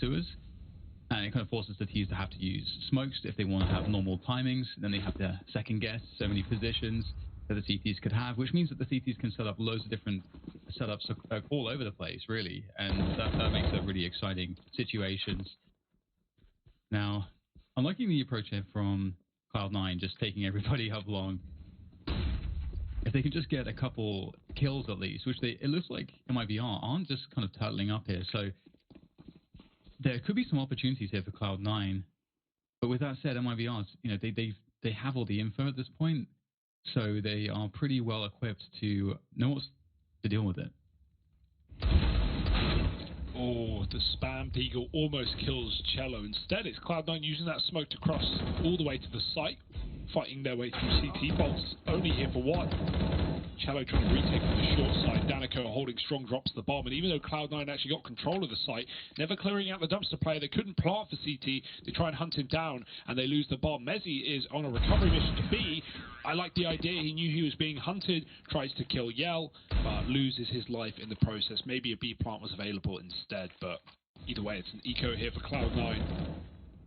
to us. And it kind of forces the Thieves to have to use smokes if they want to have normal timings. Then they have to second guess so many positions that the CTs could have, which means that the CTs can set up loads of different setups all over the place, really. And that makes it really exciting situations. Now, I'm liking the approach here from Cloud9, just taking everybody up long. If they can just get a couple kills at least, which it looks like MIBR aren't just kind of turtling up here. So there could be some opportunities here for Cloud9. But with that said, MIBR's, they have all the info at this point. So they are pretty well equipped to know what's to deal with it. Oh, the spam deagle almost kills Cello. Instead, it's Cloud9 using that smoke to cross all the way to the site, fighting their way through CT bolts, only here for one. Cello trying to retake from the short side. Danico holding strong drops to the bomb, and even though Cloud9 actually got control of the site, never clearing out the dumpster player, they couldn't plant for CT. They try and hunt him down, and they lose the bomb. Mezzi is on a recovery mission to B. I like the idea. He knew he was being hunted, tries to kill Yell, but loses his life in the process. Maybe a B plant was available instead, but either way, it's an eco here for Cloud9.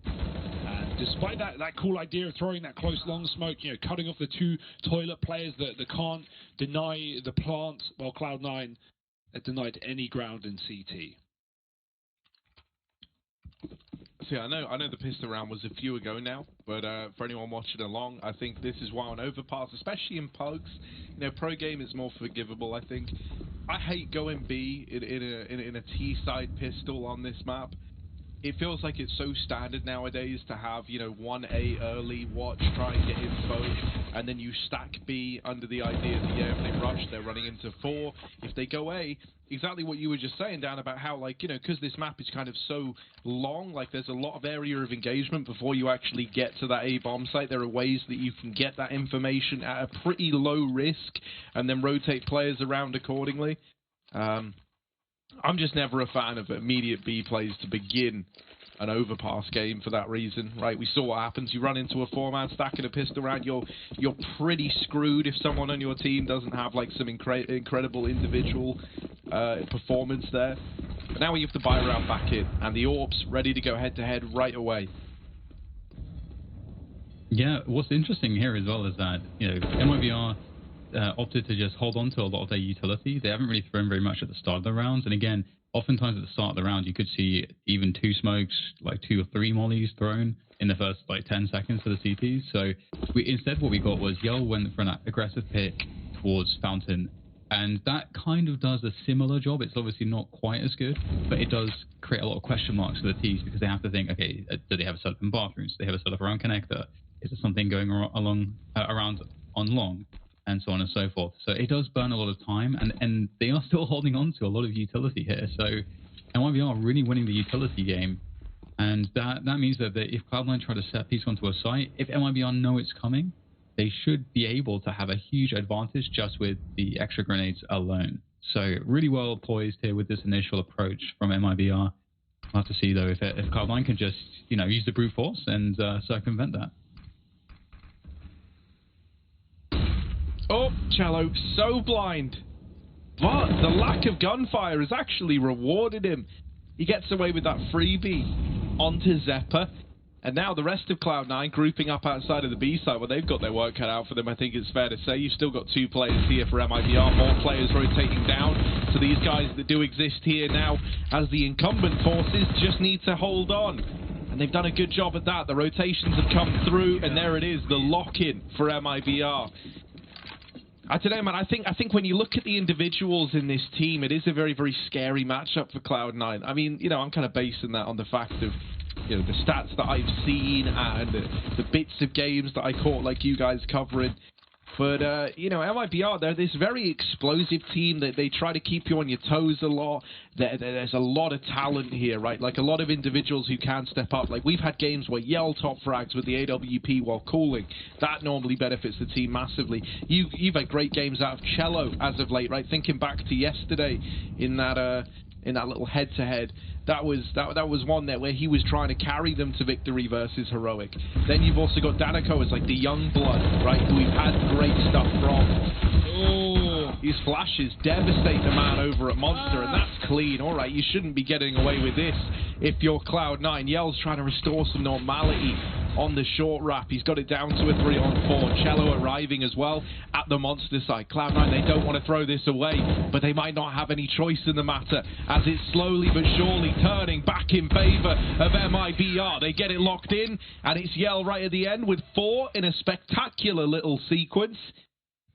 And despite that cool idea of throwing that close long smoke, cutting off the two toilet players that can't deny the plant, while Cloud9 are denied any ground in CT. See, I know the pistol round was a few ago now, but for anyone watching along, I think this is why on overpass, especially in pugs, pro game is more forgivable. I think I hate going B in a T side pistol on this map. It feels like it's so standard nowadays to have, 1A early, watch, try and get info, and then you stack B under the idea that, if they rush, they're running into 4. If they go A, exactly what you were just saying, Dan, about how, because this map is kind of so long, there's a lot of area of engagement before you actually get to that A bomb site. There are ways that you can get that information at a pretty low risk and then rotate players around accordingly. I'm just never a fan of immediate B plays to begin an overpass game for that reason, right? We saw what happens. You run into a 4-man stack in a pistol round, you're pretty screwed if someone on your team doesn't have some incredible individual performance there. But now we have to buy around back in, and the Orbs ready to go head-to-head right away. Yeah, what's interesting here as well is that, MIBR opted to just hold on to a lot of their utility. They haven't really thrown very much at the start of the rounds. And again, oftentimes at the start of the round, you could see even 2 smokes, 2 or 3 mollies thrown in the first 10 seconds for the CTs. So instead what we got was Yell went for an aggressive pick towards Fountain. And that kind of does a similar job. It's obviously not quite as good, but it does create a lot of question marks for the Thieves because they have to think, okay, do they have a setup in bathrooms? Do they have a setup around connector? Is there something going around on long? And so on and so forth. So it does burn a lot of time, and they are still holding on to a lot of utility here. So MIBR are really winning the utility game, and that means that if Cloud9 try to set a piece onto a site, if MIBR know it's coming, they should be able to have a huge advantage just with the extra grenades alone. So really well poised here with this initial approach from MIBR. We'll have to see though if Cloud9 can just use the brute force and circumvent that. Oh, Cello, so blind. But the lack of gunfire has actually rewarded him. He gets away with that freebie onto Zeppa. And now the rest of Cloud9 grouping up outside of the B side. Well, they've got their work cut out for them, I think it's fair to say. You've still got 2 players here for MIBR. More players rotating down to these guys that do exist here now, as the incumbent forces just need to hold on. And they've done a good job at that. The rotations have come through, and there it is, the lock-in for MIBR. I don't know, man. I think when you look at the individuals in this team, it is a very, very scary matchup for Cloud9. I mean, I'm kind of basing that on the fact of, the stats that I've seen and the bits of games that I caught, like you guys covering. But, MIBR, they're this very explosive team that they try to keep you on your toes a lot. There's a lot of talent here, right? A lot of individuals who can step up. We've had games where Yell top frags with the AWP while cooling. That normally benefits the team massively. You've had great games out of Cello as of late, right? Thinking back to yesterday in that little head-to-head. That was one there where he was trying to carry them to victory versus Heroic. Then you've also got Danico as the young blood, right, who we've had great stuff from. Oh, These flashes devastate the man over at Monster, and that's clean. All right, you shouldn't be getting away with this if you're Cloud9. Yell's trying to restore some normality on the short wrap. He's got it down to a 3-on-4. Cello arriving as well at the Monster side. Cloud9, they don't want to throw this away, but they might not have any choice in the matter as it's slowly but surely turning back in favor of MIBR. They get it locked in, and it's Yell right at the end with 4 in a spectacular little sequence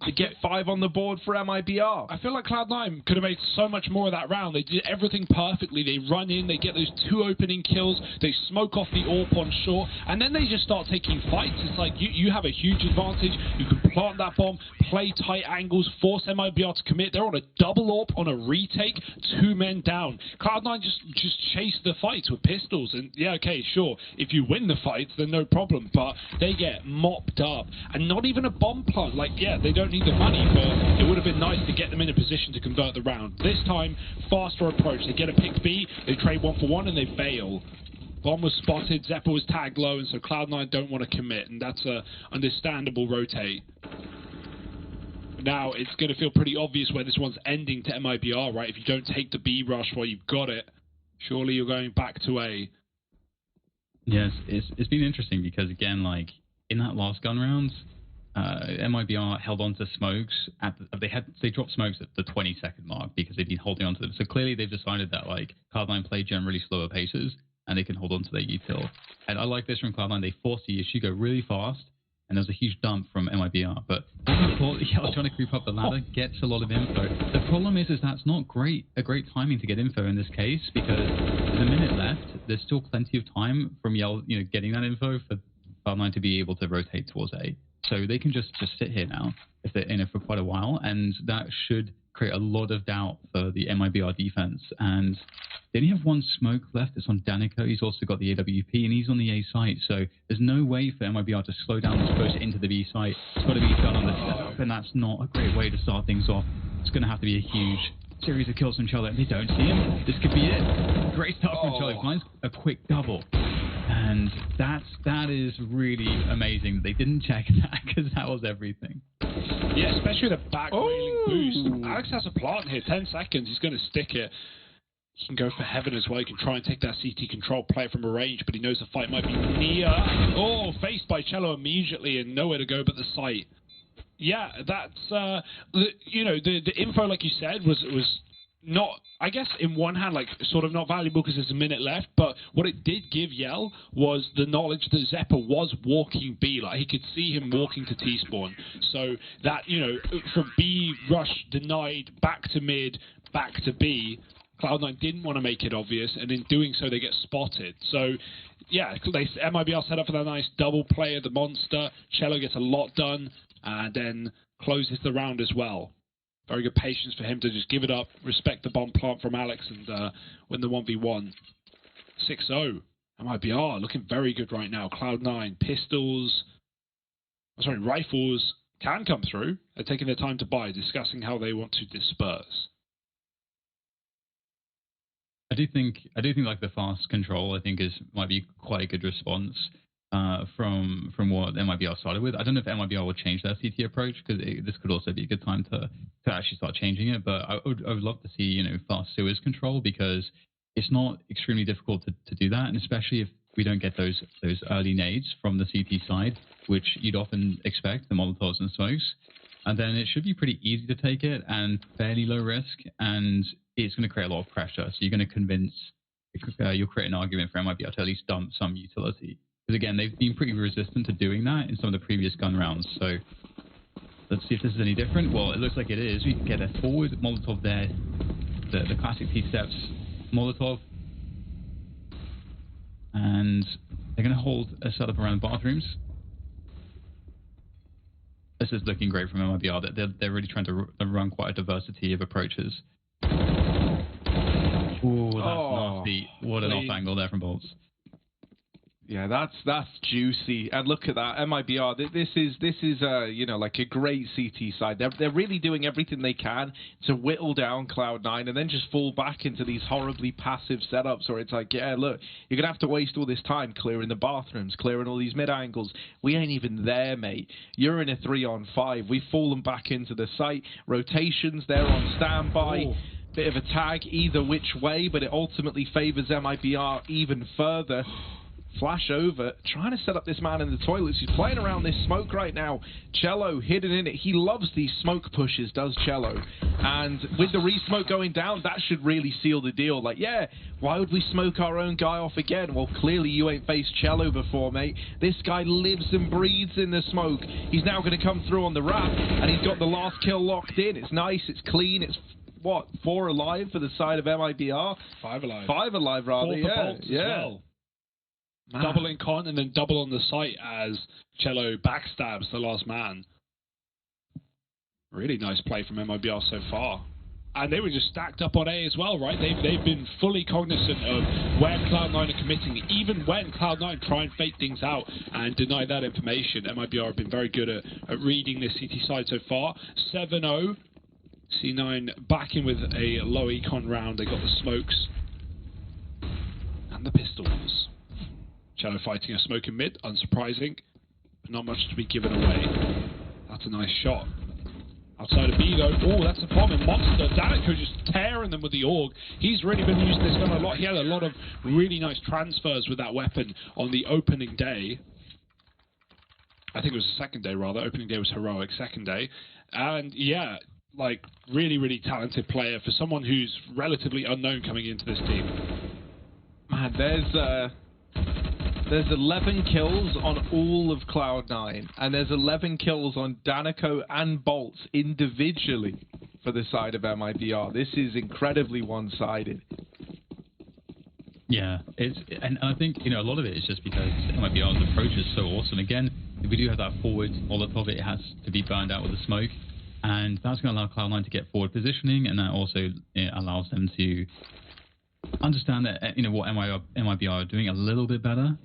to get 5 on the board for MIBR. I feel like Cloud9 could have made so much more of that round. They did everything perfectly. They run in, they get those 2 opening kills, they smoke off the AWP on short, and then they just start taking fights. It's like you have a huge advantage. You can plant that bomb, play tight angles, force MIBR to commit. They're on a double AWP on a retake, 2 men down. Cloud9 just chase the fights with pistols, and yeah, okay, sure. If you win the fights, then no problem, but they get mopped up, and not even a bomb plant. Like, yeah, they don't need the money, but it would have been nice to get them in a position to convert the round. This time, faster approach. They get a pick B, they trade 1 for 1, and they fail. Bomb was spotted, Zeppa was tagged low, and so Cloud9 don't want to commit, and that's a understandable rotate. Now, it's going to feel pretty obvious where this one's ending to MIBR, right? If you don't take the B rush while you've got it, surely you're going back to A. Yes, it's been interesting because, again, like, in that last gun round, MIBR held on to smokes they dropped smokes at the 20-second mark because they've been holding on to them. So clearly they've decided that like Cloud9 play generally slower paces and they can hold on to their util. And I like this from Cloud9. They force the issue, go really fast, and there's a huge dump from MIBR. But Yell trying to creep up the ladder, gets a lot of info. The problem is that's not a great timing to get info in this case because there's a minute left. There's still plenty of time from Yell, getting that info for Cloud9 to be able to rotate towards A. So they can just sit here now if they're in it for quite a while, and that should create a lot of doubt for the MIBR defense. And they only have 1 smoke left. It's on Danica. He's also got the AWP, and he's on the A site. So there's no way for MIBR to slow down this push into the B site. It's got to be done on the setup, and that's not a great way to start things off. It's going to have to be a huge series of kills from Cello, and they don't see him. This could be it. Great start from Cello. Finds a quick double. And that is really amazing that they didn't check that because that was everything. Yeah, especially the back railing boost. Alex has a plant here, 10 seconds, he's going to stick it. He can go for heaven as well. He can try and take that CT control, play it from a range, but he knows the fight might be near. Oh, faced by Cello immediately and nowhere to go but the site. Yeah, that's, the info, like you said, was not, I guess, in one hand, like, sort of not valuable because there's a minute left, but what it did give Yell was the knowledge that Zeppa was walking B. Like, he could see him walking to T-spawn. So that, from B, rush, denied, back to mid, back to B, Cloud9 didn't want to make it obvious, and in doing so, they get spotted. So, yeah, MIBR set up for that nice double play of the Monster. Cello gets a lot done, and then closes the round as well. Very good patience for him to just give it up, respect the bomb plant from Alex, and win the 1v1. 6-0. MIBR looking very good right now. Cloud9, pistols, rifles can come through. They're taking their time to buy, discussing how they want to disperse. I do think like the fast control might be quite a good response from what MIBR started with. I don't know if MIBR will change their CT approach because this could also be a good time to actually start changing it. But I would love to see fast sewers control because it's not extremely difficult to do that, and especially if we don't get those early nades from the CT side, which you'd often expect, the Molotovs and smokes. And then it should be pretty easy to take it and fairly low risk, and it's going to create a lot of pressure. So you're going to you'll create an argument for MIBR to at least dump some utility. Because again, they've been pretty resistant to doing that in some of the previous gun rounds. So let's see if this is any different. Well, it looks like it is. We can get a forward Molotov there, the classic T-steps Molotov. And they're going to hold a setup around bathrooms. This is looking great from MIBR. They're really trying to run quite a diversity of approaches. Ooh, that's nasty. What an off angle there from Bolts. Yeah, that's juicy. And look at that, MIBR. This is you know, like a great CT side. They're really doing everything they can to whittle down Cloud9 and then just fall back into these horribly passive setups where it's like, yeah, look, you're gonna have to waste all this time clearing the bathrooms, clearing all these mid angles. We ain't even there, mate. You're in a 3-on-5. We've fallen back into the site. Rotations, they're on standby. Ooh. Bit of a tag either which way, but it ultimately favors MIBR even further. Flash over, trying to set up this man in the toilets. He's playing around this smoke right now. Cello hidden in it. He loves these smoke pushes, does Cello. And with the re-smoke going down, that should really seal the deal. Like, yeah, why would we smoke our own guy off again? Well, clearly you ain't faced Cello before, mate. This guy lives and breathes in the smoke. He's now going to come through on the wrap, and he's got the last kill locked in. It's nice, it's clean, it's... what, 4 alive for the side of MIBR? 5 alive. 5 alive, rather, 4 for bolts as well. Man. Double in con and then double on the site as Cello backstabs the last man. Really nice play from MIBR so far. And they were just stacked up on A as well, right? They've been fully cognizant of where Cloud9 are committing, even when Cloud9 try and fake things out and deny that information. MIBR have been very good at reading this CT side so far. 7-0. C9 back in with a low econ round. They got the smokes and the pistols. Cello fighting a smoke in mid, unsurprising, but not much to be given away. That's a nice shot. Outside of B though, oh, that's a bomb in Monster. Danica just tearing them with the AUG. He's really been using this gun a lot. He had a lot of really nice transfers with that weapon on the opening day. I think it was the second day rather. Opening day was heroic, second day. And yeah, like really, really talented player for someone who's relatively unknown coming into this team. Man, there's 11 kills on all of Cloud9, and there's 11 kills on Danico and Bolts individually for the side of MIBR. This is incredibly one-sided. Yeah, and I think, you know, a lot of it is just because MIBR's approach is so awesome. Again, if we do have that forward Molotov, it has to be burned out with the smoke, and that's going to allow Cloud9 to get forward positioning, and that also allows them to understand that, you know, what MIBR are doing a little bit better.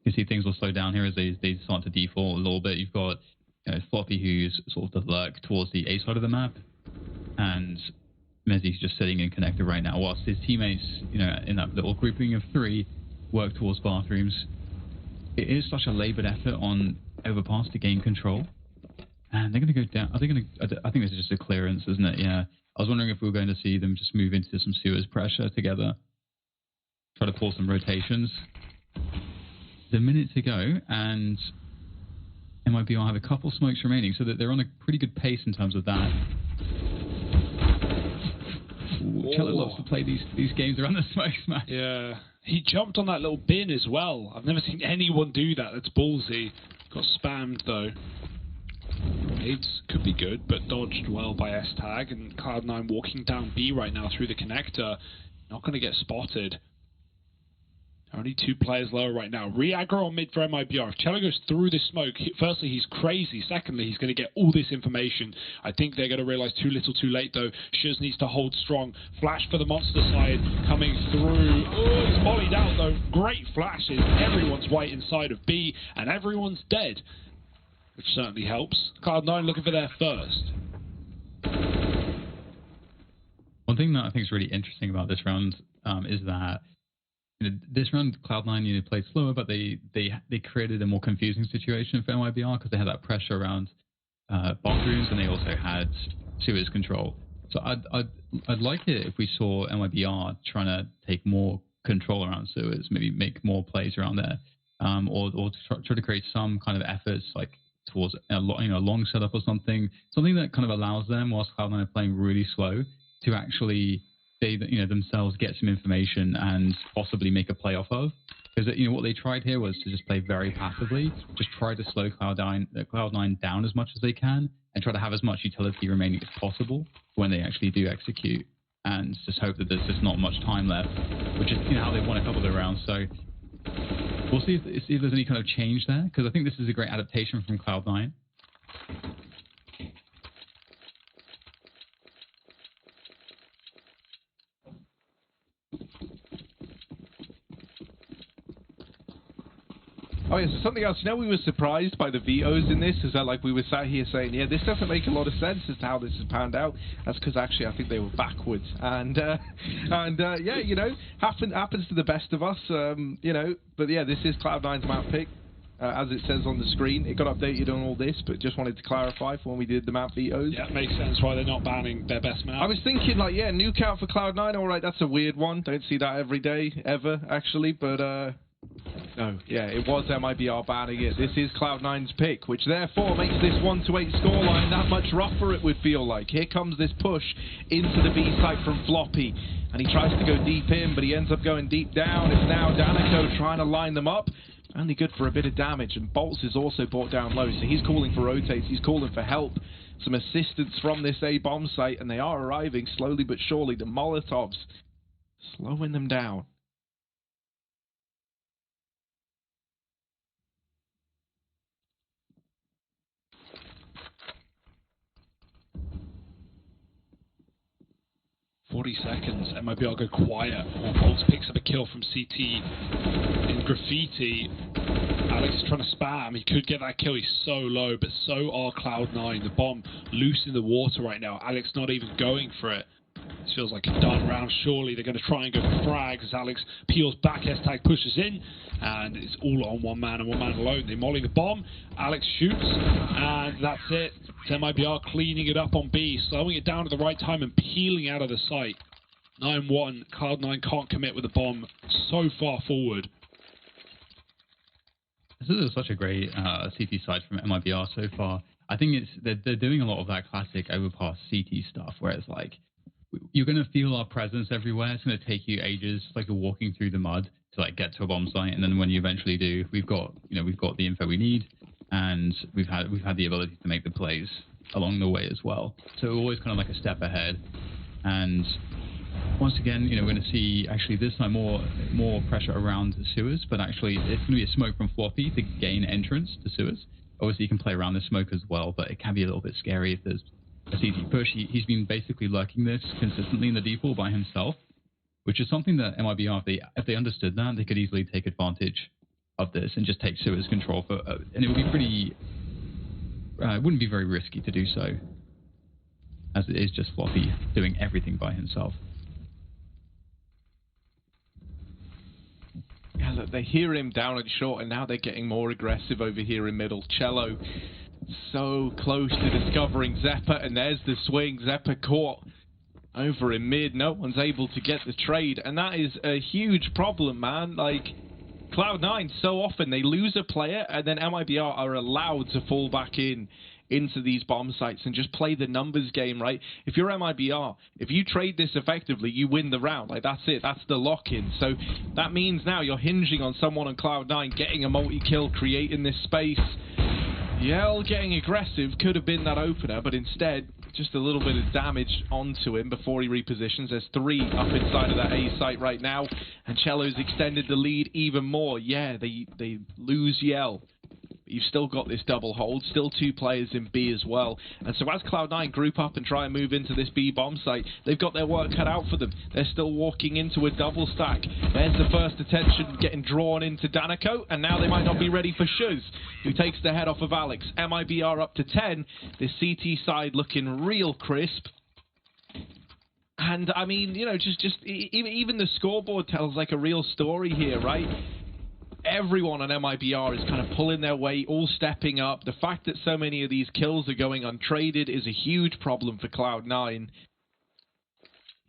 You see things will slow down here as they start to default a little bit. You've got, you know, Floppy, who's sort of the lurk towards the A side of the map, and Mezzi's just sitting in connector right now, whilst his teammates, you know, in that little grouping of 3 work towards bathrooms. It is such a laboured effort on Overpass to gain control, and they're going to go down. I think this is just a clearance, isn't it? Yeah. I was wondering if we were going to see them just move into some sewers pressure together, try to pull some rotations. There's a minute to go, and MIBR have a couple smokes remaining, so that they're on a pretty good pace in terms of that. Cello loves to play these games around the smokes, man. Yeah, he jumped on that little bin as well. I've never seen anyone do that. That's ballsy. Got spammed though. Aids could be good, but dodged well by S-Tag, and Cloud9 walking down B right now through the connector. Not going to get spotted. Only 2 players lower right now. Re-aggro on mid for MIBR. If Cello goes through this smoke, firstly, he's crazy. Secondly, he's going to get all this information. I think they're going to realize too little too late, though. Shuz needs to hold strong. Flash for the monster side coming through. Oh, he's mollied out, though. Great flashes. Everyone's white inside of B, and everyone's dead, which certainly helps. Cloud9 looking for their first. One thing that I think is really interesting about this round is that, you know, this round Cloud9, you know, played slower, but they created a more confusing situation for MIBR because they had that pressure around bathrooms, and they also had sewers control. So I'd like it if we saw MIBR trying to take more control around sewers, maybe make more plays around there, or try to create some kind of efforts like towards a long setup or something that kind of allows them, whilst Cloud9 are playing really slow, to actually themselves get some information and possibly make a play off of. Because, you know, what they tried here was to just play very passively, just try to slow Cloud9 down as much as they can, and try to have as much utility remaining as possible when they actually do execute, and just hope that there's just not much time left, which is, you know, how they won a couple of the rounds. So we'll see if there's any kind of change there, because I think this is a great adaptation from Cloud9. Oh, yeah, so something else. You know, we were surprised by the vetoes in this, is that, like, we were sat here saying, yeah, this doesn't make a lot of sense as to how this has panned out. That's because, actually, I think they were backwards. And yeah, you know, happens to the best of us, you know. But, yeah, this is Cloud9's map pick. As it says on the screen, it got updated on all this, but just wanted to clarify for when we did the map vetoes. Yeah, it makes sense why they're not banning their best map. I was thinking, like, yeah, nuke out for Cloud9, alright, that's a weird one. Don't see that every day, ever, actually, but, no, yeah, it was MIBR banning it. This is Cloud9's pick, which therefore makes this 1-8 scoreline that much rougher, it would feel like. Here comes this push into the B site from Floppy, and he tries to go deep in, but he ends up going deep down. It's now niko trying to line them up. Only good for a bit of damage, and boltz is also brought down low, so he's calling for rotates, he's calling for help. Some assistance from this A bomb site, and they are arriving slowly but surely. The Molotovs slowing them down. .40 MIBR go quiet. boltz picks up a kill from CT in graffiti. Alex is trying to spam. He could get that kill. He's so low, but so are Cloud9. The bomb loose in the water right now. Alex not even going for it. This feels like a done round. Surely they're going to try and go for frags as Alex peels back. S-tag pushes in, and it's all on one man and one man alone. They molly the bomb. Alex shoots, and that's it. It's MIBR cleaning it up on B, slowing it down at the right time and peeling out of the site. 9-1. Cloud9 can't commit with the bomb so far forward. This is such a great CT side from MIBR so far. I think they're doing a lot of that classic overpass CT stuff, where it's like, you're going to feel our presence everywhere. It's going to take you ages, like you're walking through the mud to like get to a bomb site, and then when you eventually do, we've got the info we need, and we've had the ability to make the plays along the way as well. So we're always kind of like a step ahead. And once again, we're going to see actually this time more pressure around the sewers, but actually it's going to be a smoke from Floppy to gain entrance to sewers. Obviously you can play around the smoke as well, but it can be a little bit scary if there's a CT push. He's been basically lurking this consistently in the default by himself, which is something that MIBR, if they understood that, they could easily take advantage of this and just take sewers control for, and it would be pretty, it wouldn't be very risky to do so, as it is just Floppy doing everything by himself. Yeah, look, they hear him down at short, and now they're getting more aggressive over here in middle. Cello so close to discovering Zeppa, and there's the swing. Zeppa caught over in mid. No one's able to get the trade, and that is a huge problem, man. Like, Cloud9, so often they lose a player, and then MIBR are allowed to fall back into these bomb sites and just play the numbers game, right? If you're MIBR, if you trade this effectively, you win the round. Like, that's it. That's the lock-in. So that means now you're hinging on someone on Cloud9 getting a multi-kill, creating this space. Yell getting aggressive could have been that opener, but instead, just a little bit of damage onto him before he repositions. There's 3 up inside of that A site right now, and Cello's extended the lead even more. Yeah, they lose Yell. You've still got this double hold, still 2 players in B as well. And so as Cloud9 group up and try and move into this B bomb site, they've got their work cut out for them. They're still walking into a double stack. There's the first attention getting drawn into niko, and now they might not be ready for shox, who takes the head off of Alex. MIBR up to 10. This CT side looking real crisp. And I mean, just even the scoreboard tells like a real story here, right? Everyone on MIBR is kind of pulling their weight, all stepping up. The fact that so many of these kills are going untraded is a huge problem for Cloud9.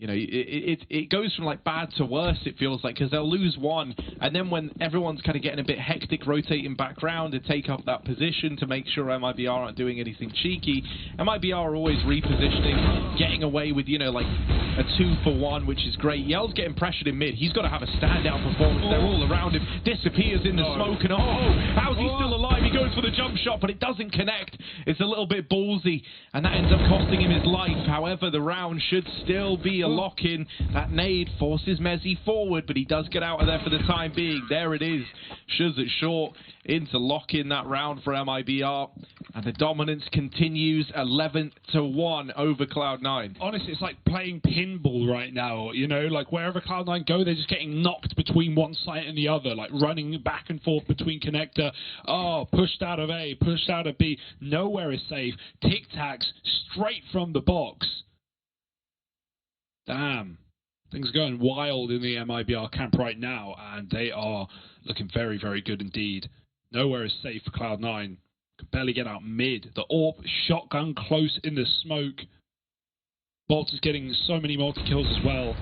It goes from like bad to worse, it feels like, because they'll lose one, and then when everyone's kind of getting a bit hectic, rotating background to take up that position to make sure MIBR aren't doing anything cheeky, MIBR are always repositioning, getting away with, like a 2-for-1, which is great. Yell's getting pressured in mid. He's got to have a standout performance. They're all around him. Disappears in the smoke, and how's he still alive? He goes goes for the jump shot, but it doesn't connect. It's a little bit ballsy, and that ends up costing him his life. However, the round should still be a lock-in. That nade forces Mezzy forward, but he does get out of there for the time being. There it is. Shuz it short into lock-in that round for MIBR. And the dominance continues 11-1 over Cloud9. Honestly, it's like playing pinball right now, you know, like wherever Cloud9 go, they're just getting knocked between one site and the other, like running back and forth between connector. Oh, pushed out of A, pushed out of B. Nowhere is safe. Tic-tacs straight from the box. Damn. Things are going wild in the MIBR camp right now, and they are looking very, very good indeed. Nowhere is safe for Cloud9. Can barely get out mid. The AWP shotgun close in the smoke. Bolts is getting so many multi-kills as well.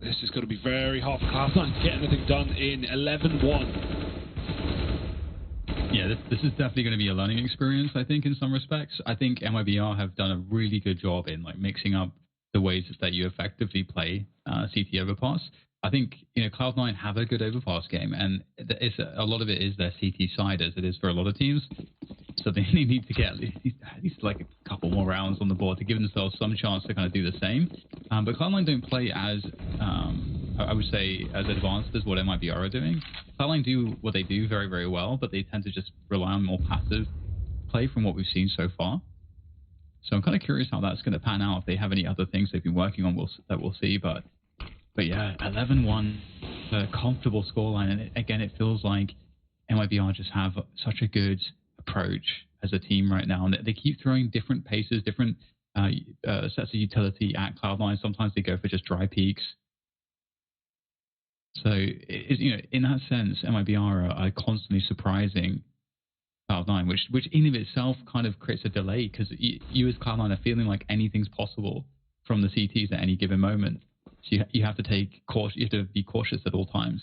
This is going to be very hard for Cloud9 to get anything done in 11-1. Yeah, this is definitely going to be a learning experience, I think, in some respects. I think MIBR have done a really good job in like mixing up the ways that you effectively play CT overpass. I think, you know, Cloud9 have a good overpass game, and a lot of it is their CT side, as it is for a lot of teams. So they need to get at least like a couple more rounds on the board to give themselves some chance to kind of do the same. But Cloud9 don't play as, I would say, as advanced as what MIBR are doing. Cloud9 do what they do very, very well, but they tend to just rely on more passive play from what we've seen so far. So I'm kind of curious how that's going to pan out, if they have any other things they've been working on that we'll see. But yeah, 11-1, a comfortable scoreline. And again, it feels like MIBR just have such a good approach as a team right now. And they keep throwing different paces, different sets of utility at Cloud9. Sometimes they go for just dry peaks. So, you know, in that sense, MIBR are constantly surprising Cloud9, which in of itself kind of creates a delay, because you as Cloud9 are feeling like anything's possible from the CTs at any given moment. So you have to be cautious at all times.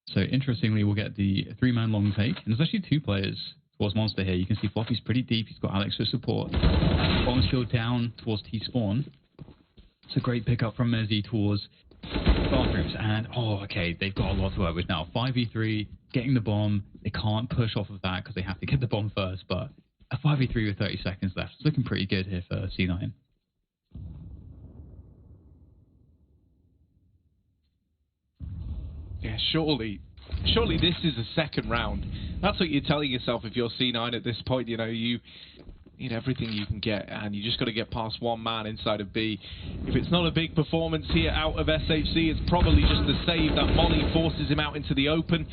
So interestingly, we'll get the 3-man long take, and there's actually 2 players towards Monster here. You can see Floppy's pretty deep. He's got Alex for support. Bomb's still down towards T-spawn. It's a great pickup from Mezzy towards bathrooms, and okay, they've got a lot to work with now. 5v3, getting the bomb. They can't push off of that because they have to get the bomb first, but a 5v3 with 30 seconds left. It's looking pretty good here for C9. Yeah, surely this is a second round. That's what you're telling yourself if you're C9 at this point. You know, you need everything you can get, and you just got to get past one man inside of B. If it's not a big performance here out of SHC, it's probably just the save that Molly forces him out into the open,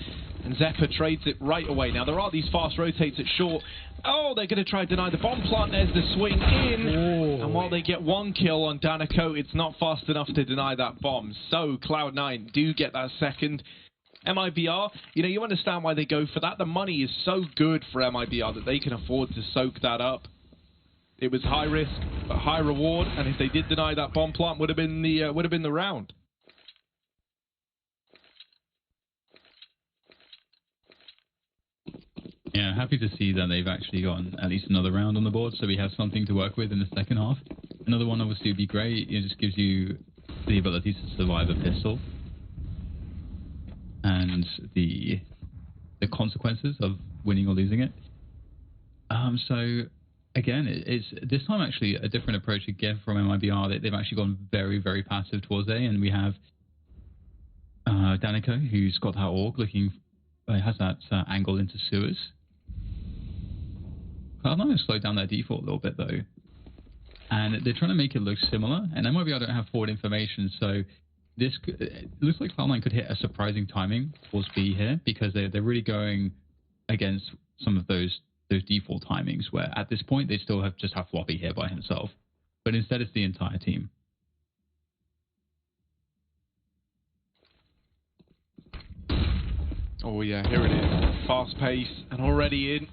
and Zeppa trades it right away. Now, there are these fast rotates at short. Oh, they're going to try to deny the bomb plant. There's the swing in. Oh. And while they get 1 kill on niko, it's not fast enough to deny that bomb. So Cloud9 do get that second. MIBR, you know, you understand why they go for that. The money is so good for MIBR that they can afford to soak that up. It was high risk, but high reward, and if they did deny that bomb plant, would have been the round. Yeah, happy to see that they've actually gotten at least another round on the board, so we have something to work with in the second half. Another one obviously would be great. It just gives you the ability to survive a pistol and the consequences of winning or losing it. So again, it's this time actually a different approach again from MIBR. They've actually gone very, very passive towards A, and we have niko, who's got that AUG looking, has that angle into sewers. Cloud9 have slowed down their default a little bit though, and they're trying to make it look similar. And MIBR don't have forward information, so it looks like Cloud9 could hit a surprising timing towards B here, because they're really going against some of those default timings, where at this point they still just have Floppy here by himself, but instead it's the entire team. Oh yeah, here it is. Fast pace and already in.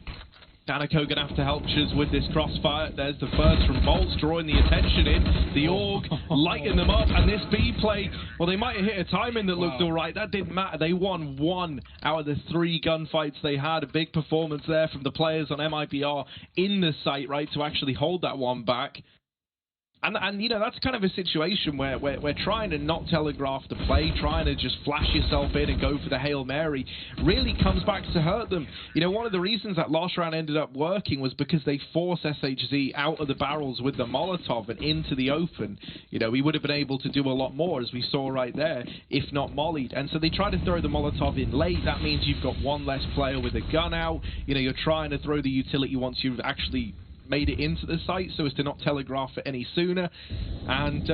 niko gonna have to help Shuz with this crossfire. There's the first from Bolts, drawing the attention in. The AUG lighting them up, and this B play, well, they might have hit a timing that looked all right. That didn't matter. They won 1 out of the 3 gunfights they had. A big performance there from the players on MIBR in the site, right, to actually hold that one back. And you know, that's kind of a situation where we're trying to not telegraph the play, trying to just flash yourself in and go for the Hail Mary, really comes back to hurt them. You know, one of the reasons that last round ended up working was because they forced SHZ out of the barrels with the Molotov and into the open. You know, we would have been able to do a lot more, as we saw right there, if not mollied. And so they try to throw the Molotov in late. That means you've got one less player with a gun out. You know, you're trying to throw the utility once you've actually made it into the site so as to not telegraph it any sooner. And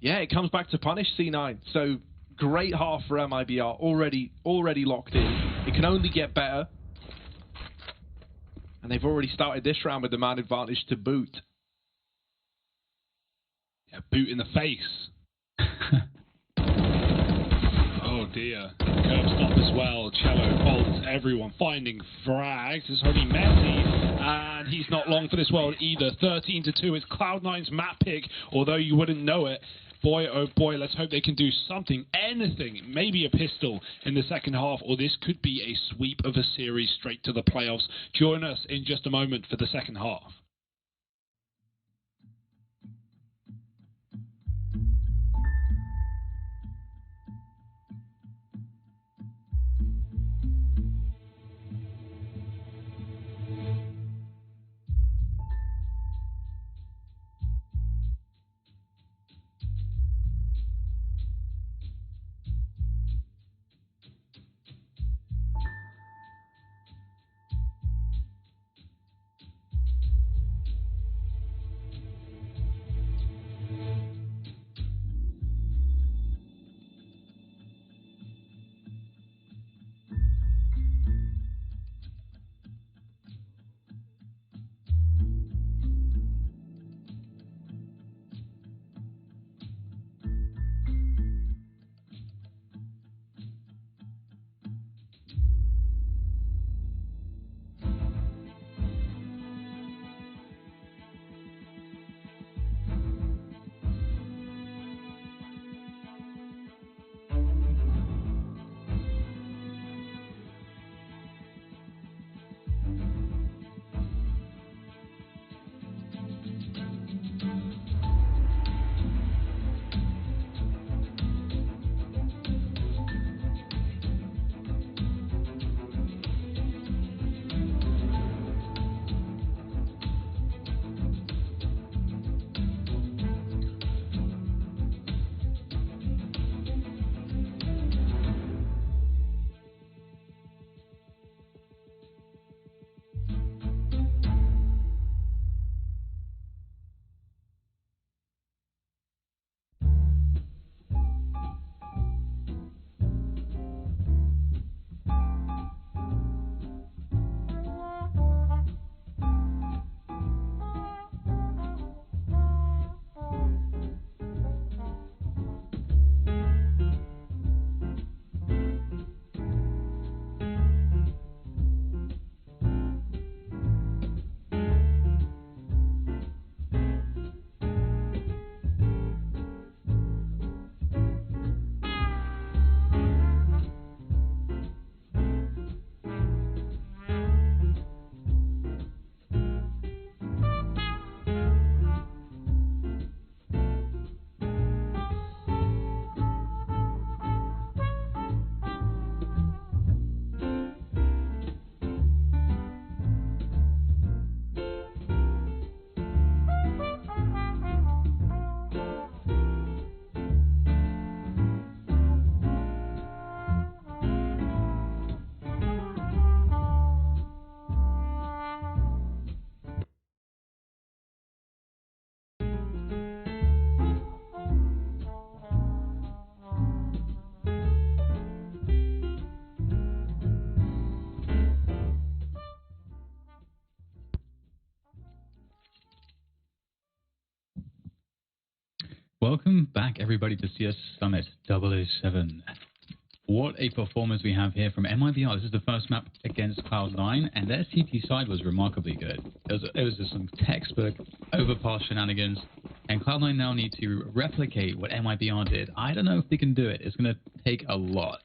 yeah, it comes back to punish C9. So great half for MIBR, already locked in. It can only get better. And they've already started this round with the man advantage to boot. Yeah, boot in the face. Oh dear. Curb stop as well. Cello, bolts, everyone finding frags. It's only Messi, and he's not long for this world either. 13-2 is Cloud9's map pick, although you wouldn't know it. Boy, oh boy, let's hope they can do something, anything, maybe a pistol in the second half, or this could be a sweep of a series straight to the playoffs. Join us in just a moment for the second half. Welcome back, everybody, to CS Summit 007. What a performance we have here from MIBR. This is the first map against Cloud9, and their CT side was remarkably good. It was just some textbook overpass shenanigans, and Cloud9 now need to replicate what MIBR did. I don't know if they can do it. It's going to take a lot,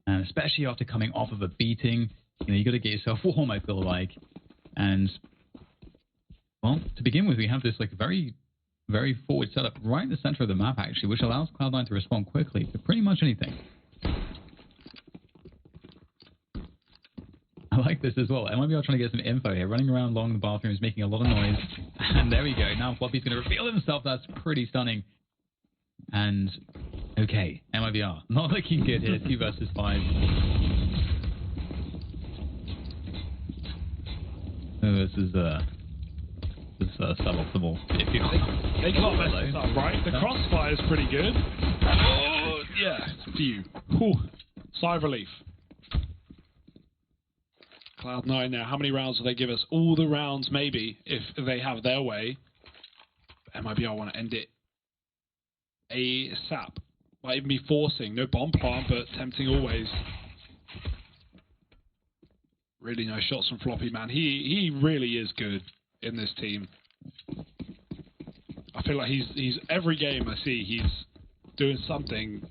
and especially after coming off of a beating. You know, you got to get yourself warm, I feel like. And well, to begin with, we have this like very very forward setup right in the center of the map, actually, which allows Cloud9 to respond quickly to pretty much anything. I like this as well. MIBR trying to get some info here, running around along the bathrooms, making a lot of noise. And there we go. Now Floppy's going to reveal himself. That's pretty stunning. And, okay, MIBR. Not looking good here. 2 versus 5. Oh, this is suboptimal. They can't mess this up, right? The crossfire is pretty good. Oh, yeah. Phew. Whew. Sigh of relief. Cloud9 now, how many rounds will they give us? All the rounds, maybe, if they have their way. MIBR want to end it ASAP. Might even be forcing. No bomb plant, but tempting always. Really nice shots from Floppy, man. He really is good in this team. I feel like he's every game I see, he's doing something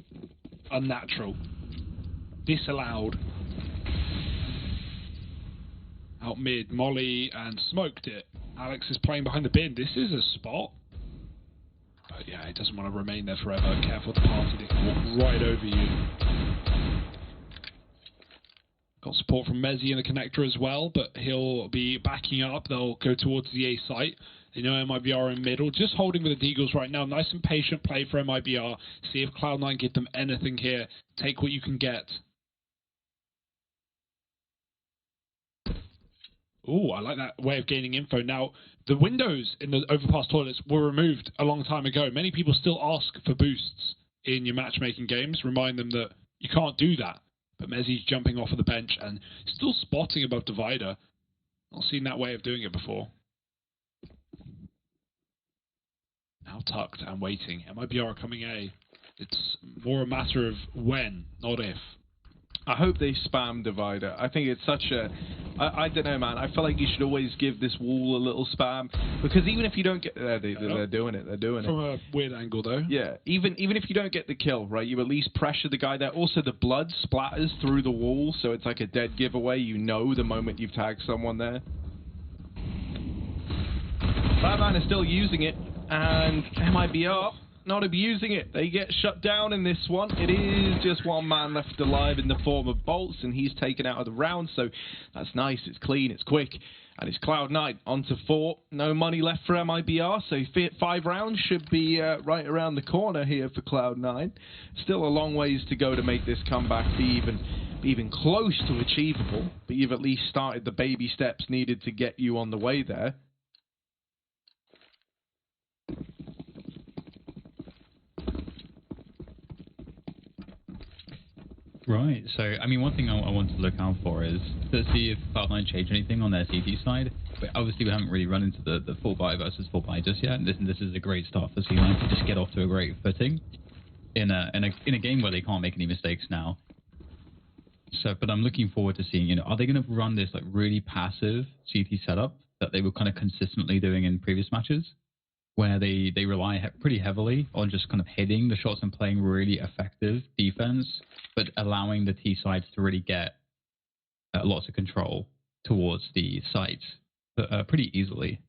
unnatural. Disallowed. Out mid, Molly and smoked it. Alex is playing behind the bin. This is a spot. But yeah, he doesn't want to remain there forever. Careful the party, they can walk right over you. Got support from Mezzi in the connector as well, but he'll be backing up. They'll go towards the A site. They know MIBR in middle. Just holding with the Deagles right now. Nice and patient play for MIBR. See if Cloud9 give them anything here. Take what you can get. Oh, I like that way of gaining info. Now, the windows in the overpass toilets were removed a long time ago. Many people still ask for boosts in your matchmaking games. Remind them that you can't do that. But Mezzi's jumping off of the bench and still spotting above Divider. Not seen that way of doing it before. Now tucked and waiting. MIBR coming A. It's more a matter of when, not if. I hope they spam Divider. I think it's such a... I don't know, man. I feel like you should always give this wall a little spam. Because even if you don't get... they're doing it. They're doing it. From a weird angle, though. Yeah. Even if you don't get the kill, right, you at least pressure the guy there. Also, the blood splatters through the wall, so it's like a dead giveaway. You know the moment you've tagged someone there. Cloud9 is still using it. And MIBR... not abusing it. They get shut down in this one. It is just one man left alive in the form of Bolts, and he's taken out of the round, so that's nice. It's clean, it's quick, and it's Cloud9 on to 4. No money left for MIBR, so 5 rounds should be right around the corner here for Cloud9. Still a long ways to go to make this comeback be even close to achievable, but you've at least started the baby steps needed to get you on the way there. Right, so, I mean, one thing I want to look out for is to see if Cloud9 change anything on their CT side. But obviously, we haven't really run into the full buy versus full buy just yet. And this is a great start for C9 to just get off to a great footing in a game where they can't make any mistakes now. So, but I'm looking forward to seeing, you know, are they going to run this like really passive CT setup that they were kind of consistently doing in previous matches, where they rely pretty heavily on just kind of hitting the shots and playing really effective defense, but allowing the T sides to really get lots of control towards the sites pretty easily.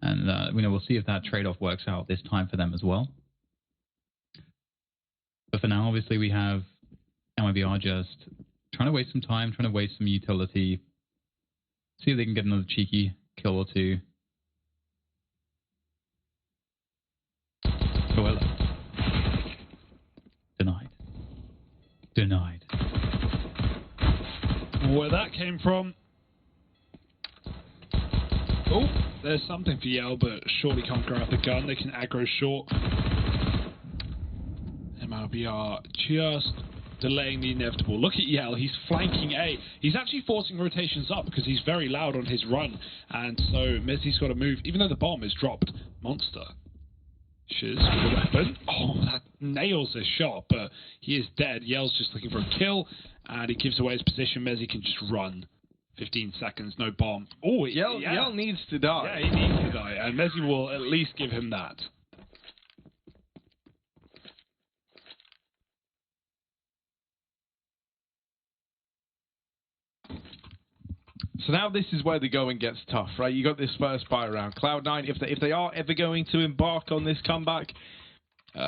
And you know, we'll see if that trade-off works out this time for them as well. But for now, obviously, we have MIBR just trying to waste some time, trying to waste some utility, see if they can get another cheeky kill or two. Oh, hello. Denied. Denied. Where that came from. Oh, there's something for Yell, but surely can't grab the gun. They can aggro short. MIBR just delaying the inevitable. Look at Yell. He's flanking A. He's actually forcing rotations up because he's very loud on his run. And so Mezzi's got to move, even though the bomb is dropped. Monster. Shiz with a weapon. Oh, that nails this shot, but he is dead. Yell's just looking for a kill, and he gives away his position. Mezzi can just run. 15 seconds, no bomb. Oh, Yell needs to die. Yeah, he needs to die, and Mezzi will at least give him that. So now this is where the going gets tough, right? You got this first buy round. Cloud9, if they are ever going to embark on this comeback,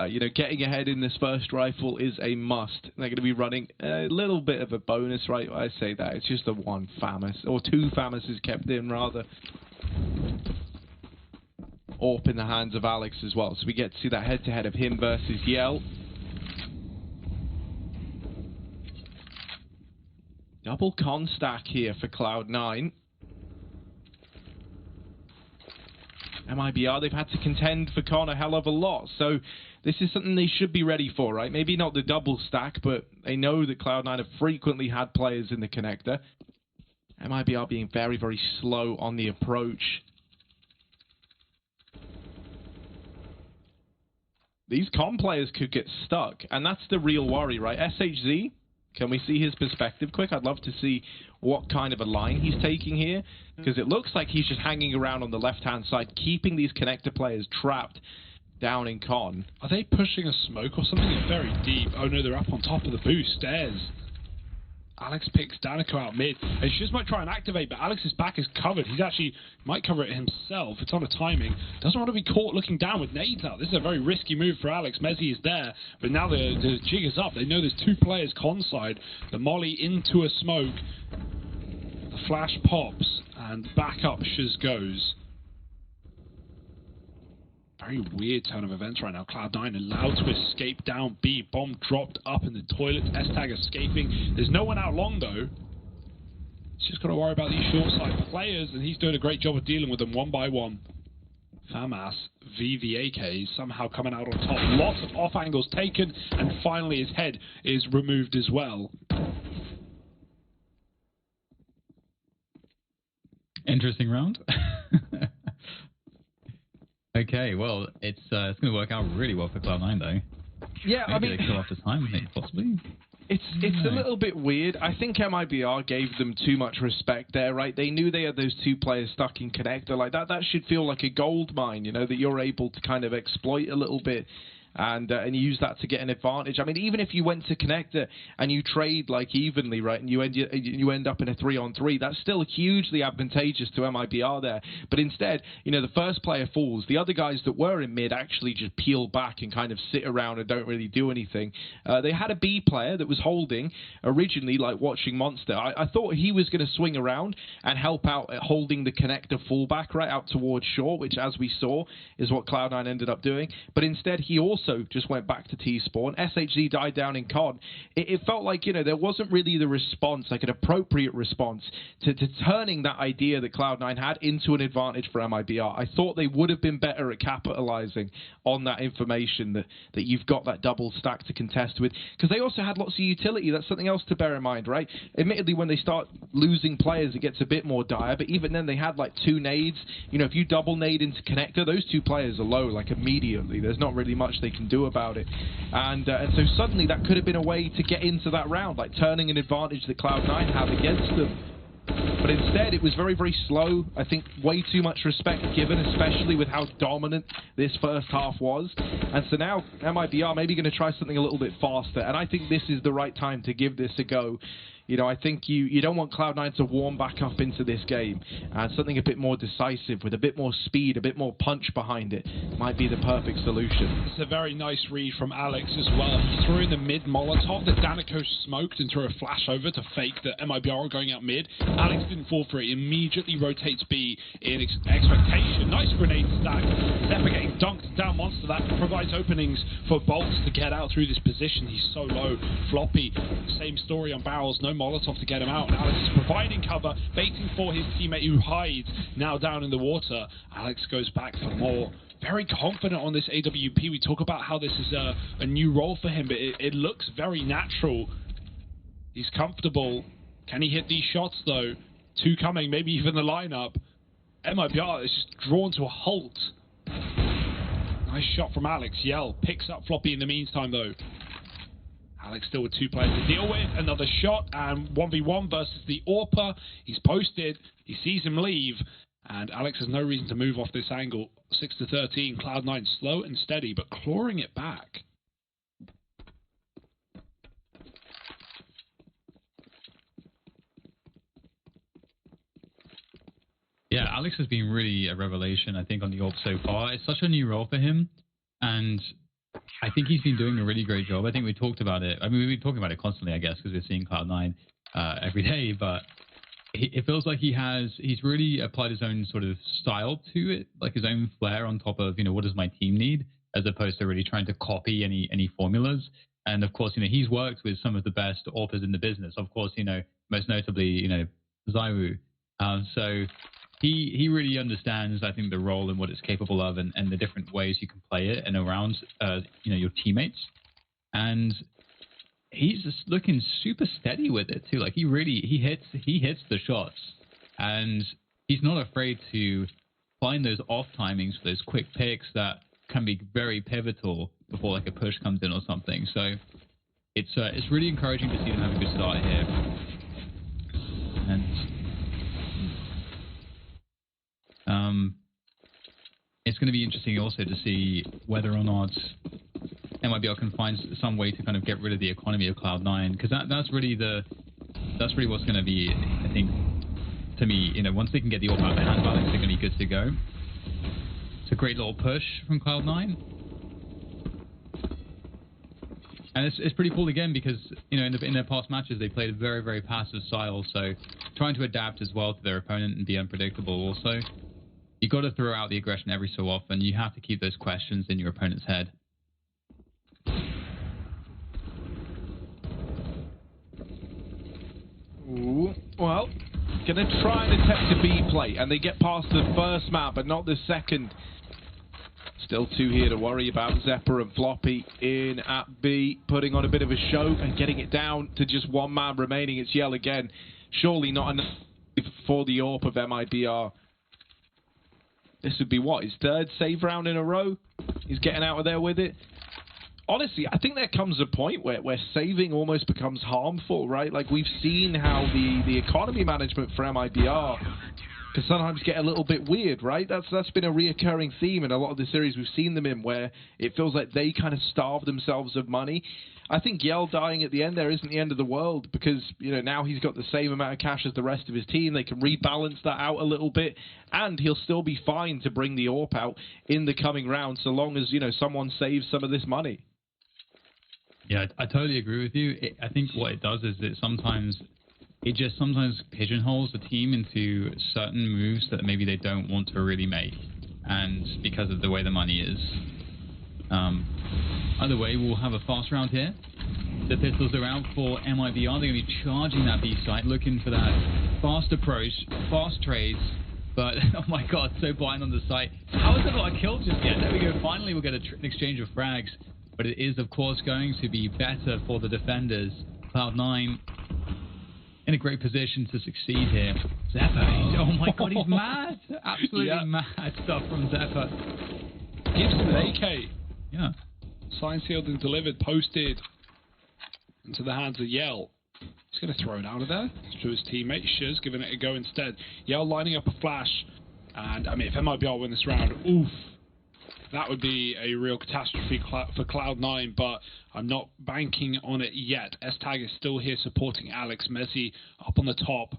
you know, getting ahead in this first rifle is a must. They're going to be running a little bit of a bonus, right? I say that. It's just a one FAMAS, or two FAMASes kept in, rather. AWP in the hands of Alex as well. So we get to see that head-to-head of him versus Yell. Double con stack here for Cloud9. MIBR, they've had to contend for con a hell of a lot. So this is something they should be ready for, right? Maybe not the double stack, but they know that Cloud9 have frequently had players in the connector. MIBR being very, very slow on the approach. These con players could get stuck, and that's the real worry, right? SHZ, can we see his perspective quick? I'd love to see what kind of a line he's taking here, because it looks like he's just hanging around on the left-hand side, keeping these connector players trapped down in con. Are they pushing a smoke or something? They're very deep. Oh no, they're up on top of the boost stairs. Alex picks Danico out mid, and Shiz might try and activate, but Alex's back is covered. He's actually might cover it himself. It's on a timing. Doesn't want to be caught looking down with nades out. This is a very risky move for Alex. Mezzi is there, but now the jig is up. They know there's two players con side. The molly into a smoke. The flash pops, and back up Shiz goes. Very weird turn of events right now. Cloud9 allowed to escape down B. Bomb dropped up in the toilet. S-Tag escaping. There's no one out long, though. He's just got to worry about these short side players, and he's doing a great job of dealing with them one by one. FAMAS, VVAK, somehow coming out on top. Lots of off angles taken, and finally his head is removed as well. Interesting round. Okay, well, it's going to work out really well for Cloud9, though. Yeah, Maybe I mean, they kill after time, maybe, possibly. It's a little bit weird. I think MIBR gave them too much respect there, right? They knew they had those two players stuck in connector like that. That should feel like a gold mine, you know, that you're able to kind of exploit a little bit. And use that to get an advantage. I mean, even if you went to connector and you trade like evenly, right, and you end up in a 3-on-3, that's still hugely advantageous to MIBR there. But instead, you know, the first player falls. The other guys that were in mid actually just peel back and kind of sit around and don't really do anything. They had a B player that was holding originally, like watching Monster. I thought he was going to swing around and help out at holding the connector fullback right out towards short, which, as we saw, is what Cloud9 ended up doing. But instead, he also just went back to T-spawn. SHZ died down in con. It felt like, you know, there wasn't really the response, like an appropriate response to turning that idea that Cloud9 had into an advantage for MIBR. I thought they would have been better at capitalizing on that information that you've got that double stack to contest with, because they also had lots of utility. That's something else to bear in mind, right? Admittedly, when they start losing players, it gets a bit more dire, but even then they had like two nades. You know, if you double nade into connector, those two players are low, like immediately. There's not really much they can do about it, and so suddenly that could have been a way to get into that round, like turning an advantage that Cloud9 have against them. But instead, it was very, very slow. I think way too much respect given, especially with how dominant this first half was. And so now MIBR maybe going to try something a little bit faster, and I think this is the right time to give this a go. You know, I think you don't want Cloud9 to warm back up into this game. And something a bit more decisive, with a bit more speed, a bit more punch behind it, might be the perfect solution. It's a very nice read from Alex as well. He threw in the mid Molotov that Danico smoked and threw a flash over to fake that MIBR are going out mid. Alex didn't fall for it. He immediately rotates B in expectation. Nice grenade stack. Zeppa getting dunked down Monster. That provides openings for Bolts to get out through this position. He's so low. Floppy, same story on barrels. No Molotov to get him out. And Alex is providing cover, baiting for his teammate who hides now down in the water. Alex goes back for more. Very confident on this AWP. We talk about how this is a new role for him, but it looks very natural. He's comfortable. Can he hit these shots though? Two coming, maybe even the lineup. MIBR is just drawn to a halt. Nice shot from Alex. Yell picks up Floppy in the meantime though. Alex still with two players to deal with. Another shot, and 1v1 versus the AWPer. He's posted. He sees him leave, and Alex has no reason to move off this angle. 6-13. Cloud9 slow and steady, but clawing it back. Alex has been really a revelation, I think, on the AWP so far. It's such a new role for him, and I think he's been doing a really great job. I think we talked about it. I mean, we've been talking about it constantly, I guess, because we're seeing Cloud9 every day, but it feels like he's really applied his own sort of style to it, like his own flair on top of, what does my team need, as opposed to really trying to copy any formulas. And of course, he's worked with some of the best AWPers in the business. Of course, most notably, zywoo. So he really understands, I think, the role and what it's capable of, and the different ways you can play it and around, your teammates. And he's just looking super steady with it too. Like he hits the shots, and he's not afraid to find those off timings for those quick picks that can be very pivotal before like a push comes in or something. So it's really encouraging to see them have a good start here. And it's going to be interesting also to see whether or not MIBR can find some way to kind of get rid of the economy of Cloud9, because that's really what's going to be, I think, to me, once they can get the AWP out of their hand balance, they're going to be good to go. It's a great little push from Cloud9. And it's pretty cool again because, in their past matches, they played a very, very passive style. So trying to adapt as well to their opponent and be unpredictable also. You got to throw out the aggression every so often. You have to keep those questions in your opponent's head. Ooh, well, going to try and attempt a B play, and they get past the first map, but not the second. Still two here to worry about. Zeppa and Floppy in at B, putting on a bit of a show and getting it down to just one man remaining. It's Yell again. Surely not enough for the AWP of MIBR. This would be what, his third save round in a row? He's getting out of there with it. Honestly, I think there comes a point where saving almost becomes harmful, right? Like, we've seen how the economy management for MIBR can sometimes get a little bit weird, right? That's been a reoccurring theme in a lot of the series we've seen them in, where it feels like they kind of starve themselves of money. I think Yell dying at the end there isn't the end of the world, because, now he's got the same amount of cash as the rest of his team. They can rebalance that out a little bit, and he'll still be fine to bring the AWP out in the coming round, so long as, someone saves some of this money. Yeah, I totally agree with you. I think what it does is it sometimes pigeonholes the team into certain moves that maybe they don't want to really make, and because of the way the money is. Either way, we'll have a fast round here. The pistols are out for MIBR. They're going to be charging that B site, looking for that fast approach, fast trades. But, oh my god, so blind on the site. How is it not a kill just yet? There we go. Finally, we'll get an exchange of frags. But it is, of course, going to be better for the defenders. Cloud9 in a great position to succeed here. Zeppa, oh my god, he's mad. Absolutely mad stuff from Zeppa. Gives him an AK. Yeah. Signed, sealed, and delivered, posted into the hands of Yell. He's going to throw it out of there to his teammate. Shiz giving it a go instead. Yell lining up a flash. And, I mean, if MIBR win this round, oof. That would be a real catastrophe for Cloud9, but I'm not banking on it yet. S-Tag is still here supporting Alex. Messi up on the top.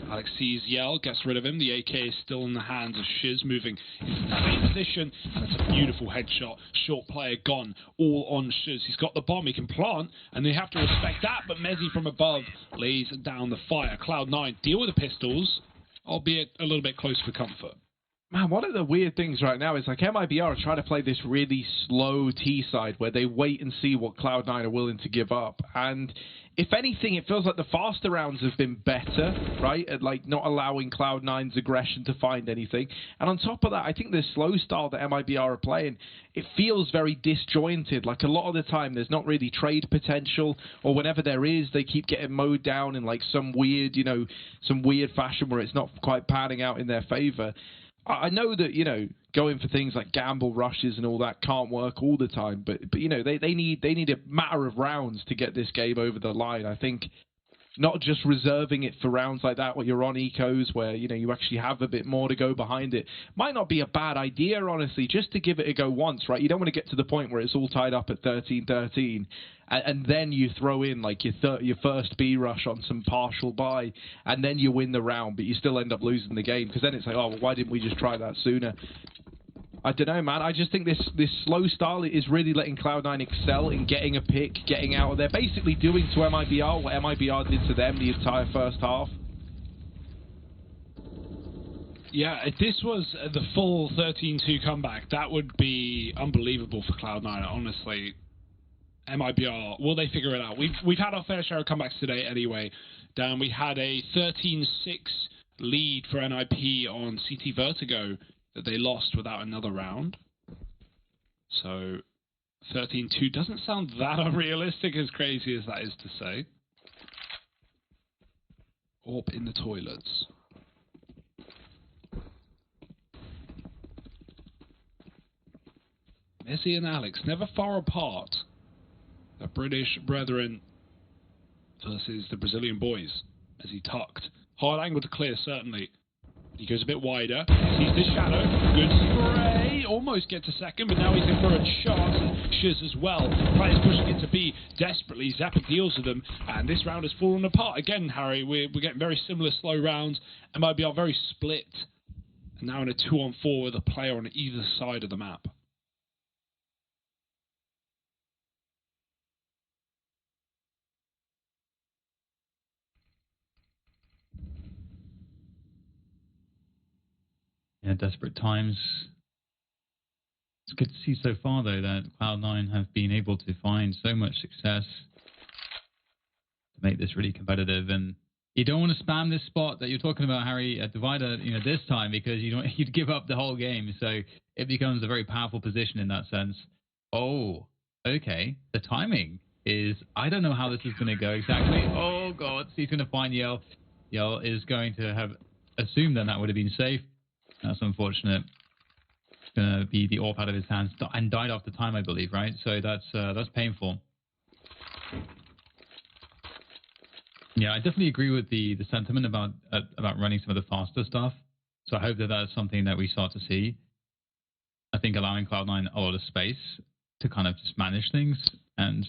Alex sees Yell, gets rid of him. The AK is still in the hands of Shiz, moving into the same position. And it's a beautiful headshot. Short player gone, all on Shiz. He's got the bomb, he can plant, and they have to respect that. But Messi from above lays down the fire. Cloud9 deal with the pistols, albeit a little bit close for comfort. Man, one of the weird things right now is like MIBR are trying to play this really slow T side where they wait and see what Cloud9 are willing to give up. And if anything, it feels like the faster rounds have been better, right? At like not allowing Cloud9's aggression to find anything. And on top of that, I think the slow style that MIBR are playing, it feels very disjointed. Like a lot of the time, there's not really trade potential, or whenever there is, they keep getting mowed down in like some weird, some weird fashion where it's not quite panning out in their favor. I know that, going for things like gamble rushes and all that can't work all the time, but they need a matter of rounds to get this game over the line. I think not just reserving it for rounds like that where you're on ecos, where, you actually have a bit more to go behind it, might not be a bad idea, honestly, just to give it a go once, right? You don't want to get to the point where it's all tied up at 13-13 and then you throw in like your first B rush on some partial buy, and then you win the round, but you still end up losing the game, because then it's like, oh, well, why didn't we just try that sooner? I don't know, man. I just think this slow style is really letting Cloud9 excel in getting a pick, getting out of there, basically doing to MIBR what MIBR did to them the entire first half. Yeah, if this was the full 13-2 comeback, that would be unbelievable for Cloud9, honestly. MIBR, will they figure it out? We've had our fair share of comebacks today anyway. Dan, we had a 13-6 lead for NIP on CT Vertigo that they lost without another round. So 13-2 doesn't sound that unrealistic, as crazy as that is to say. Orp in the toilets. Messi and Alex, never far apart. The British brethren versus the Brazilian boys as he tucked. Hard angle to clear, certainly. He goes a bit wider, sees the shadow, good spray, almost gets a second, but now he's in for a shot, Shiz as well. Players pushing into B desperately, Zappa deals with them, and this round has fallen apart. Again, Harry, we're getting very similar slow rounds, and MIBR very split. And now in a 2-on-4 with a player on either side of the map. Yeah, desperate times. It's good to see so far, though, that Cloud9 have been able to find so much success to make this really competitive. And you don't want to spam this spot that you're talking about, Harry, at Divider, this time, because you'd give up the whole game. So it becomes a very powerful position in that sense. Oh, okay. The timing is, I don't know how this is going to go exactly. Oh, God. So he's going to find Yell. Yell is going to have assumed that would have been safe. That's unfortunate. It's going to be the AWP out of his hands and died after time, I believe, right? So that's painful. Yeah, I definitely agree with the sentiment about running some of the faster stuff. So I hope that that's something that we start to see. I think allowing Cloud9 a lot of space to kind of just manage things and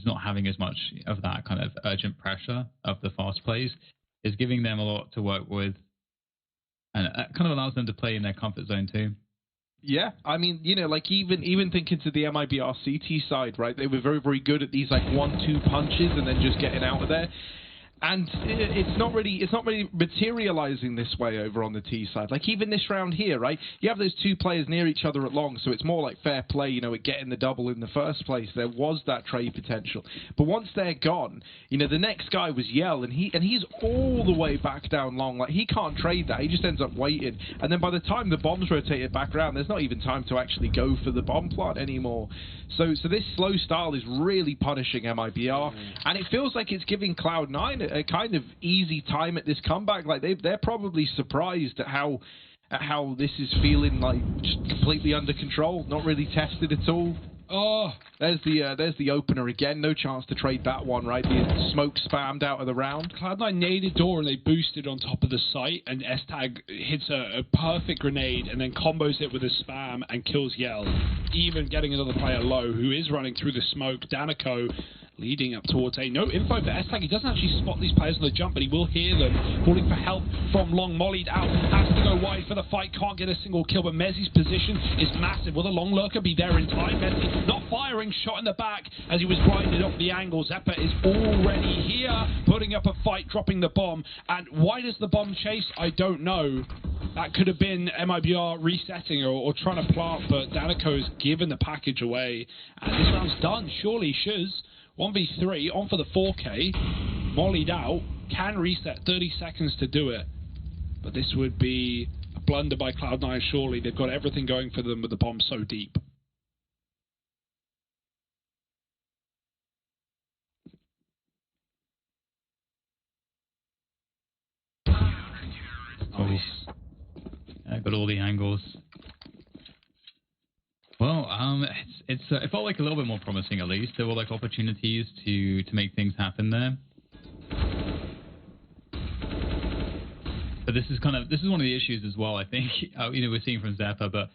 not having as much of that kind of urgent pressure of the fast plays is giving them a lot to work with. And it kind of allows them to play in their comfort zone too. Yeah, I mean, like even thinking to the MIBR CT side, right? They were very, very good at these like 1-2 punches and then just getting out of there. And it's not really materializing this way over on the T side. Like even this round here, right? You have those two players near each other at long, so it's more like fair play, at getting the double in the first place. There was that trade potential. But once they're gone, the next guy was Yell, and he's all the way back down long. Like he can't trade that. He just ends up waiting. And then by the time the bombs rotated back around, there's not even time to actually go for the bomb plant anymore. So this slow style is really punishing MIBR, and it feels like it's giving Cloud9 a kind of easy time at this comeback. Like they're probably surprised at how this is feeling, like just completely under control, not really tested at all. Oh, there's the opener again. No chance to trade that one, right? The smoke spammed out of the round. Cloud9 naded door and they boosted on top of the site, and S-Tag hits a perfect grenade and then combos it with a spam and kills Yell, even getting another player low who is running through the smoke. Danico leading up towards A. No info for S-Tag. He doesn't actually spot these players on the jump, but he will hear them calling for help from long. Mollied out, has to go wide for the fight, can't get a single kill, but Mezzi's position is massive. Will the long lurker be there in time? Mezzi not firing, shot in the back as he was grinded off the angle. Zeppa is already here, putting up a fight, dropping the bomb. And why does the bomb chase? I don't know. That could have been MIBR resetting or trying to plant, but Danico's given the package away. And this round's done, surely. Shiz 1v3, on for the 4K, mollied out, can reset, 30 seconds to do it. But this would be a blunder by Cloud9, surely. They've got everything going for them with the bomb so deep. Nice. Got all the angles. Well, it felt like a little bit more promising, at least. There were like opportunities to make things happen there. But this is one of the issues as well. I think we're seeing from Zeppa, but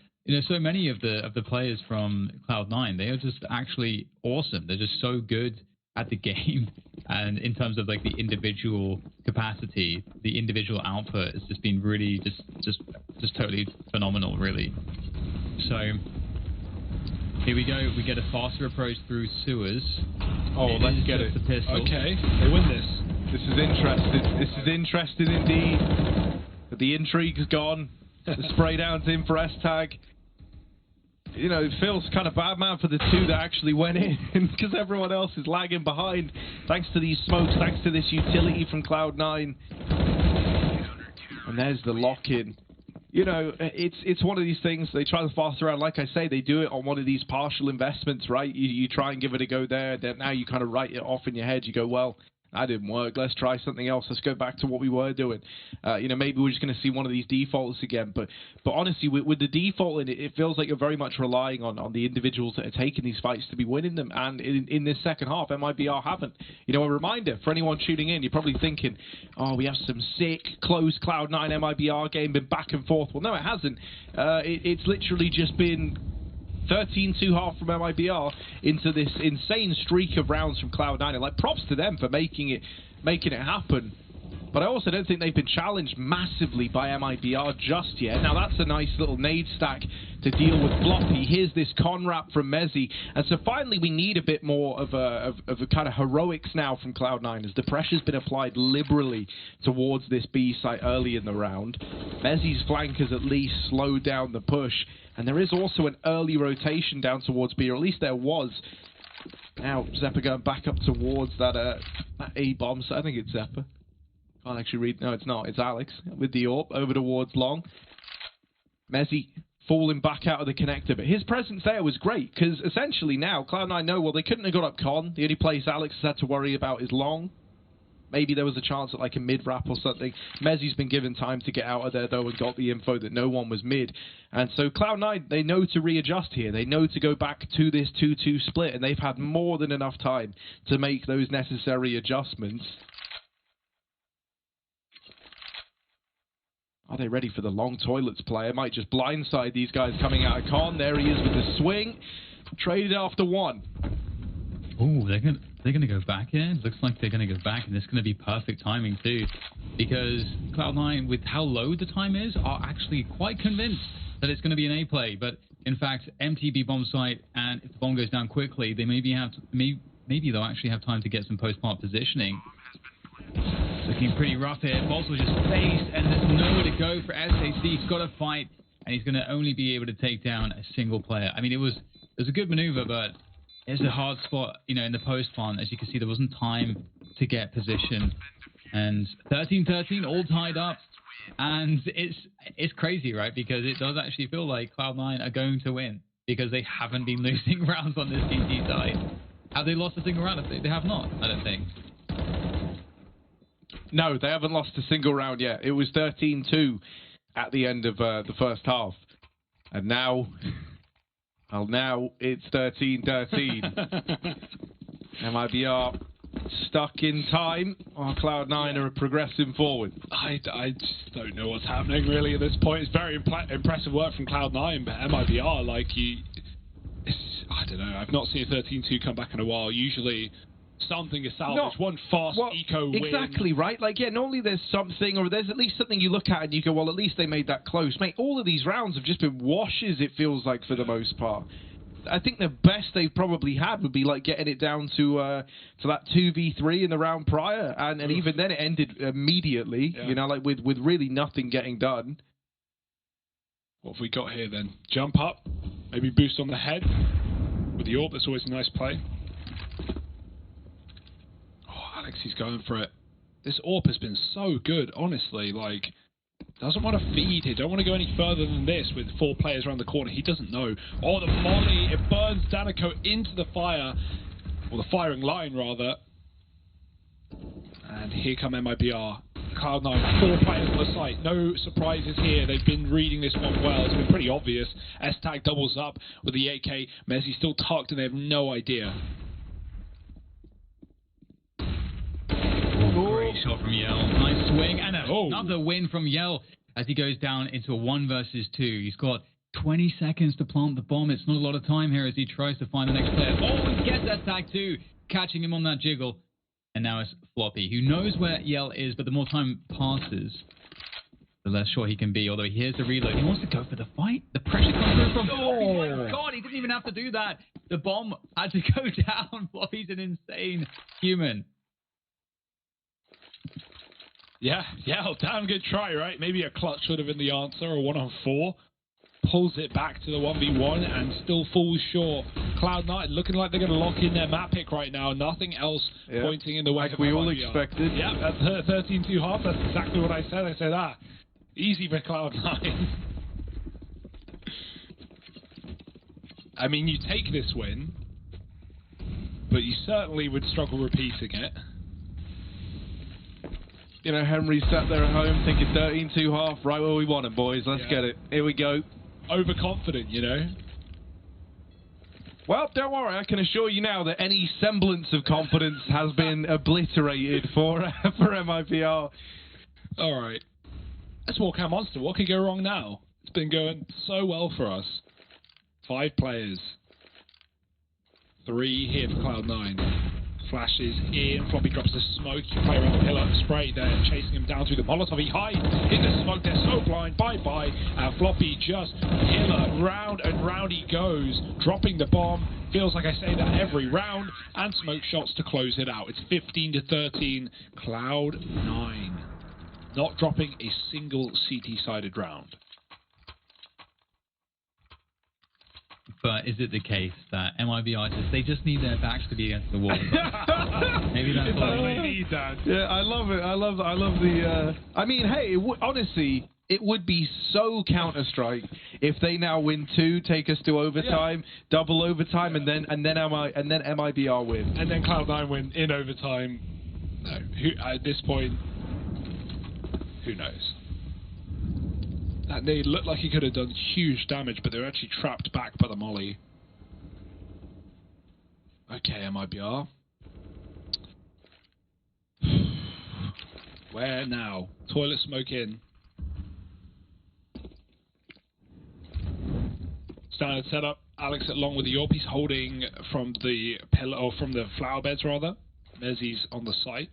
so many of the players from Cloud9, they are just actually awesome. They're just so good at the game, and in terms of like the individual capacity, the individual output has just been really just totally phenomenal, really. So here we go. We get a faster approach through sewers. Oh, let's get it. Okay, they win this. This is interesting. This is interesting indeed. But the intrigue's gone. The spray down's in for S-Tag. You know, it feels kind of bad, man, for the two that actually went in, because everyone else is lagging behind. Thanks to these smokes, thanks to this utility from Cloud9. And there's the lock-in. You know, it's one of these things, they try to fast around, like I say, they do it on one of these partial investments, right? You try and give it a go there, then now you kind of write it off in your head, you go, well, that didn't work, let's try something else, let's go back to what we were doing. You know, maybe we're just going to see one of these defaults again, but honestly, with the default in it, it feels like you're very much relying on the individuals that are taking these fights to be winning them, and in this second half, MIBR haven't. You know, a reminder, for anyone tuning in, you're probably thinking, oh, we have some sick, close Cloud9 MIBR game, been back and forth. Well, no, it hasn't. It's literally just been 13-2 half from MIBR into this insane streak of rounds from Cloud9, and like props to them for making it happen. But I also don't think they've been challenged massively by MIBR just yet. Now that's a nice little nade stack to deal with Floppy. Here's this con wrap from Mezzi, and so finally we need a bit more of a kind of heroics now from Cloud9, as the pressure's been applied liberally towards this B site early in the round. Mezzi's flank has at least slowed down the push, and there is also an early rotation down towards B, or at least there was. Now Zeppa going back up towards that A bomb, so I think it's Zeppa. Can't actually read. No, it's not. It's Alex with the AWP over towards long. Mezzi falling back out of the connector, but his presence there was great, because essentially now Cloud9 know, well, they couldn't have got up con. The only place Alex has had to worry about is long. Maybe there was a chance at like a mid wrap or something. Mezzi's been given time to get out of there though, and got the info that no one was mid. And so Cloud9, they know to readjust here. They know to go back to this 2-2 split, and they've had more than enough time to make those necessary adjustments. Are they ready for the long toilets play? It might just blindside these guys coming out of con. There he is with the swing. Traded after one. Oh, they're gonna go back here. Looks like they're gonna go back, and it's gonna be perfect timing too, because Cloud9, with how low the time is, are actually quite convinced that it's gonna be an A play. But in fact, MTB bomb site, and if the bomb goes down quickly, they maybe they'll actually have time to get some post-plant positioning. Looking pretty rough here. Bolt was just faced, and there's nowhere to go for SAC. He's got to fight, and he's going to only be able to take down a single player. I mean, it was a good maneuver, but it's a hard spot, you know, in the post plant. As you can see, there wasn't time to get position. And 13-13, all tied up, and it's crazy, right? Because it does actually feel like Cloud9 are going to win, because they haven't been losing rounds on this GT side. Have they lost a single round? They have not, I don't think. No, they haven't lost a single round yet. It was 13-2 at the end of the first half. And now, well, now it's 13-13. MIBR stuck in time, while Cloud9 are progressing forward. I just don't know what's happening really at this point. It's very impressive work from Cloud9, but MIBR, like I don't know. I've not seen a 13-2 come back in a while. Usually something is salvaged. One fast eco win. Exactly, right? Like, yeah, normally there's something, or there's at least something you look at and you go, well, at least they made that close. Mate, all of these rounds have just been washes, it feels like, for the most part. I think the best they've probably had would be like getting it down to that 2v3 in the round prior, and even then it ended immediately, you know, like with really nothing getting done. What have we got here then? Jump up, maybe boost on the head with the AWP. That's always a nice play. Alex, he's going for it. This AWP has been so good, honestly. Like, doesn't want to feed here. Don't want to go any further than this with 4 players around the corner. He doesn't know. Oh, the molly. It burns Danico into the fire. Or the firing line, rather. And here come MIBR. Cloud9, 4 players on the site. No surprises here. They've been reading this one well. It's been pretty obvious. S-Tag doubles up with the AK. Mezzi still tucked, and they have no idea. Great shot from Yell. Nice swing, and another win from Yell as he goes down into a 1 versus 2. He's got 20 seconds to plant the bomb. It's not a lot of time here as he tries to find the next player. Oh, he gets that tag too. catching him on that jiggle. And now it's Floppy, who knows where Yell is, but the more time passes, the less sure he can be. Although he hears the reload, he wants to go for the fight. The pressure comes through from Floppy. Oh my god, he didn't even have to do that. The bomb had to go down. Floppy's an insane human. Yeah, damn good try, right? Maybe a clutch would have been the answer, or 1-on-4. Pulls it back to the 1v1 and still falls short. Cloud9 looking like they're going to lock in their map pick right now. Nothing else pointing in the way. Like we all expected. Yeah, that's 13-2-1. That's exactly what I said. I said, easy for Cloud9. I mean, you take this win, but you certainly would struggle repeating it. You know, Henry sat there at home thinking 13-2-1, right where we want him, boys. Let's get it. Here we go. Overconfident, you know. Well, don't worry. I can assure you now that any semblance of confidence has been obliterated for MIBR. All right. Let's walk our monster. What could go wrong now? It's been going so well for us. 5 players. 3 here for Cloud9. Flashes in, Floppy drops the smoke, you play around the pillar, spray there, chasing him down through the Molotov, he hides in the smoke, they're so blind, bye-bye, and Floppy just pillar, round and round he goes, dropping the bomb, feels like I say that every round, and smoke shots to close it out. It's 15-13, Cloud9, not dropping a single CT-sided round. But is it the case that MIBR they just need their backs to be against the wall? Maybe that's all they need, Dad. Yeah, I love it. I love the. I mean, hey, honestly, it would be so Counter-Strike if they now win 2, take us to overtime, double overtime, and then MIBR win, and then Cloud9 win in overtime. No, at this point, who knows? That nade looked like he could have done huge damage, but they were actually trapped back by the molly. Okay, MIBR. Where now? Toilet smoke in. Standard setup. Alex along with the AWP. He's holding from the pillar, or from the flower beds rather. Mezzi's on the site.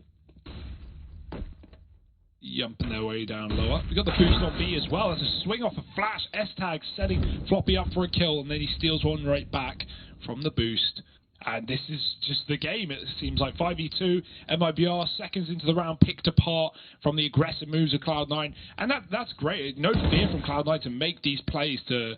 Yumping their way down lower. We got the boost on B as well. There's a swing off a flash. S-Tag setting Floppy up for a kill, and then he steals one right back from the boost. And this is just the game. It seems like 5v2. MIBR seconds into the round picked apart from the aggressive moves of Cloud9. And that's great. No fear from Cloud9 to make these plays, to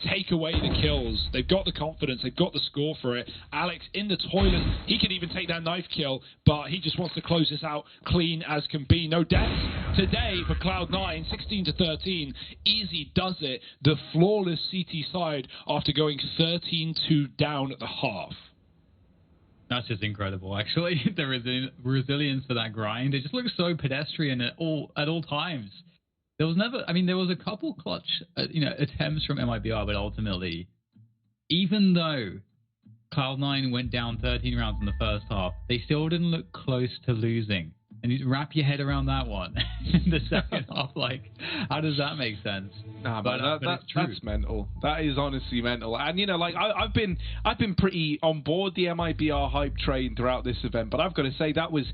take away the kills. They've got the confidence. They've got the score for it. Alex in the toilet. He could even take that knife kill, but he just wants to close this out clean as can be. No deaths today for Cloud9. 16-13. Easy does it. The flawless CT side after going 13-2 down at the half. That's just incredible, actually. The resilience for that grind. It just looks so pedestrian at all times. There was never, I mean, there was a couple clutch, attempts from MIBR, but ultimately, even though Cloud9 went down 13 rounds in the first half, they still didn't look close to losing. And you wrap your head around that one in the second half. Like, how does that make sense? Nah, but that's mental. That is honestly mental. And I've been pretty on board the MIBR hype train throughout this event, but I've got to say that was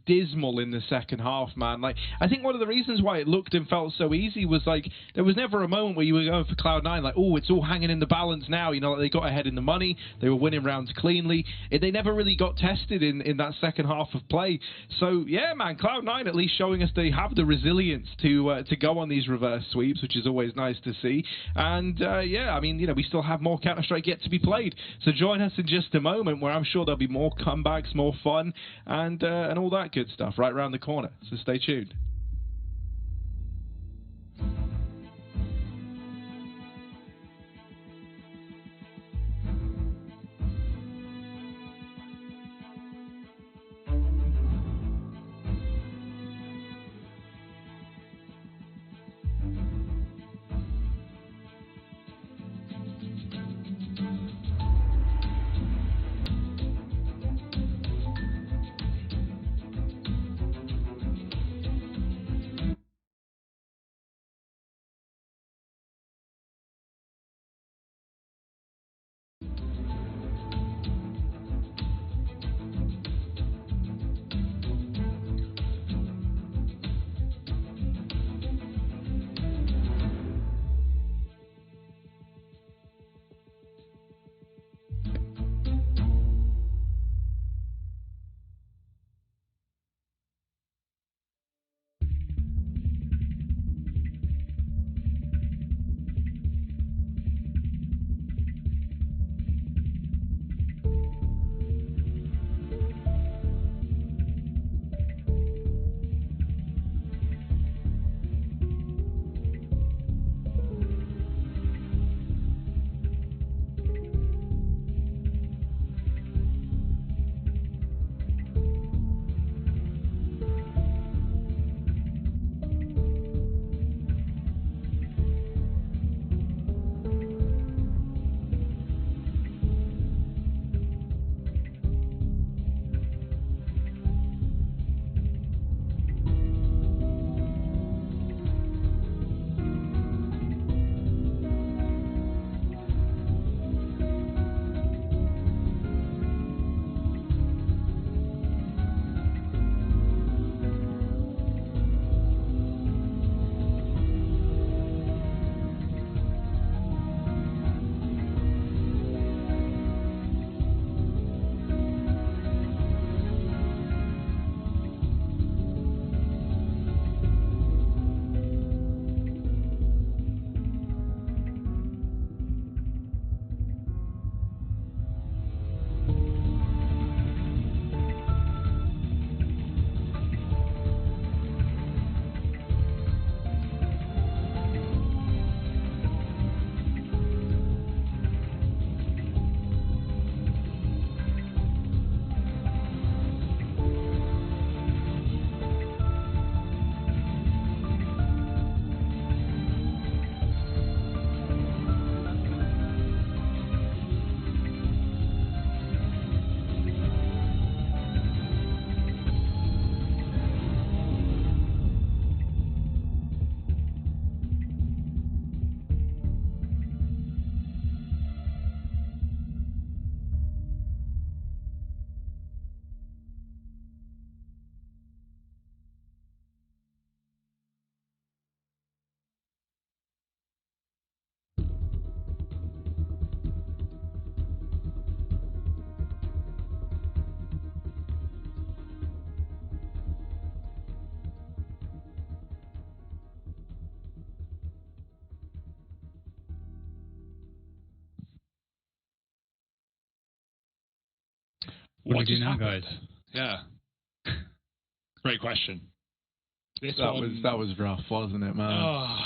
dismal in the second half, man. Like, I think one of the reasons why it looked and felt so easy was like there was never a moment where you were going for Cloud9 like, oh, it's all hanging in the balance now. Like they got ahead in the money, they were winning rounds cleanly. They never really got tested in that second half of play. So yeah, man, Cloud9 at least showing us they have the resilience to go on these reverse sweeps, which is always nice to see. And yeah, I mean, we still have more Counter-Strike yet to be played. So join us in just a moment where I'm sure there'll be more comebacks, more fun, and all that good stuff right around the corner. So stay tuned. What do we do just now, happened? guys? Yeah. Great question. That was rough, wasn't it, man? Oh.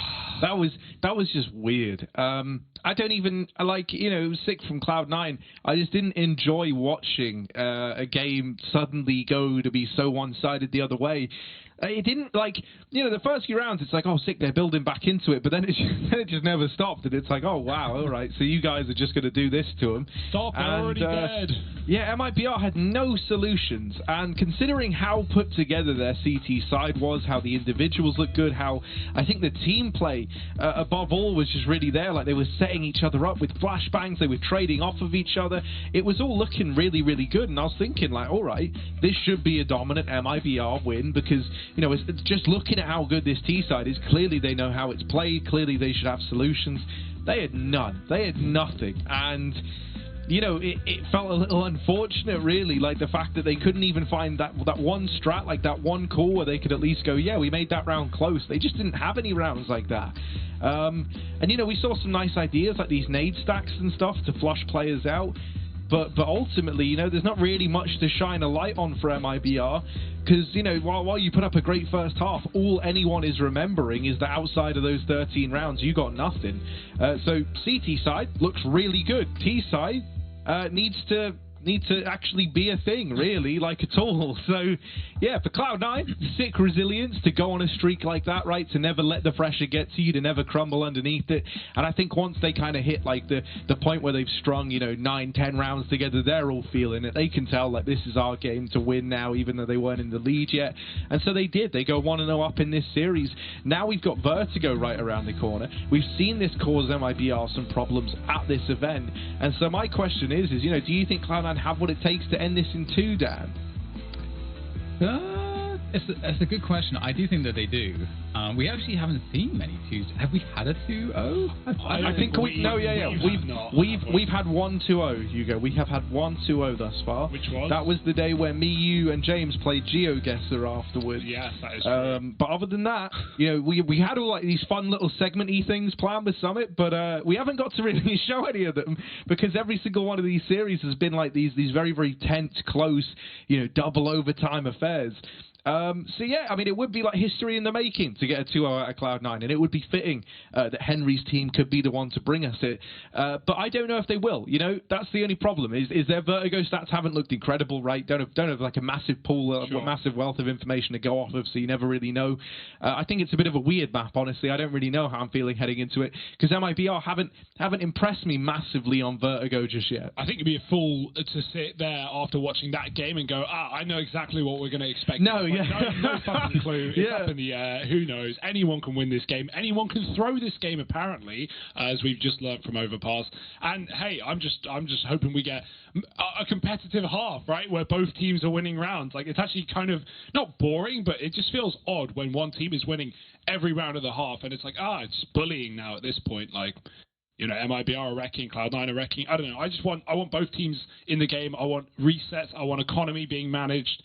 That was just weird. I don't even like, you know, it was sick from Cloud9. I just didn't enjoy watching a game suddenly go to be so one-sided the other way. It didn't, like, you know, the first few rounds, it's like, oh, sick, they're building back into it, but then it just never stopped, and it's like, oh, wow, all right, so you guys are just going to do this to them. Stop, they're already dead. Yeah, MIBR had no solutions, and considering how put together their CT side was, how the individuals looked good, how I think the team play, above all, was just really there, like they were setting each other up with flashbangs, they were trading off of each other, it was all looking really, really good, and I was thinking, like, all right, this should be a dominant MIBR win, because, you know, it's just looking at how good this T side is, clearly they know how it's played, clearly they should have solutions. They had none. They had nothing. And, you know, it felt a little unfortunate, really, like the fact that they couldn't even find that one strat, like that one call where they could at least go, yeah, we made that round close. They just didn't have any rounds like that. And, you know, we saw some nice ideas, like these nade stacks and stuff to flush players out. But ultimately, you know, there's not really much to shine a light on for MIBR because, you know, while you put up a great first half, all anyone is remembering is that outside of those 13 rounds, you got nothing. So CT side looks really good. T side needs to actually be a thing, really, like at all. So, yeah, for Cloud9, sick resilience to go on a streak like that, right? To never let the pressure get to you, to never crumble underneath it. And I think once they kind of hit, like, the point where they've strung, you know, 9-10 rounds together, they're all feeling it. They can tell, like, this is our game to win now, even though they weren't in the lead yet. And so they did. They go 1-0 up in this series. Now we've got Vertigo right around the corner. We've seen this cause MIBR some problems at this event. And so my question is, you know, do you think Cloud9 have what it takes to end this in 2, Dan? It's a good question. I do think that they do. We actually haven't seen many 2s. Have we had a 2-0? I think we've had 1-2-0, Hugo. We have had 1-2-0 thus far. Which was? That was the day where me, you, and James played GeoGuessr afterwards. Yes, that is true. But other than that, you know, we had all like these fun little segment-y things planned with Summit, but we haven't got to really show any of them because every single one of these series has been like these very, very tense, close, you know, double overtime affairs. So yeah, I mean, it would be like history in the making to get a 2-0 out of Cloud9, and it would be fitting that Henry's team could be the one to bring us it. But I don't know if they will. You know, that's the only problem. Is their Vertigo stats haven't looked incredible, right? Don't have like a massive pool, massive wealth of information to go off of, so you never really know. I think it's a bit of a weird map, honestly. I don't really know how I'm feeling heading into it because MIBR haven't impressed me massively on Vertigo just yet. I think you'd be a fool to sit there after watching that game and go, I know exactly what we're going to expect. No, yeah. No fucking clue. It's up in the air. Who knows? Anyone can win this game. Anyone can throw this game, apparently, as we've just learned from Overpass. And hey, I'm just hoping we get a competitive half, right, where both teams are winning rounds. Like, it's actually kind of not boring, but it just feels odd when one team is winning every round of the half, and it's like, it's bullying now at this point. Like, you know, MIBR are wrecking, Cloud9 are wrecking. I don't know. I want both teams in the game. I want resets. I want economy being managed.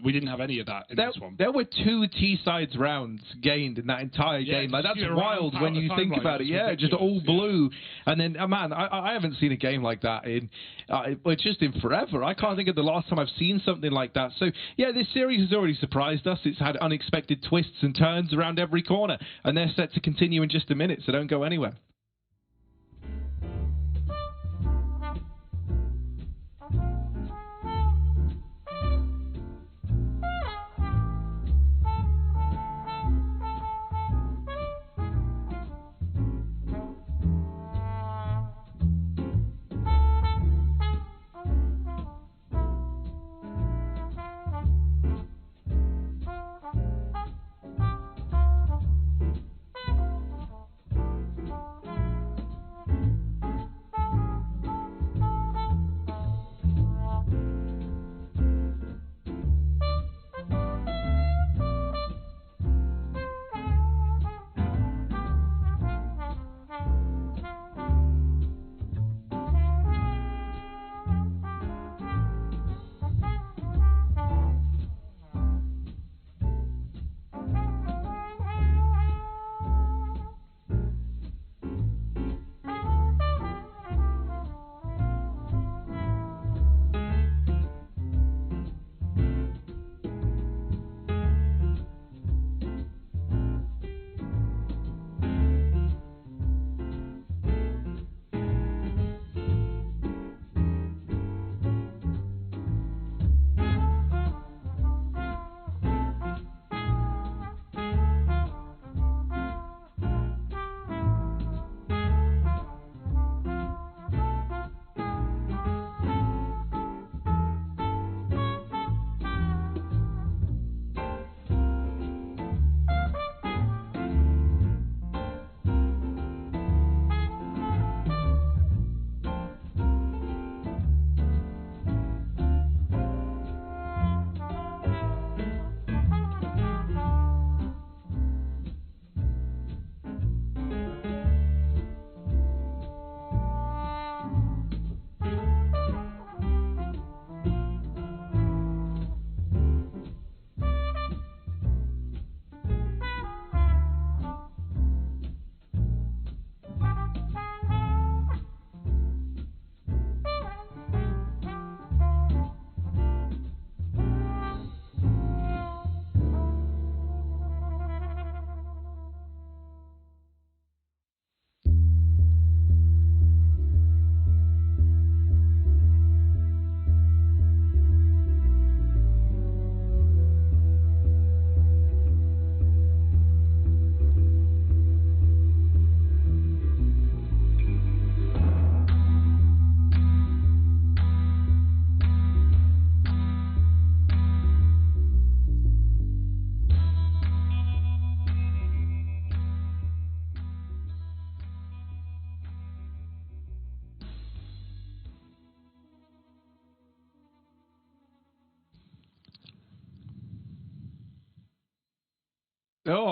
We didn't have any of that in this one. There were 2 T-sides rounds gained in that entire game. Like, that's wild when you think about it. Yeah, just all blue. And then, man, I haven't seen a game like that in just in forever. I can't think of the last time I've seen something like that. So, yeah, this series has already surprised us. It's had unexpected twists and turns around every corner. And they're set to continue in just a minute, so don't go anywhere.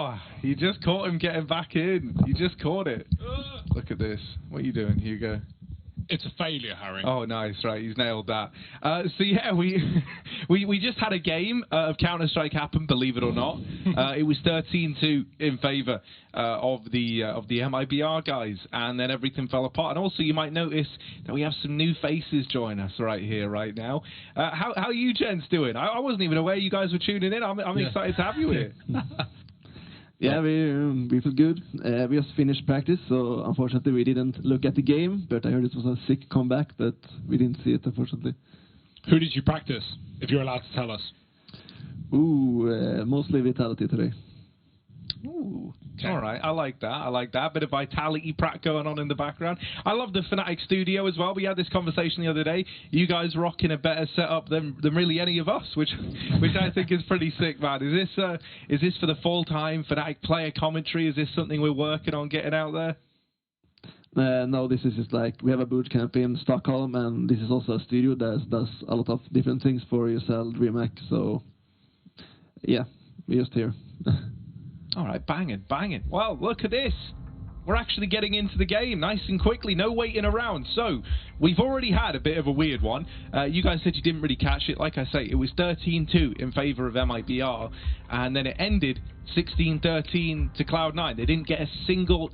Oh, you just caught him getting back in. You just caught it. Look at this. What are you doing, Hugo? It's a failure, Harry. Oh, nice, right, he's nailed that. So yeah, we just had a game of Counter-Strike happen, believe it or not. It was 13-2 in favour of the MIBR guys, and then everything fell apart. And also, you might notice that we have some new faces join us right here, right now. How are you gents doing? I wasn't even aware you guys were tuning in. I'm excited to have you here. Yeah, we feel good. We just finished practice, so unfortunately we didn't look at the game, but I heard it was a sick comeback, but we didn't see it, unfortunately. Who did you practice, if you're allowed to tell us? Ooh, mostly Vitality today. Ooh, okay. All right, I like that. I like that. Bit of Vitality prac going on in the background. I love the Fnatic studio as well. We had this conversation the other day. You guys rocking a better setup than really any of us, which I think is pretty sick, man. Is this for the full time Fnatic player commentary? Is this something we're working on getting out there? No, this is just like, we have a boot camp in Stockholm, and this is also a studio that does a lot of different things for ESL, DreamHack, so yeah, we're just here. All right, banging. Well, look at this. We're actually getting into the game nice and quickly, no waiting around. So, we've already had a bit of a weird one. You guys said you didn't really catch it. Like I say, it was 13-2 in favour of MIBR, and then it ended 16-13 to Cloud9. They didn't get a single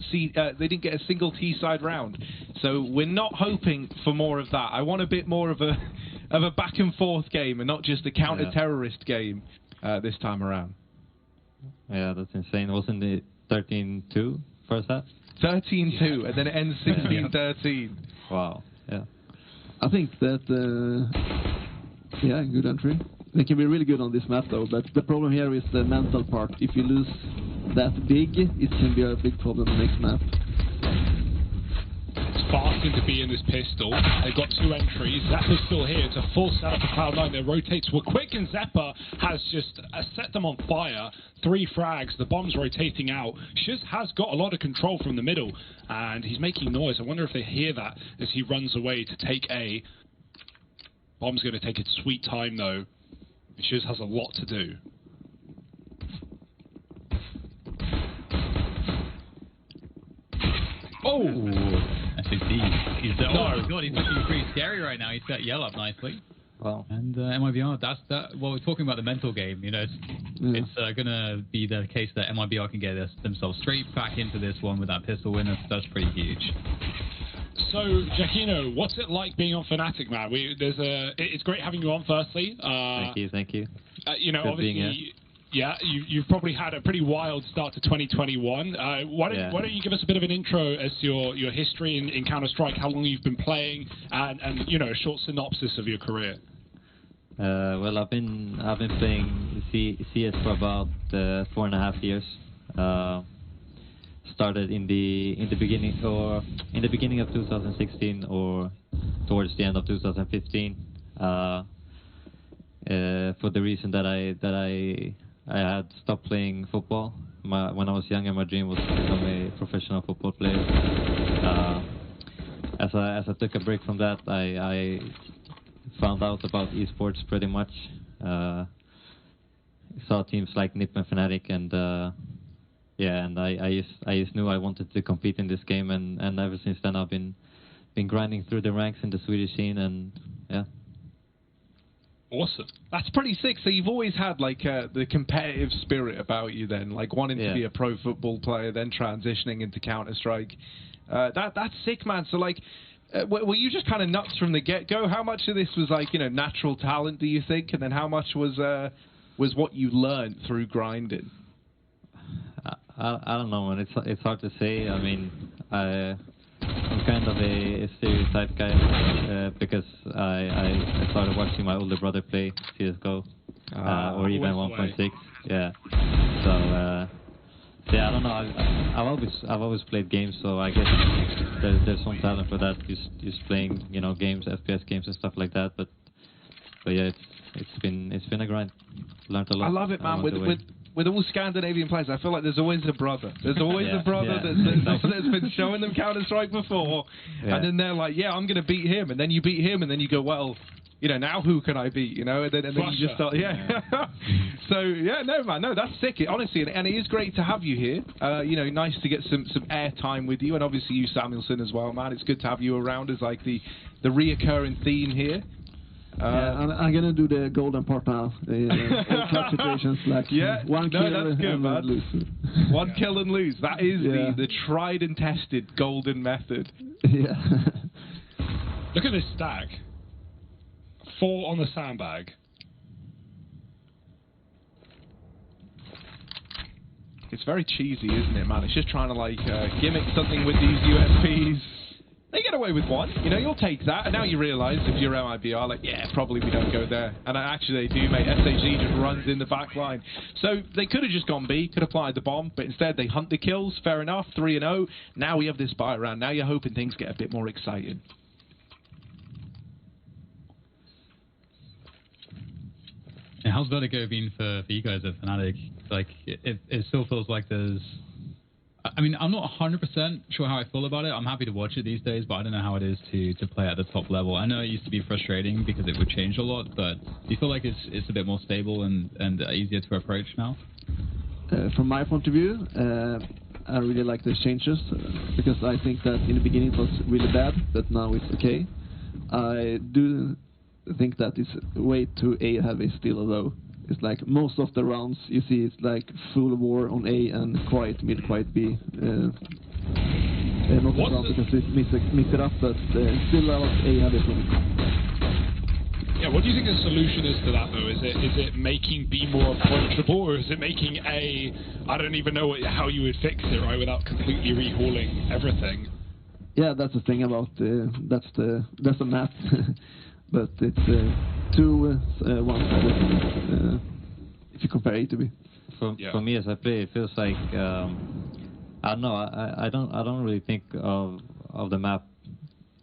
T-side round. So, we're not hoping for more of that. I want a bit more of a back and forth game and not just a counter-terrorist game this time around. Yeah, that's insane. Wasn't it 13-2 first half? 13-2, and then it ends 16-13. Wow, yeah. I think that, yeah, good entry. They can be really good on this map, though, but the problem here is the mental part. If you lose that big, it can be a big problem next map. It's fasting to be in this pistol. They've got 2 entries. Zeppa's still here. It's a full setup for Cloud9. Their rotates were quick, and Zeppa has just set them on fire. 3 frags. The bomb's rotating out. Shiz has got a lot of control from the middle, and he's making noise. I wonder if they hear that as he runs away to take A. Bomb's going to take its sweet time, though. Shiz has a lot to do. Oh! That's indeed. Oh, God, he's looking pretty scary right now. He's set Yell up nicely. Wow. And MIBR, well, we're talking about the mental game, you know, it's going to be the case that MIBR can get themselves straight back into this one with that pistol win. That's pretty huge. So, Giacchino, what's it like being on Fnatic, man? It's great having you on, firstly. Thank you. You know, Good obviously, yeah, you've probably had a pretty wild start to 2021. Why don't you give us a bit of an intro as to your history in Counter-Strike, how long you've been playing, and you know, a short synopsis of your career. Well, I've been playing CS for about 4.5 years. Started in the beginning of 2016 or towards the end of 2015. For the reason that I had stopped playing football. When I was younger, my dream was to become a professional football player. As I took a break from that, I found out about esports pretty much. Saw teams like NiP and Fnatic, and and I just knew I wanted to compete in this game, and ever since then I've been grinding through the ranks in the Swedish scene, and yeah. Awesome. That's pretty sick. So you've always had like the competitive spirit about you then, like wanting to be a pro football player, then transitioning into Counter-Strike. That's sick, man. So like, were you just kind of nuts from the get-go? How much of this was like, you know, natural talent, do you think? And then how much was what you learned through grinding? I don't know, man. It's hard to say. I mean, I'm kind of a stereotype guy because I started watching my older brother play CSGO or even 1.6. Yeah. So yeah, I don't know. I've always played games, so I guess there's some talent for that. Just playing, you know, games, FPS games and stuff like that. But yeah, it's been a grind. Learned a lot. I love it, man. With all Scandinavian players, I feel like there's always a brother. There's always a brother that's been showing them Counter-Strike before, and then they're like, yeah, I'm going to beat him, and then you beat him, and then you go, well, you know, now who can I beat? You know, and then you just start, So yeah, no man, no, that's sick. Honestly, and it is great to have you here. You know, nice to get some air time with you, and obviously you, Samuelson, as well, man. It's good to have you around as like the reoccurring theme here. Yeah, I'm gonna do the golden part now. All clutch situations, like one kill that's good, and man. lose. One kill and lose. That is the tried and tested golden method. Yeah. Look at this stack. 4 on the sandbag. It's very cheesy, isn't it, man? It's just trying to like gimmick something with these USPs. They get away with one, you know, you'll take that, and now you realise if you're MIBR, like, yeah, probably we don't go there. And actually they do, mate. SHG just runs in the back line. So they could have just gone B, could have applied the bomb, but instead they hunt the kills, fair enough, 3-0. Now we have this buy around, now you're hoping things get a bit more exciting. Yeah, how's Vertigo been for you guys at Fnatic? Like, it still feels like there's... I mean, I'm not 100% sure how I feel about it. I'm happy to watch it these days, but I don't know how it is to play at the top level. I know it used to be frustrating because it would change a lot, but do you feel like it's a bit more stable and easier to approach now? From my point of view, I really like the changes because I think that in the beginning it was really bad, but now it's okay. I do think that it's way too A heavy still, though. It's like most of the rounds you see it's like full war on A and quiet mid, quiet B. Not a round because we mix it up, but still a lot of A heavy for me. Yeah, what do you think the solution is to that though? Is it making B more approachable, or is it making A? I don't even know how you would fix it, right, without completely rehauling everything. Yeah, that's the thing about that's the map. But it's 2 one-sided if you compare A to B. For me as I play, it feels like I don't know. I don't really think of the map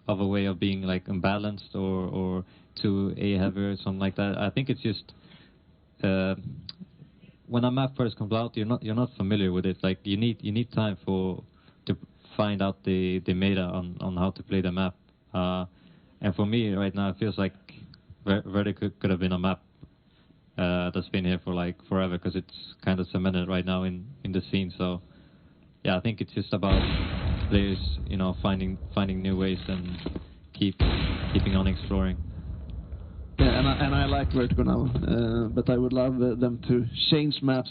of a way of being like unbalanced or too A heavy or something like that. I think it's just when a map first comes out, you're not familiar with it. Like you need time to find out the meta on how to play the map. And for me, right now, it feels like Vertigo could have been a map that's been here for like forever because it's kind of cemented right now in the scene. So, yeah, I think it's just about players, you know, finding new ways and keeping on exploring. Yeah, and I like Vertigo now, but I would love them to change maps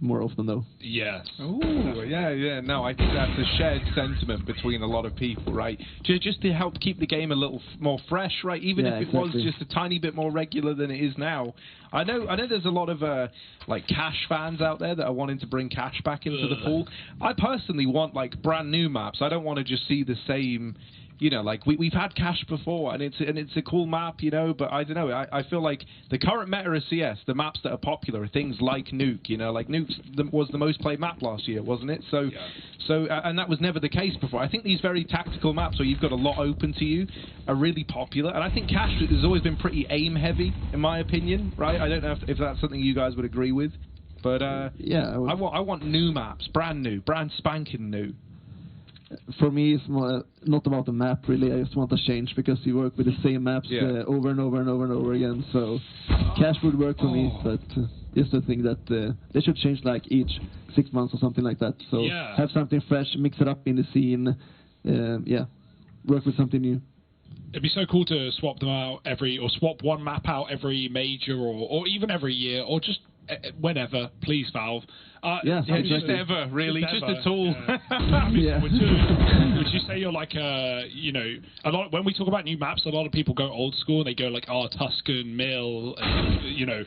more often, though. Yes. Oh, yeah. No, I think that's a shared sentiment between a lot of people, right? Just to help keep the game a little more fresh, right? Even if it was just a tiny bit more regular than it is now. I know there's a lot of like Cash fans out there that are wanting to bring Cash back into the pool. I personally want like brand new maps. I don't want to just see the same. You know, like we've had Cash before, and it's a cool map, you know. But I don't know. I feel like the current meta of CS, the maps that are popular are things like Nuke. You know, like Nuke was the most played map last year, wasn't it? So, and that was never the case before. I think these very tactical maps where you've got a lot open to you are really popular, and I think Cash has always been pretty aim heavy, in my opinion. Right? I don't know if that's something you guys would agree with, but yeah, I want new maps, brand spanking new. For me, it's not about the map, really. I just want a change because you work with the same maps over and over and over and over again. So Cash would work for me, but just the thing that they should change like each 6 months or something like that. So have something fresh, mix it up in the scene. Work with something new. It'd be so cool to swap them out swap one map out every major or even every year, or just whenever, please, Valve. Just ever, really, just at all. Yeah. Would you say you're like you know, a lot when we talk about new maps, a lot of people go old school and they go like, Tuscan, Mill, you know,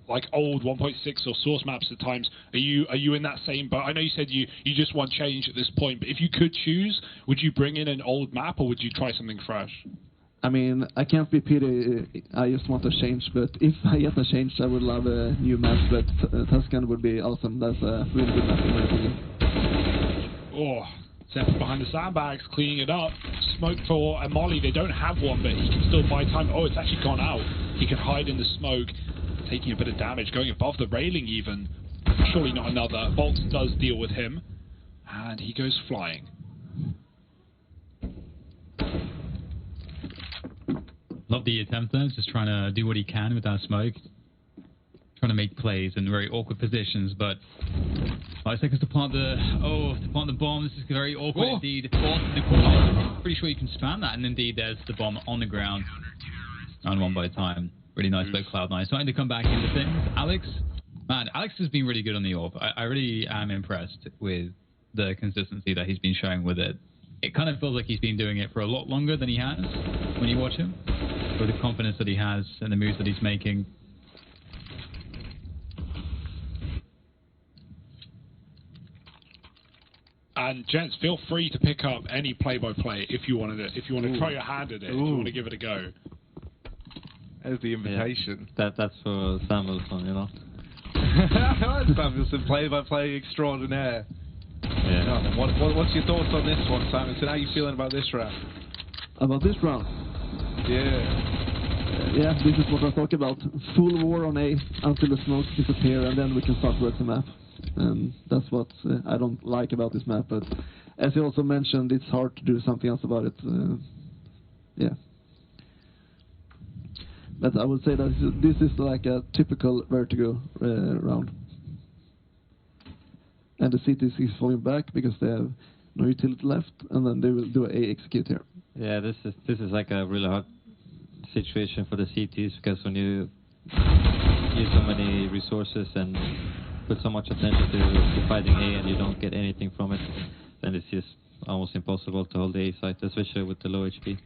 like old 1.6 or source maps at times. Are you in that same boat? I know you said you just want change at this point, but if you could choose, would you bring in an old map or would you try something fresh? I mean, I can't be pity. I just want a change, but if I get a change, I would love a new map, but Tuscan would be awesome. That's a really good map in my opinion. Oh, Zephyr behind the sandbags, cleaning it up. Smoke for a Molly. They don't have one, but he can still buy time. Oh, it's actually gone out. He can hide in the smoke, taking a bit of damage, going above the railing even. Surely not another. Bolts does deal with him, and he goes flying. love the attempt there, just trying to do what he can with that smoke. Trying to make plays in very awkward positions, but 5 seconds to plant the bomb. This is very awkward indeed. The corner. Pretty sure you can spam that, and indeed there's the bomb on the ground. Round 1 by time. Really nice by Cloud9. Starting to come back into things. Alex has been really good on the AWP. I really am impressed with the consistency that he's been showing with it. It kind of feels like he's been doing it for a lot longer than he has when you watch him, with the confidence that he has and the moves that he's making. And gents, feel free to pick up any play-by-play if you want to try your hand at it. If you want to give it a go. There's the invitation. Yeah, that's for Samuelson, you know. Samuelson, play-by-play extraordinaire. Yeah. No, what's your thoughts on this one, Samuelson? How are you feeling about this round? About this round? Yeah. Yeah, this is what I talk about. Full war on A until the smokes disappear, and then we can start work the map. And that's what I don't like about this map. But as you also mentioned, it's hard to do something else about it. Yeah. But I would say that this is like a typical Vertigo round. And the cities is falling back because they have no utility left, and then they will do a execute here. Yeah, this is like a really hard situation for the CTs, because when you use so many resources and put so much attention to fighting A and you don't get anything from it, then it's just almost impossible to hold the A site, especially with the low HP.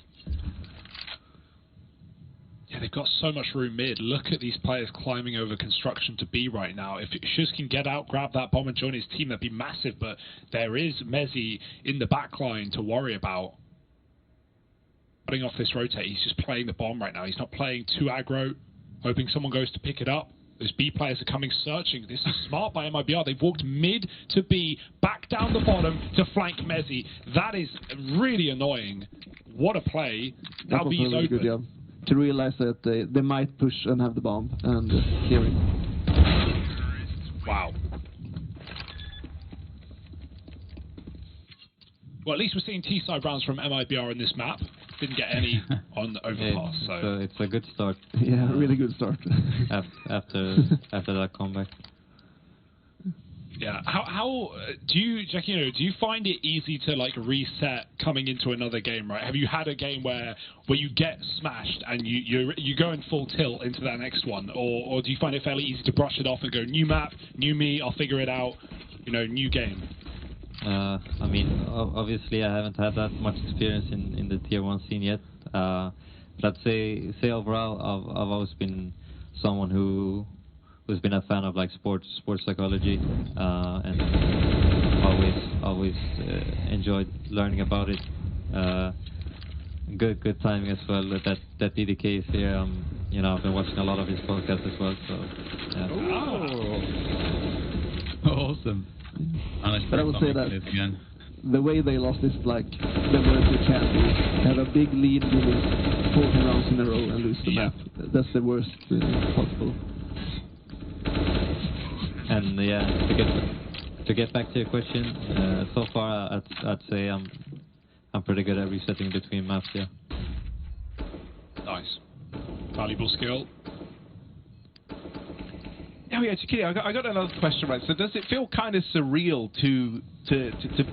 Yeah, they've got so much room mid. Look at these players climbing over construction to B right now. If Shuz can get out, grab that bomb and join his team, that'd be massive, but there is Mezzi in the backline to worry about. Cutting off this rotate, he's just playing the bomb right now. He's not playing too aggro, hoping someone goes to pick it up. Those B players are coming searching. This is smart by MIBR. They've walked mid to B, back down the bottom to flank Mezzi. That is really annoying. What a play. Now B is open. Good job. To realize that they might push and have the bomb and clear it. Wow. Well, at least we're seeing T-side rounds from MIBR in this map. Didn't get any on the overpass. So it's a good start. Yeah, really good start. after that comeback. Yeah. How do you, Jackie? Do you find it easy to like reset coming into another game? Right? Have you had a game where you get smashed and you go in full tilt into that next one, or do you find it fairly easy to brush it off and go new map, new me, I'll figure it out, new game? I mean, obviously I haven't had that much experience in the tier 1 scene yet. But I'd say overall I've always been someone who's been a fan of like sports psychology, and always enjoyed learning about it. Good timing as well that DDK is here. I've been watching a lot of his podcasts as well. So yeah. Awesome. But I would say that the way they lost is like the worst you can do. Have a big lead, lose 14 rounds in a row and lose the map. That's the worst possible. And yeah, to get back to your question, so far I'd say I'm pretty good at resetting between maps. Yeah. Nice, valuable skill. Oh yeah, Chiquini, I got another question, right? So does it feel kind of surreal to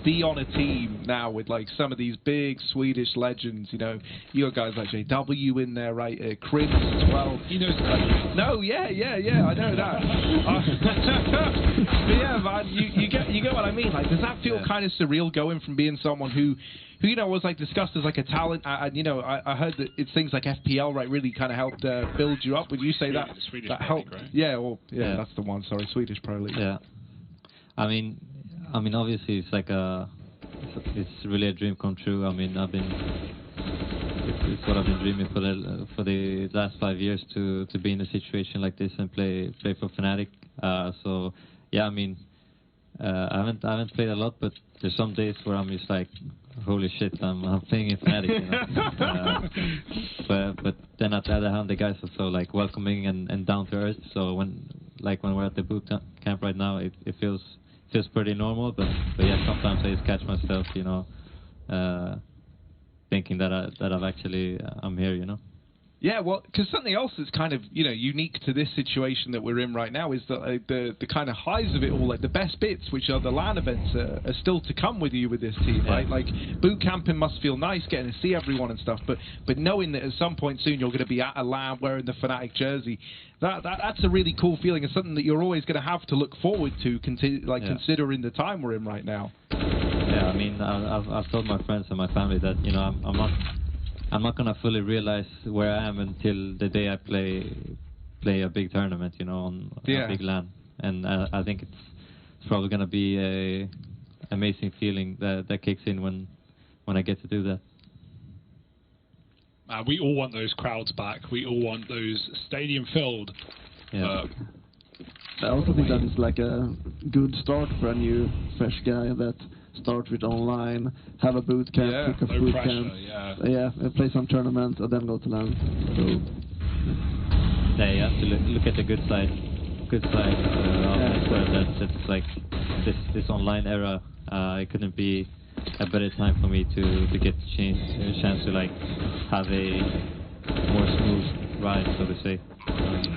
be on a team now with like some of these big Swedish legends? You got guys like JW in there, right? Chris as well. He knows. No, yeah, I know that. But yeah, man, you get what I mean. Like, does that feel kind of surreal going from being someone who was like discussed as like a talent, and I heard that it's things like FPL, right, really kind of helped build you up. Would you say that helped? Right? Yeah, yeah, that's the one. Sorry, Swedish Pro League. Yeah, I mean, obviously it's like it's really a dream come true. I mean, it's what I've been dreaming for the last 5 years to be in a situation like this and play for Fnatic. So yeah, I mean, I haven't played a lot, but there's some days where I'm just like, holy shit, I'm playing in Fnatic, but then at the other hand, the guys are so like welcoming and down to earth. So when we're at the boot camp right now, it feels pretty normal. But yeah, sometimes I just catch myself, thinking that I'm here, Yeah, well, because something else that's kind of, you know, unique to this situation that we're in right now is that the kind of highs of it all, like the best bits, which are the LAN events, are still to come with you with this team, right? Like, boot camping must feel nice, getting to see everyone and stuff, but knowing that at some point soon you're going to be at a LAN wearing the Fnatic jersey, that's a really cool feeling, and something that you're always going to have to look forward to, considering the time we're in right now. Yeah, I mean, I've told my friends and my family that, you know, I'm not gonna fully realize where I am until the day I play a big tournament, you know, on a big LAN, and I think it's probably gonna be a amazing feeling that kicks in when I get to do that. We all want those crowds back. We all want those stadium filled. Yeah. I also think that is like a good start for a new fresh guy that start with online, have a boot camp, kick off boot camp, play some tournaments, and then go to LAN. So yeah, you have to look at the good side. Good side that it's like this online era. It couldn't be a better time for me to get a chance to like have a more smooth ride, so to say.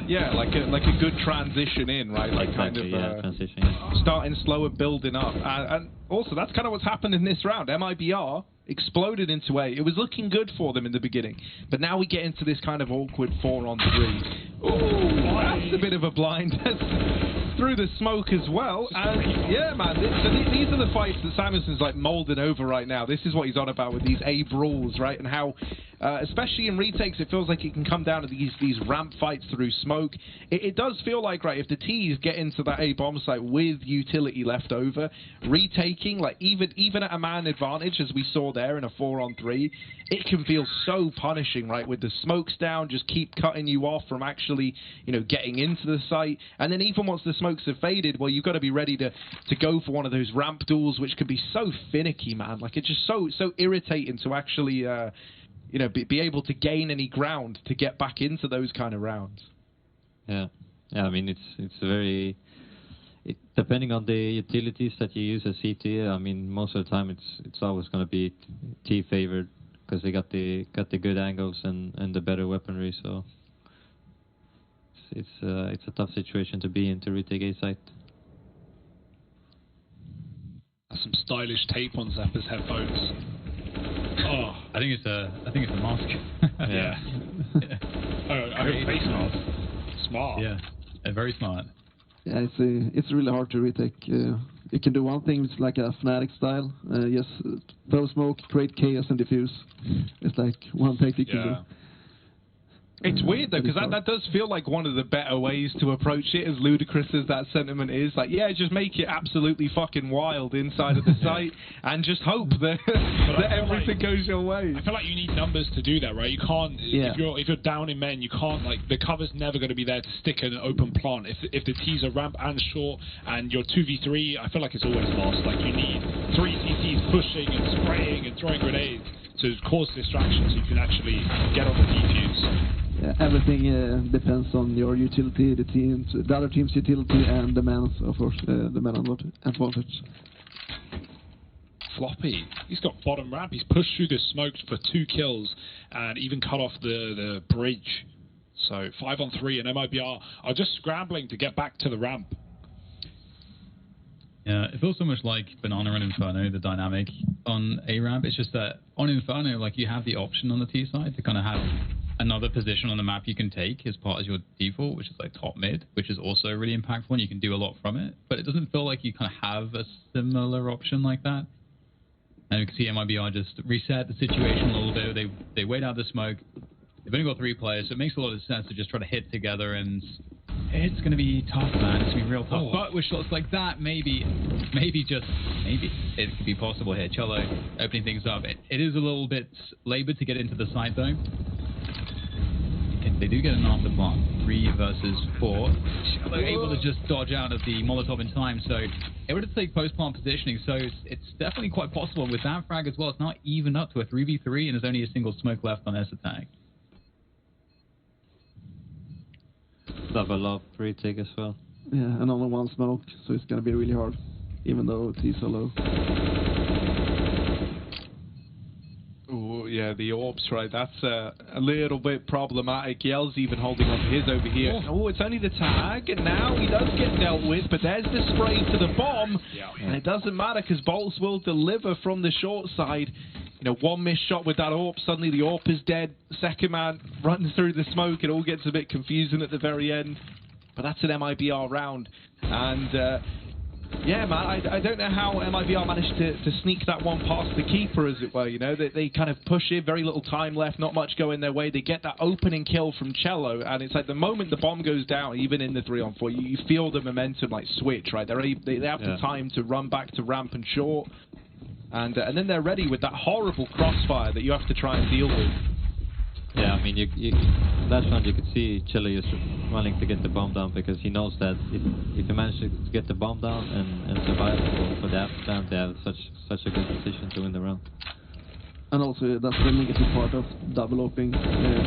Yeah, like a good transition in, right? Like exactly, kind of transition. Starting slow and building up. And also, that's kind of what's happened in this round. MIBR exploded into A. It was looking good for them in the beginning, but now we get into this kind of awkward 4-on-3. Ooh, that's a bit of a blind through the smoke as well. And yeah, man, these are the fights that Samuelson's like molding over right now. This is what he's on about with these A brawls, right? And how, especially in retakes, it feels like it can come down to these ramp fights through smoke. It does feel like, right, if the T's get into that A bomb site with utility left over, retaking, like even at a man advantage, as we saw there in a 4-on-3, it can feel so punishing, right? With the smokes down, just keep cutting you off from actually, you know, getting into the site. And then even once the smokes have faded, well, you've got to be ready to go for one of those ramp duels, which can be so finicky, man. Like, it's just so irritating to actually, you know, be able to gain any ground to get back into those kind of rounds. Yeah, I mean, it's very... depending on the utilities that you use as CT, I mean, most of the time it's always going to be T favored because they got the good angles and the better weaponry. So it's a tough situation to be in to retake A site. That's some stylish tape on Zeppa's headphones. Oh, I think it's a mask. yeah. Oh, face mask. Smart. Yeah, very smart. Yeah, it's really hard to retake. You can do one thing, it's like a Fnatic style. Just throw smoke, create chaos, and diffuse. It's like one take you can do. It's weird though, because that does feel like one of the better ways to approach it, as ludicrous as that sentiment is. Like, yeah, just make it absolutely fucking wild inside of the site, and just hope that everything goes your way. I feel like you need numbers to do that, right? You can't, if you're down in men, you can't, like, the cover's never going to be there to stick an open plant. If the T's are ramp and short, and you're 2v3, I feel like it's always lost. Like, you need 3 CTs pushing and spraying and throwing grenades to cause distractions so you can actually get on the defuse. Everything depends on your utility, the other team's utility, and the man's, of course, the man advantage. Floppy, he's got bottom ramp. He's pushed through the smokes for 2 kills and even cut off the bridge. So 5-on-3, and MIBR are just scrambling to get back to the ramp. Yeah, it feels so much like Banana and Inferno, the dynamic on A ramp. It's just that on Inferno, like, you have the option on the T side to kind of have another position on the map you can take as part of your default, which is like top mid, which is also really impactful and you can do a lot from it. But it doesn't feel like you kind of have a similar option like that. And you can see MIBR just reset the situation a little bit. They wait out the smoke. They've only got 3 players, so it makes a lot of sense to just try to hit together, and it's going to be tough, man. It's going to be real tough. But with shots like that, maybe it could be possible here. Cello opening things up. It is a little bit labored to get into the site, though. They do get an after plant, 3 versus 4. Cello able to just dodge out of the Molotov in time, so able to take post-plant positioning, so it's definitely quite possible. With that frag as well, it's now even up to a 3v3, and there's only a single smoke left on S attack. Double up retake as well. Yeah, and only 1 smoke, so it's going to be really hard, even though T's so low. Ooh, Yeah, the orbs, right? That's a little bit problematic. Yell's even holding on to his over here. Oh, it's only the tag, and now he does get dealt with, but there's the spray to the bomb, and it doesn't matter because bolts will deliver from the short side. You know, one missed shot with that AWP, suddenly the AWP is dead. Second man runs through the smoke. It all gets a bit confusing at the very end, but that's an MIBR round, and yeah, man, I don't know how MIBR managed to sneak that one past the keeper, as it were. You know, they kind of push it, very little time left, not much going their way. They get that opening kill from Cello, and it's like the moment the bomb goes down, even in the 3-on-4, you feel the momentum like switch, right? They have the time to run back to ramp and short, and then they're ready with that horrible crossfire that you have to try and deal with. Yeah, I mean, last round you could see Chile just running to get the bomb down because he knows that if he manages to get the bomb down and survive for the afterstand, they have such a good position to win the round. And also, that's the negative part of double opening.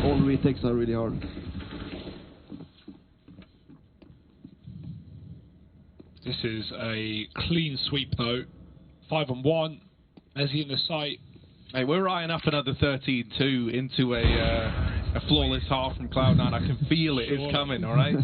All retakes are really hard. This is a clean sweep though. 5-on-1. Ezzy in the sight. Hey, we're eyeing up another 13-2 into a flawless half from Cloud9. I can feel it. It's coming, all right?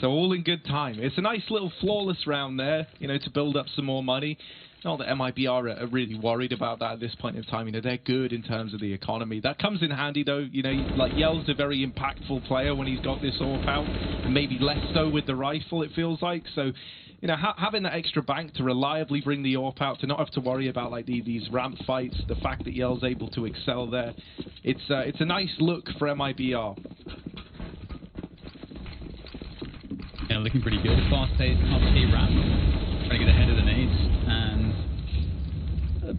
So all in good time. It's a nice little flawless round there, you know, to build up some more money. Not that MIBR are really worried about that at this point in time. You know, they're good in terms of the economy. That comes in handy, though. You know, like Yell's a very impactful player when he's got this AWP out, and maybe less so with the rifle, it feels like. So, you know, having that extra bank to reliably bring the AWP out, to not have to worry about like these ramp fights, the fact that Yell's able to excel there, it's a nice look for MIBR. Yeah, looking pretty good. Fast-paced, up-speed ramp, trying to get ahead of the nades, and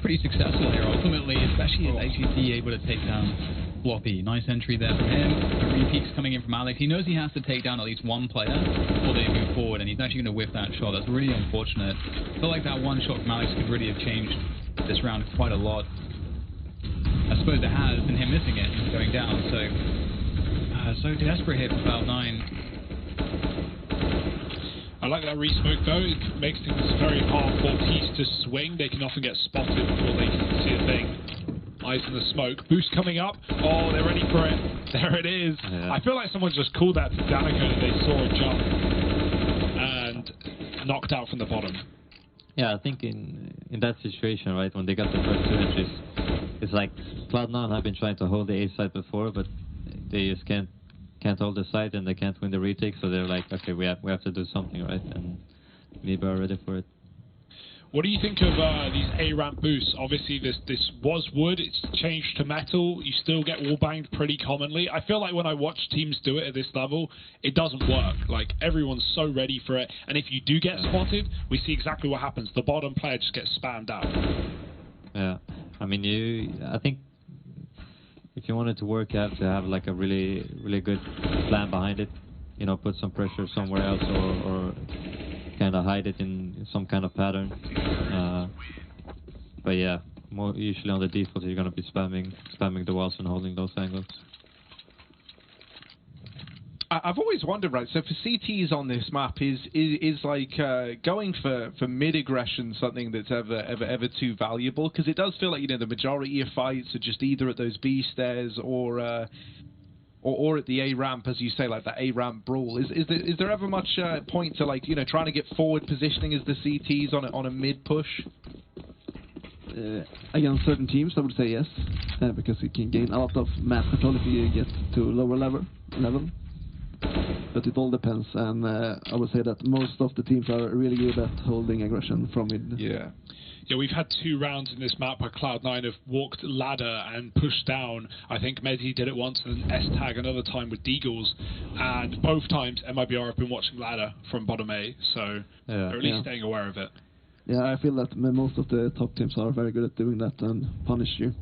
pretty successful here ultimately, especially as HEC able to take down Floppy. Nice entry there from him. The repeats coming in from Alex. He knows he has to take down at least one player before they move forward, and he's actually going to whiff that shot. That's really unfortunate. I feel like that one shot from Alex could really have changed this round quite a lot. I suppose it has, and him missing it and going down. So desperate hit for Cloud9. I like that re-smoke though. It makes things very hard for Thieves to swing. They can often get spotted before they can see a thing. Eyes in the smoke. Boost coming up. Oh, they're ready for it. There it is. Yeah. I feel like someone just called that to Danica and they saw a jump and knocked out from the bottom. Yeah, I think in that situation, right, when they got the first 2 entries, it's like Cloud9 have been trying to hold the A side before, but they just can't hold the side and they can't win the retake, so they're like, okay, we have to do something, right? And maybe are ready for it. What do you think of these A-ramp boosts? Obviously, this was wood. It's changed to metal. You still get wall-banged pretty commonly. I feel like when I watch teams do it at this level, it doesn't work. Like, everyone's so ready for it. And if you do get spotted, we see exactly what happens. The bottom player just gets spammed out. Yeah. I mean, I think if you want it to work, you have to have like a really, really good plan behind it. You know, put some pressure somewhere else or kind of hide it in some kind of pattern. But yeah, usually on the default you're going to be spamming the walls and holding those angles. I've always wondered, right, so for CTs on this map, is like going for mid-aggression something that's ever too valuable? Because it does feel like, you know, the majority of fights are just either at those B stairs or at the A ramp, as you say, like that A ramp brawl. Is there ever much point to, like, you know, trying to get forward positioning as the CTs on a mid push? Against certain teams, I would say yes, because you can gain a lot of map control if you get to lower level. But it all depends, and I would say that most of the teams are really good at holding aggression from mid. Yeah. Yeah, we've had 2 rounds in this map where Cloud9 have walked ladder and pushed down. I think Mezzi did it once and S-Tag another time with Deagles. And both times MIBR have been watching ladder from bottom A, so they're at least staying aware of it. Yeah, I feel that most of the top teams are very good at doing that and punish you.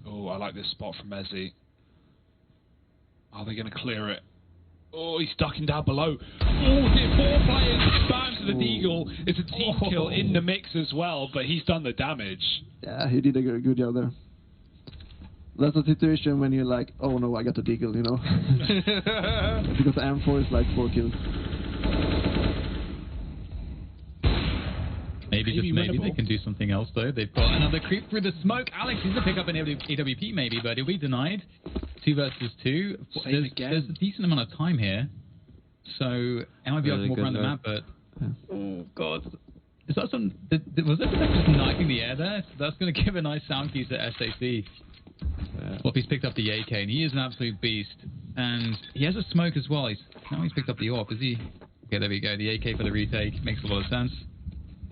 Oh, I like this spot from Mezzi. Are they going to clear it? Oh, he's ducking down below. Oh, 4 players spam to the Deagle. It's a team kill in the mix as well, but he's done the damage. Yeah, he did a good job there. That's a situation when you're like, oh no, I got the Deagle, you know. Because the M4 is like 4 kills. Maybe maybe just maybe they can do something else though. They've got another creep through the smoke. Alex needs to pick up an AWP maybe, but he'll be denied. 2 versus 2. There's a decent amount of time here, so MIBR can walk around the map. But oh god, is that some? Was that just knifing the air there? So that's going to give a nice sound cue to SAC. Floppy's picked up the AK, and he is an absolute beast. And he has a smoke as well. Now he's picked up the AWP, is he? Okay, there we go. The AK for the retake makes a lot of sense.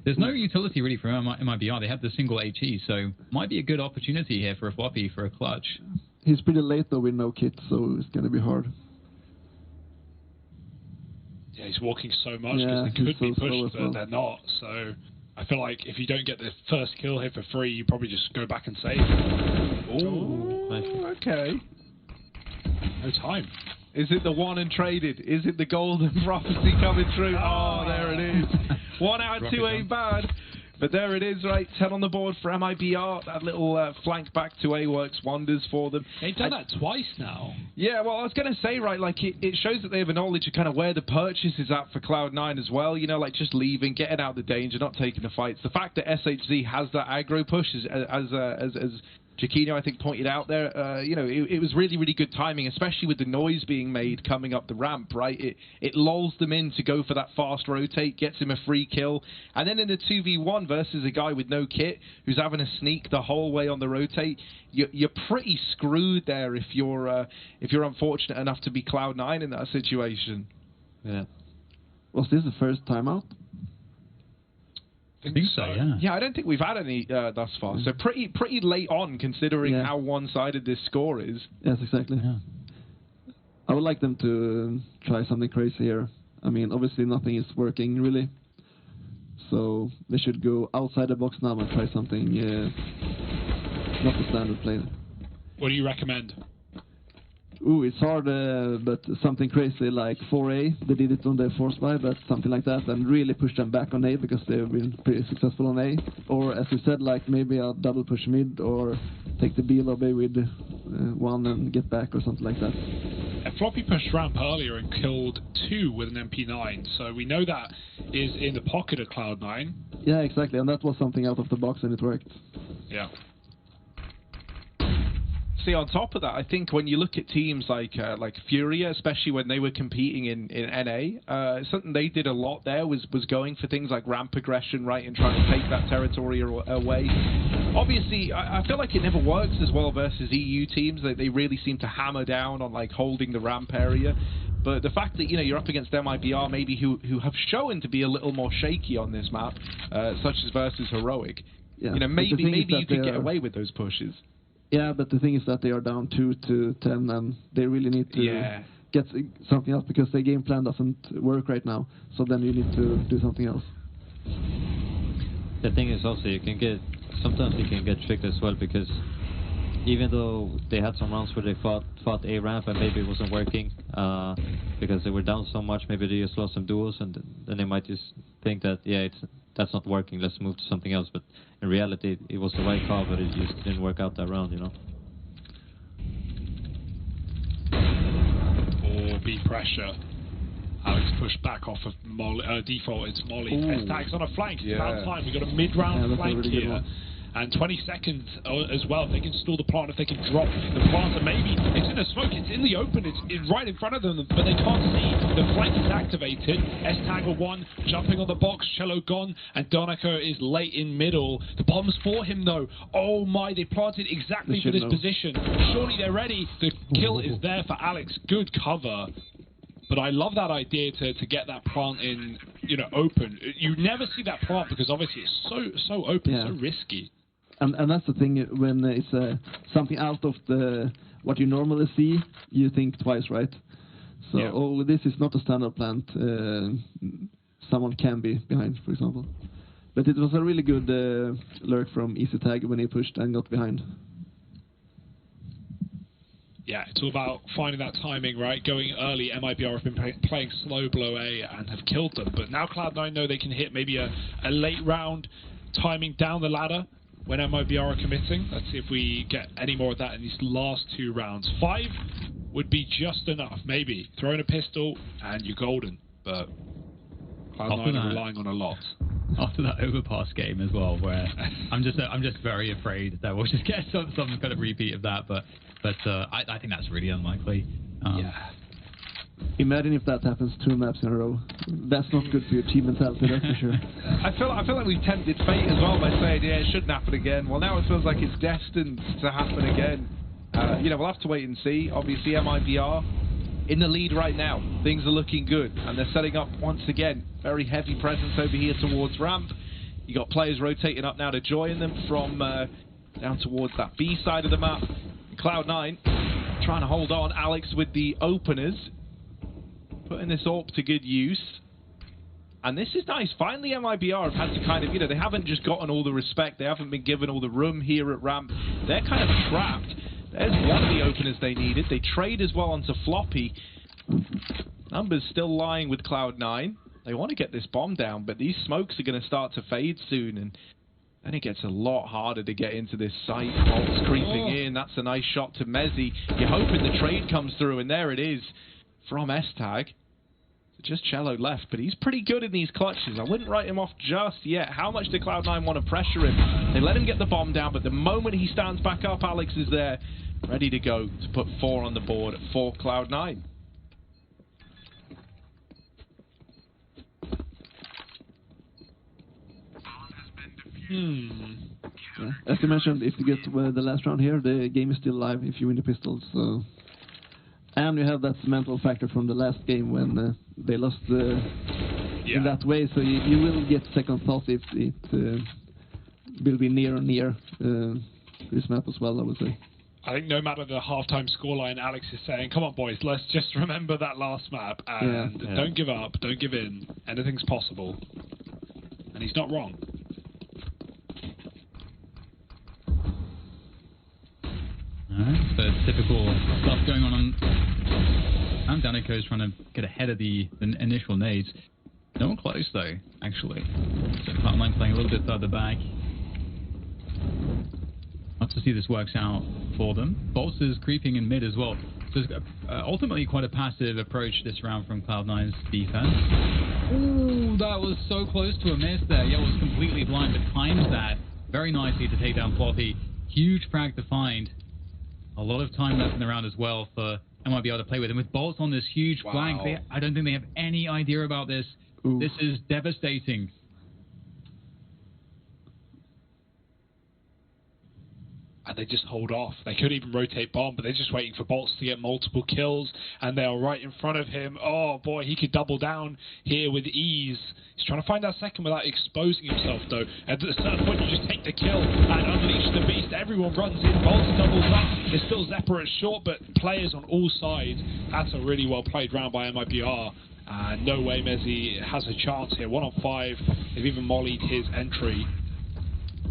There's no utility really from MIBR. They have the single HE, so might be a good opportunity here for a Floppy for a clutch. He's pretty late though with no kit, so it's going to be hard. Yeah, he's walking so much because they could be pushed, but they're not. So I feel like if you don't get the first kill here for free, you probably just go back and save. Oh, nice. Okay. No time. Is it the one and traded? Is it the golden prophecy coming true? Oh, there it is. 1 out of 2 ain't bad. But there it is, right? 10 on the board for MIBR. That little flank back to A works wonders for them. They've done that twice now. Yeah, well, I was going to say, right, like, it shows that they have a knowledge of kind of where the purchase is at for Cloud9 as well. You know, like, just leaving, getting out of the danger, not taking the fights. The fact that SHZ has that aggro push, as Jaquino, I think, pointed out there, you know, it was really, really good timing, especially with the noise being made coming up the ramp, right? It lulls them in to go for that fast rotate, gets him a free kill. And then in the 2v1 versus a guy with no kit who's having a sneak the whole way on the rotate, you're pretty screwed there if you're unfortunate enough to be Cloud9 in that situation. Yeah. Was this the first timeout? I think so, yeah. Yeah, I don't think we've had any thus far. So pretty late on, considering how one-sided this score is. Yes, exactly. Yeah. I would like them to try something crazy here. I mean, obviously nothing is working really, so they should go outside the box now and try something not the standard play. What do you recommend? Ooh, it's hard, but something crazy like 4A. They did it on the force buy, but something like that, and really push them back on A because they've been pretty successful on A. Or as you said, like maybe a double push mid, or take the B lobby with 1 and get back, or something like that. Floppy pushed ramp earlier and killed 2 with an MP9, so we know that is in the pocket of Cloud9. Yeah, exactly, and that was something out of the box, and it worked. Yeah. See, on top of that, I think when you look at teams like FURIA, especially when they were competing in NA, something they did a lot there was going for things like ramp aggression, right, and trying to take that territory away. Obviously, I feel like it never works as well versus EU teams. They really seem to hammer down on like holding the ramp area. But the fact that, you know, you're up against MIBR maybe who have shown to be a little more shaky on this map, such as versus Heroic, you know, maybe you could get away with those pushes. Yeah, but the thing is that they are down 2-10, and they really need to get something else because their game plan doesn't work right now. So then you need to do something else. The thing is also sometimes you can get tricked as well, because even though they had some rounds where they fought A ramp and maybe it wasn't working because they were down so much, maybe they just lost some duels, and then they might just think that that's not working, let's move to something else. But in reality, it was the right call, but it just didn't work out that round, you know. Or B pressure. Alex pushed back off of default. It's Molly. S-Tag's on a flank. It's about time. We've got a mid-round flank here. And 20 seconds as well. If they can stall the plant, if they can drop the plant, and maybe it's in the smoke, it's in the open, it's right in front of them, but they can't see. The flank is activated. S-Tag 1 jumping on the box. Cello gone, and Donaco is late in middle. The bomb's for him though. Oh my, they planted exactly for this position. Surely they're ready. The kill is there for Alex. Good cover. But I love that idea to get that plant in, you know, open. You never see that plant because obviously it's so open, so risky. And that's the thing, when it's something out of what you normally see, you think twice, right? So, oh, this is not a standard plant. Someone can be behind, for example. But it was a really good lurk from EasyTag when he pushed and got behind. Yeah, it's all about finding that timing, right? Going early. MIBR have been playing slow below A and have killed them. But now Cloud9 know they can hit maybe a late round timing down the ladder when MIBR are committing. Let's see if we get any more of that in these last 2 rounds. 5 would be just enough, maybe. Throw in a pistol and you're golden. But Cloud9 are relying on a lot. after that overpass game as well, where I'm just very afraid that we'll just get some kind of repeat of that. But I think that's really unlikely. Yeah. Imagine if that happens 2 maps in a row. That's not good for your team mentality, that's for sure. I feel like we've tempted fate as well by saying, yeah, it shouldn't happen again. Well, now it feels like it's destined to happen again. You know, we'll have to wait and see. Obviously, MIBR in the lead right now. Things are looking good, and they're setting up once again. Very heavy presence over here towards ramp. You got players rotating up now to join them from down towards that B side of the map. Cloud9 trying to hold on. Alex with the openers, putting this AWP to good use. And this is nice. Finally, MIBR have had to kind of, you know, they haven't just gotten all the respect. They haven't been given all the room here at ramp. They're kind of trapped. There's one of the openers they needed. They trade as well onto Floppy. Numbers still lying with Cloud9. They want to get this bomb down, but these smokes are going to start to fade soon. And then it gets a lot harder to get into this site. Bolt's creeping in. That's a nice shot to Mezzy. You're hoping the trade comes through, and there it is from S-Tag. Just Cello left, but he's pretty good in these clutches. I wouldn't write him off just yet. How much do Cloud9 want to pressure him? They let him get the bomb down, but the moment he stands back up, Alex is there, ready to go to put 4 on the board for Cloud9. Yeah. As you mentioned, if you get to the last round here, the game is still live if you win the pistols. So. And you have that mental factor from the last game when they lost in that way. So you will get second thoughts if it will be near this map as well, I would say. I think no matter the halftime scoreline, Alex is saying, come on, boys, let's just remember that last map and don't give up, don't give in. Anything's possible. And he's not wrong. Alright, so typical stuff going on. And Danico is trying to get ahead of the initial nades. No one close though, actually. So Cloud9 playing a little bit further back. Love to see this works out for them. Bolts is creeping in mid as well. So it's ultimately quite a passive approach this round from Cloud9's defense. Ooh, that was so close to a miss there. Yeah, was completely blind, but timed that very nicely to take down Floppy. Huge frag to find. A lot of time left in the round as well for MIBR to play with. And with Bolts on this huge flank, I don't think they have any idea about this. Ooh. This is devastating. And they just hold off. They could even rotate bomb, but they're just waiting for Bolts to get multiple kills, and they are right in front of him. Oh boy, he could double down here with ease. He's trying to find that second without exposing himself though. At a certain point you just take the kill and unleash the beast. Everyone runs in, Bolts doubles up. It's still Zepper at short, but players on all sides. That's a really well played round by MIBR. No way Mezzy has a chance here. 1 on 5. They've even mollied his entry.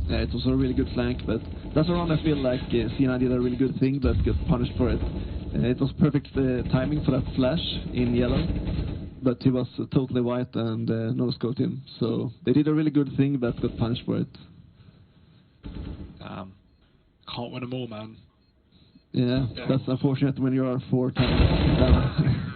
Yeah, it was a really good flank, but that's a round I feel like C9 did a really good thing, but got punished for it. It was perfect timing for that flash in yellow, but he was totally white and no-scoped him. So they did a really good thing, but got punished for it. Can't win them all, man. Yeah, that's unfortunate when you are 4 times down.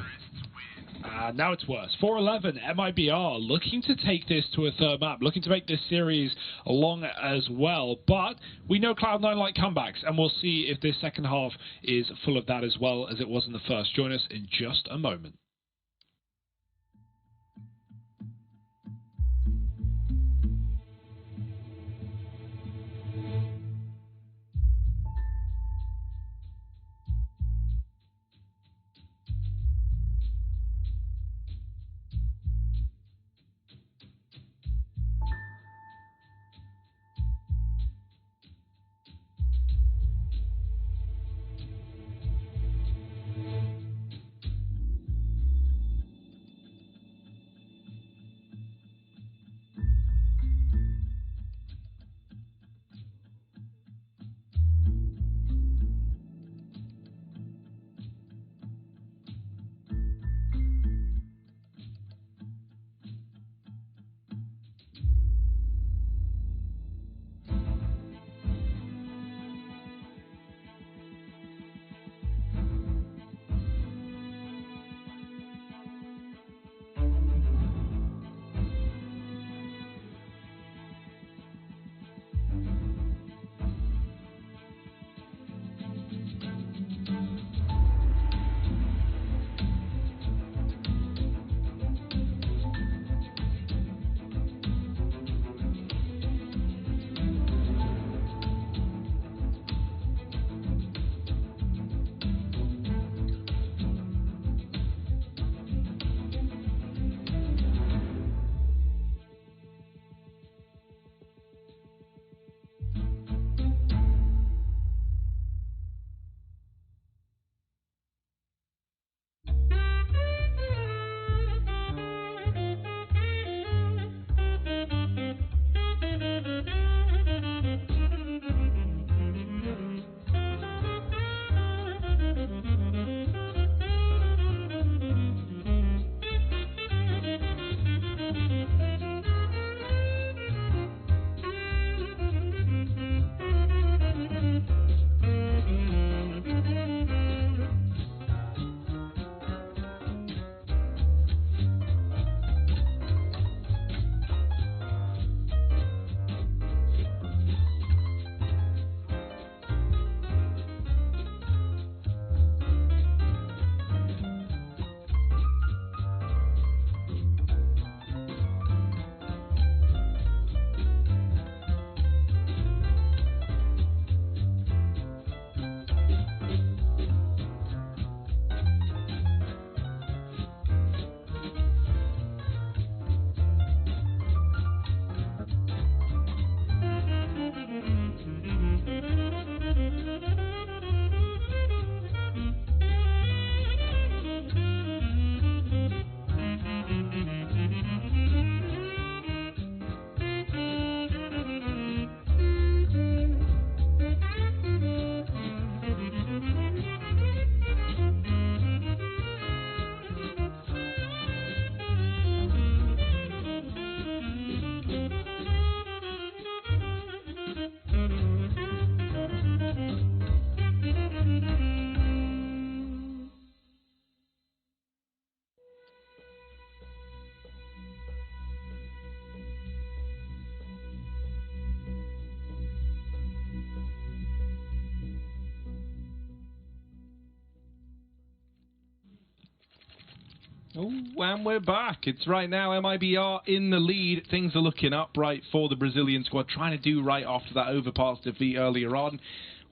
Now it's worse. 4-11, MIBR looking to take this to a third map, looking to make this series long as well. But we know Cloud9 like comebacks, and we'll see if this second half is full of that as well as it was in the first. Join us in just a moment. Oh, and we're back. It's right now MIBR in the lead. Things are looking up right for the Brazilian squad, trying to do right after that overpass defeat earlier on.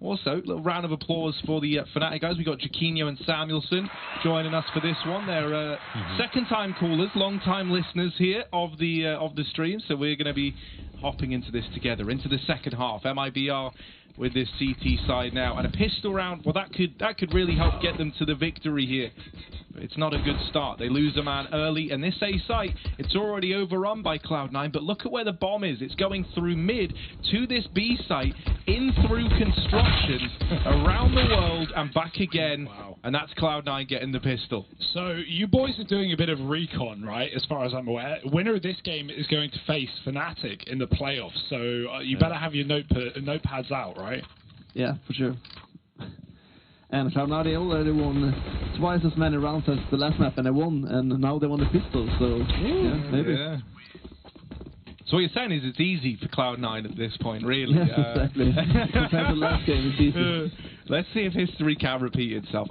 Also, a little round of applause for the Fnatic guys. We got Jaquinho and Samuelson joining us for this one. They're second-time callers, long-time listeners here of the stream. So we're going to be hopping into this together, into the second half. MIBR with this CT side now, and a pistol round. Well, that could really help get them to the victory here. But it's not a good start. They lose a man early, and this A site, it's already overrun by Cloud9. But look at where the bomb is. It's going through mid to this B site, in through construction, around the world, and back again. Wow. And that's Cloud9 getting the pistol. So you boys are doing a bit of recon, right? As far as I'm aware, winner of this game is going to face Fnatic in the playoffs. So you better have your notepads out, right? Yeah, for sure. And Cloud9, they already won twice as many rounds as the last map, and they won, and now they won the pistol, so yeah, maybe. Yeah. So what you're saying is it's easy for Cloud9 at this point, really. Yeah, exactly. Compared to the last game, it's easy. Let's see if history can repeat itself.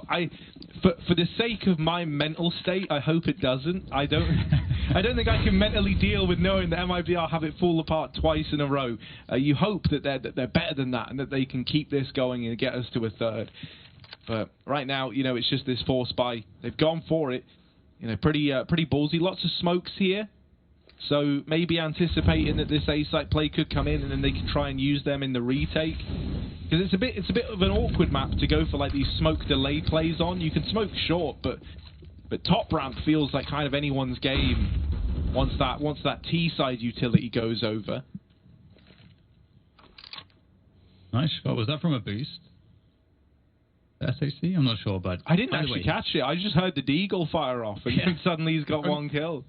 For the sake of my mental state, I hope it doesn't. I don't think I can mentally deal with knowing that MIBR have it fall apart twice in a row. You hope that they're better than that, and that they can keep this going and get us to a third. But right now, you know, it's just this force buy. They've gone for it. You know, pretty ballsy. Lots of smokes here. So maybe anticipating that this A-site play could come in, and then they can try and use them in the retake. Because it's a bit of an awkward map to go for like these smoke delay plays on. You can smoke short, but top ramp feels like kind of anyone's game once that T-side utility goes over. Nice. What was that from a boost? SAC? I'm not sure, but I didn't actually catch it. I just heard the Deagle fire off, and then suddenly he's got one kill.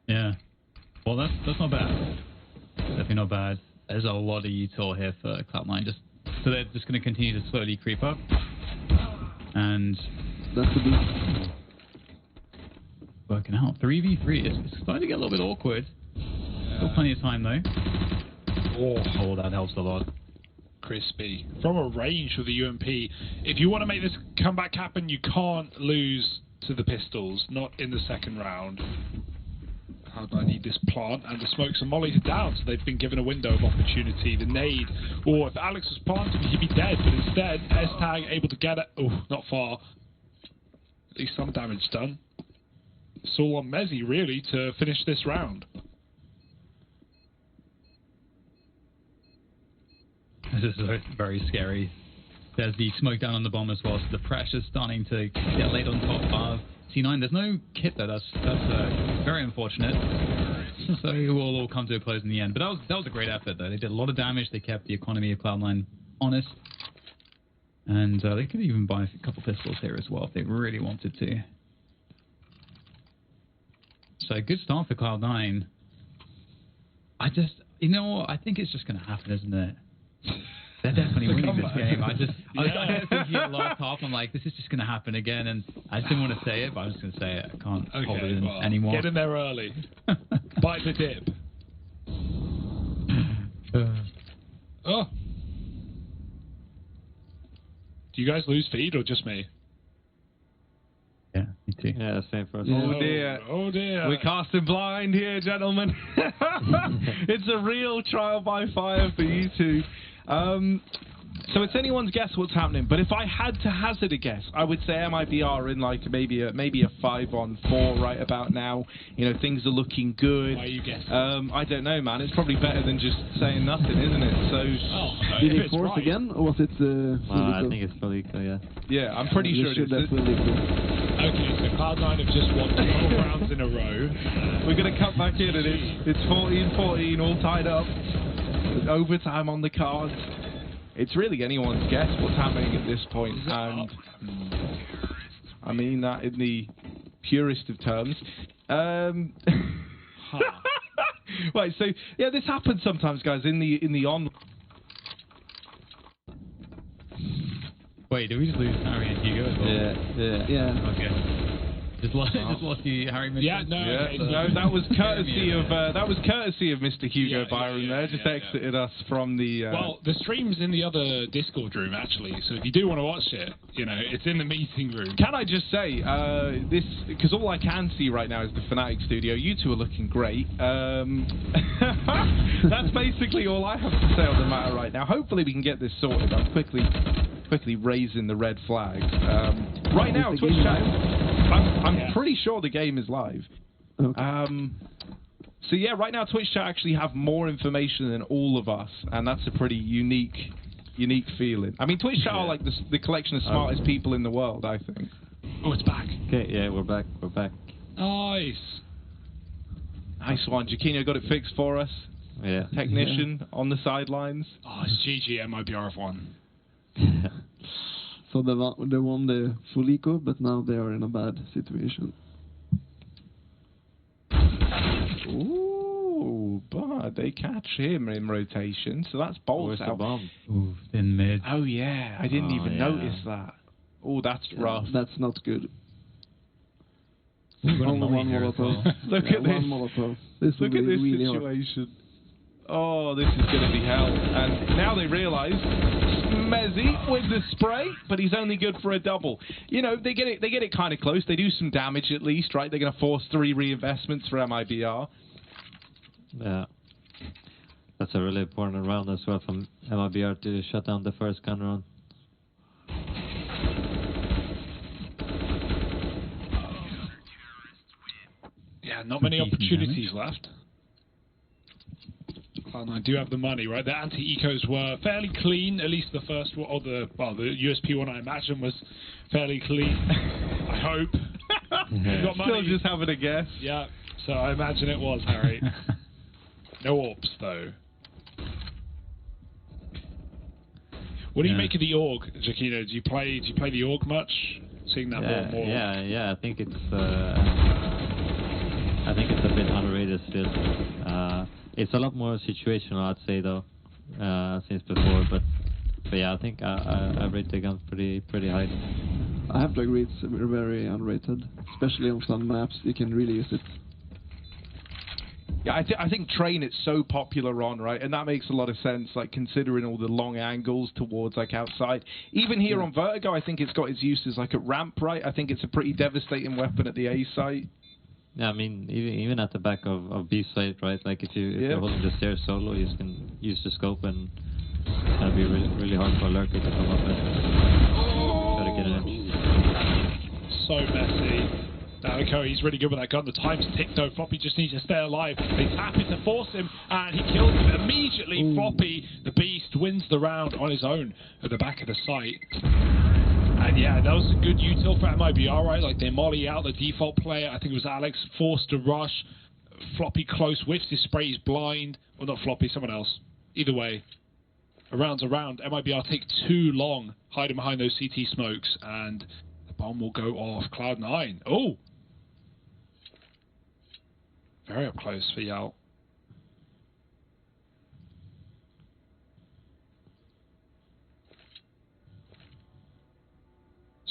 Yeah. Well, that's not bad. Definitely not bad. There's a lot of util here for Cloud9. So they're just going to continue to slowly creep up. And that's the boost. Working out. 3v3. It's starting to get a little bit awkward. Still plenty of time, though. Oh, that helps a lot. Crispy. From a range with the UMP, if you want to make this comeback happen, you can't lose to the pistols. Not in the second round. I need this plant, and the smokes and mollies are down, so they've been given a window of opportunity. The nade, or if Alex was planting, he'd be dead, but instead, S-Tag able to get it. Oh, not far. At least some damage done. It's all on Mezzy, really, to finish this round. This is very scary. There's the smoke down on the bomb as well, so the pressure's starting to get laid on top of C9. There's no kit there. That's very unfortunate. So it will all come to a close in the end. But that was a great effort, though. They did a lot of damage. They kept the economy of Cloud9 honest. And they could even buy a couple pistols here as well if they really wanted to. So good start for Cloud9. I think it's just going to happen, isn't it? They're definitely winning this game. I was thinking at last half, I'm like, this is just going to happen again, and I just didn't want to say it, but I'm just going to say it. I can't hold it in anymore. Get in there early. Bite the dip. Oh. Do you guys lose feed or just me? Yeah, me too. Yeah, same for us. Oh dear. Oh dear. We're casting blind here, gentlemen. It's a real trial by fire for you two. So it's anyone's guess what's happening, but if I had to hazard a guess, I would say MIBR in like maybe a 5-on-4 right about now. You know, things are looking good. Why are you guessing? I don't know, man. It's probably better than just saying nothing, isn't it? So did he force again, or was it I think it's Felico, yeah. Yeah, I'm pretty sure it is. Okay, so Cloud9 have just won 12 rounds in a row. We're going to cut back in, and it's 14-14, all tied up. With overtime on the cards. It's really anyone's guess what's happening at this point, and I mean that in the purest of terms. Right, so yeah, this happens sometimes, guys. In the on. Wait, did we just lose Harry and Hugo as well? Yeah. Okay. Just lost you, Harry. Yeah, no, Yeah, okay, no, that was courtesy of Mr. Hugo Byron there. Just exited us from the. Well, the stream's in the other Discord room actually, so if you do want to watch it, you know, it's in the meeting room. Can I just say this? Because all I can see right now is the Fnatic studio. You two are looking great. That's basically all I have to say on the matter right now. Hopefully we can get this sorted. I'm quickly raising the red flag. Right now, Twitch chat. I'm pretty sure the game is live. Okay. So yeah, right now Twitch chat actually have more information than all of us, and that's a pretty unique feeling. I mean, Twitch chat are like the collection of smartest people in the world, I think. Oh, it's back. Okay, yeah, we're back. We're back. Nice. Nice one. Jaquino got it fixed for us. Yeah. Technician on the sidelines. Oh, it's GG MIBR have won. So they won the full eco, but now they are in a bad situation. Ooh, but they catch him in rotation, so that's bolts Where's the out. bomb? Ooh, thin mid. Oh yeah, I didn't even yeah. notice that. Oh, that's rough. That's not good. We've got a Only molly one here as Molotov. well. Look at this. One Molotov. This will Look be at this really hard. situation. Oh, this is going to be hell. And now they realise Mezzy with the spray, but he's only good for a double. You know, they get it kind of close. They do some damage at least, right? They're going to force 3 reinvestments for MIBR. Yeah. That's a really important round as well from MIBR to shut down the first gun round. Yeah, not many opportunities left. Cloud9 do have the money, right? The anti-ecos were fairly clean, at least the first one, or the USP one I imagine was fairly clean. I hope. You got money. Still just having a guess. Yeah, so I imagine it was, Harry. No AWPs though. What do you make of the AUG, Jaquino? Do you play the AUG much? Seeing that more and more. Yeah. I think it's a bit underrated still. It's a lot more situational, I'd say, though, since before. But yeah, I think I rate the gun pretty high. I have to agree, it's very underrated, especially on some maps. You can really use it. Yeah, I think train it's so popular on, right? And that makes a lot of sense, like considering all the long angles towards like outside. Even here on Vertigo, I think it's got its uses like at ramp, right? I think it's a pretty devastating weapon at the A site. Yeah, I mean, even at the back of B site, right? Like if you're holding the stairs solo, you can use the scope, and it's gonna be really hard for a lurker to come up and try to get it in. So messy. Niko, he's really good with that gun. The time's ticked though. Floppy just needs to stay alive. He's happy to force him, and he kills him immediately. Ooh. Floppy, the beast, wins the round on his own at the back of the site. And yeah, that was a good util for MIBR, right? Like they molly out the default player. I think it was Alex, forced to rush. Floppy close, whiffs his spray, he's blind. Well, not Floppy, someone else. Either way, a round's a round. MIBR take too long hiding behind those CT smokes, and the bomb will go off. Cloud9. Oh! Very up close for Yao.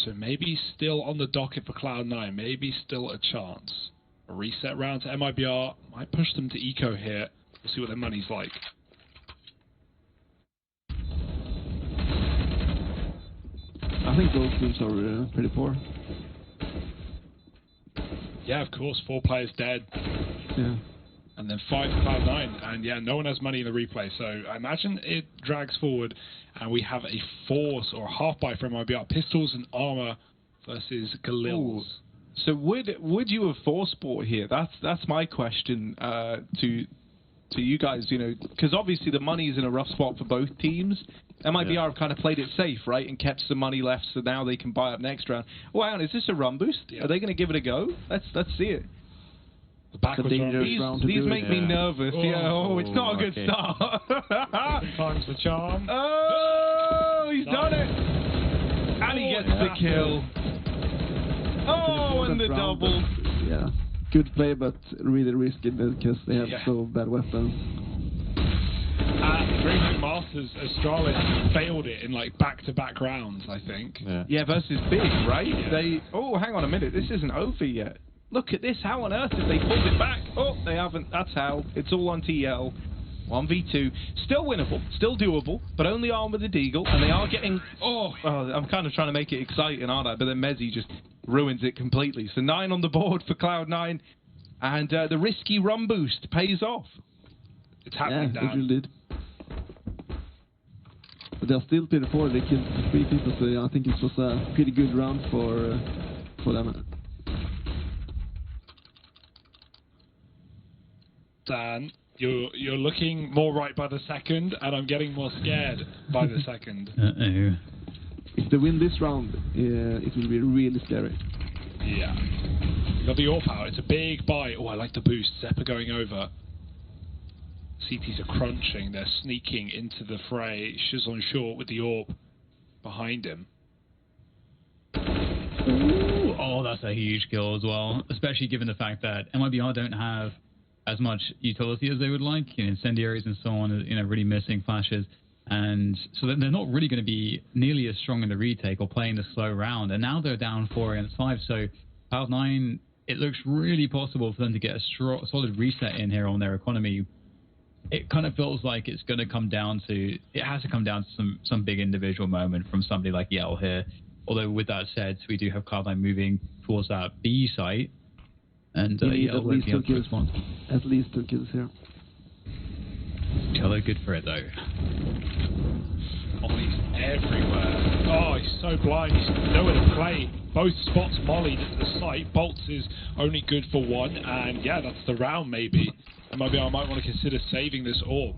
So maybe still on the docket for Cloud9. Maybe still a chance. A reset round to MIBR. Might push them to eco here. We'll see what their money's like. I think both teams are pretty poor. Yeah, of course. 4 players dead. Yeah. And then 5 Cloud9. And yeah, no one has money in the replay. So I imagine it drags forward. And we have a force or a half buy from MIBR. Pistols and armor versus Galils. So would you have force bought here? That's my question to you guys. You know, because obviously the money is in a rough spot for both teams. MIBR have kind of played it safe, right, and kept some money left, so now they can buy up next round. Oh, hang on, is this a run boost? Yeah. Are they going to give it a go? Let's see it. The backwards these make me nervous. Oh, it's not a good start. Times the charm. Oh, he's done it, and he gets the kill. Oh, and the double. Yeah, good play, but really risky because they have so bad weapons. At Dreaming Masters, Astralis failed it in like back-to-back rounds, I think. Yeah, versus Big, right? They. Oh, hang on a minute. This isn't over yet. Look at this. How on earth did they pull it back? Oh, they haven't. That's how. It's all on TL. 1v2. Still winnable. Still doable. But only armed with the Deagle. And they are getting... Oh, I'm kind of trying to make it exciting, aren't I? But then Mezzy just ruins it completely. So 9 on the board for Cloud9. And the risky run boost pays off. It's happening, yeah, Dan. it really did. But they're still pretty poor. They killed 3 people, so yeah, I think it was a pretty good round for them. Dan, you're looking more right by the second, and I'm getting more scared by the second. Uh-oh. If they win this round, it will be really scary. Yeah. You got the AWP power. It's a big buy. Oh, I like the boost. Zeppa going over. CTs are crunching. They're sneaking into the fray. Shiz on short with the AWP behind him. Ooh, oh, that's a huge kill as well, especially given the fact that MIBR don't have as much utility as they would like, incendiaries and so on, really missing flashes, and so they're not really going to be nearly as strong in the retake or playing the slow round, and now they're down 4 against 5, so Cloud9, it looks really possible for them to get a solid reset in here on their economy. It kind of feels like it's going to come down to, it has to come down to some big individual moment from somebody like Yell here, although with that said, we do have Cloud9 moving towards that B site, and at least 2 kills. At least 2 kills here. Cello good for it though. Oh, he's everywhere. Oh, he's so blind. He's nowhere to play. Both spots mollied at the site. Bolts is only good for 1, and yeah, that's the round maybe. And maybe I might want to consider saving this orb.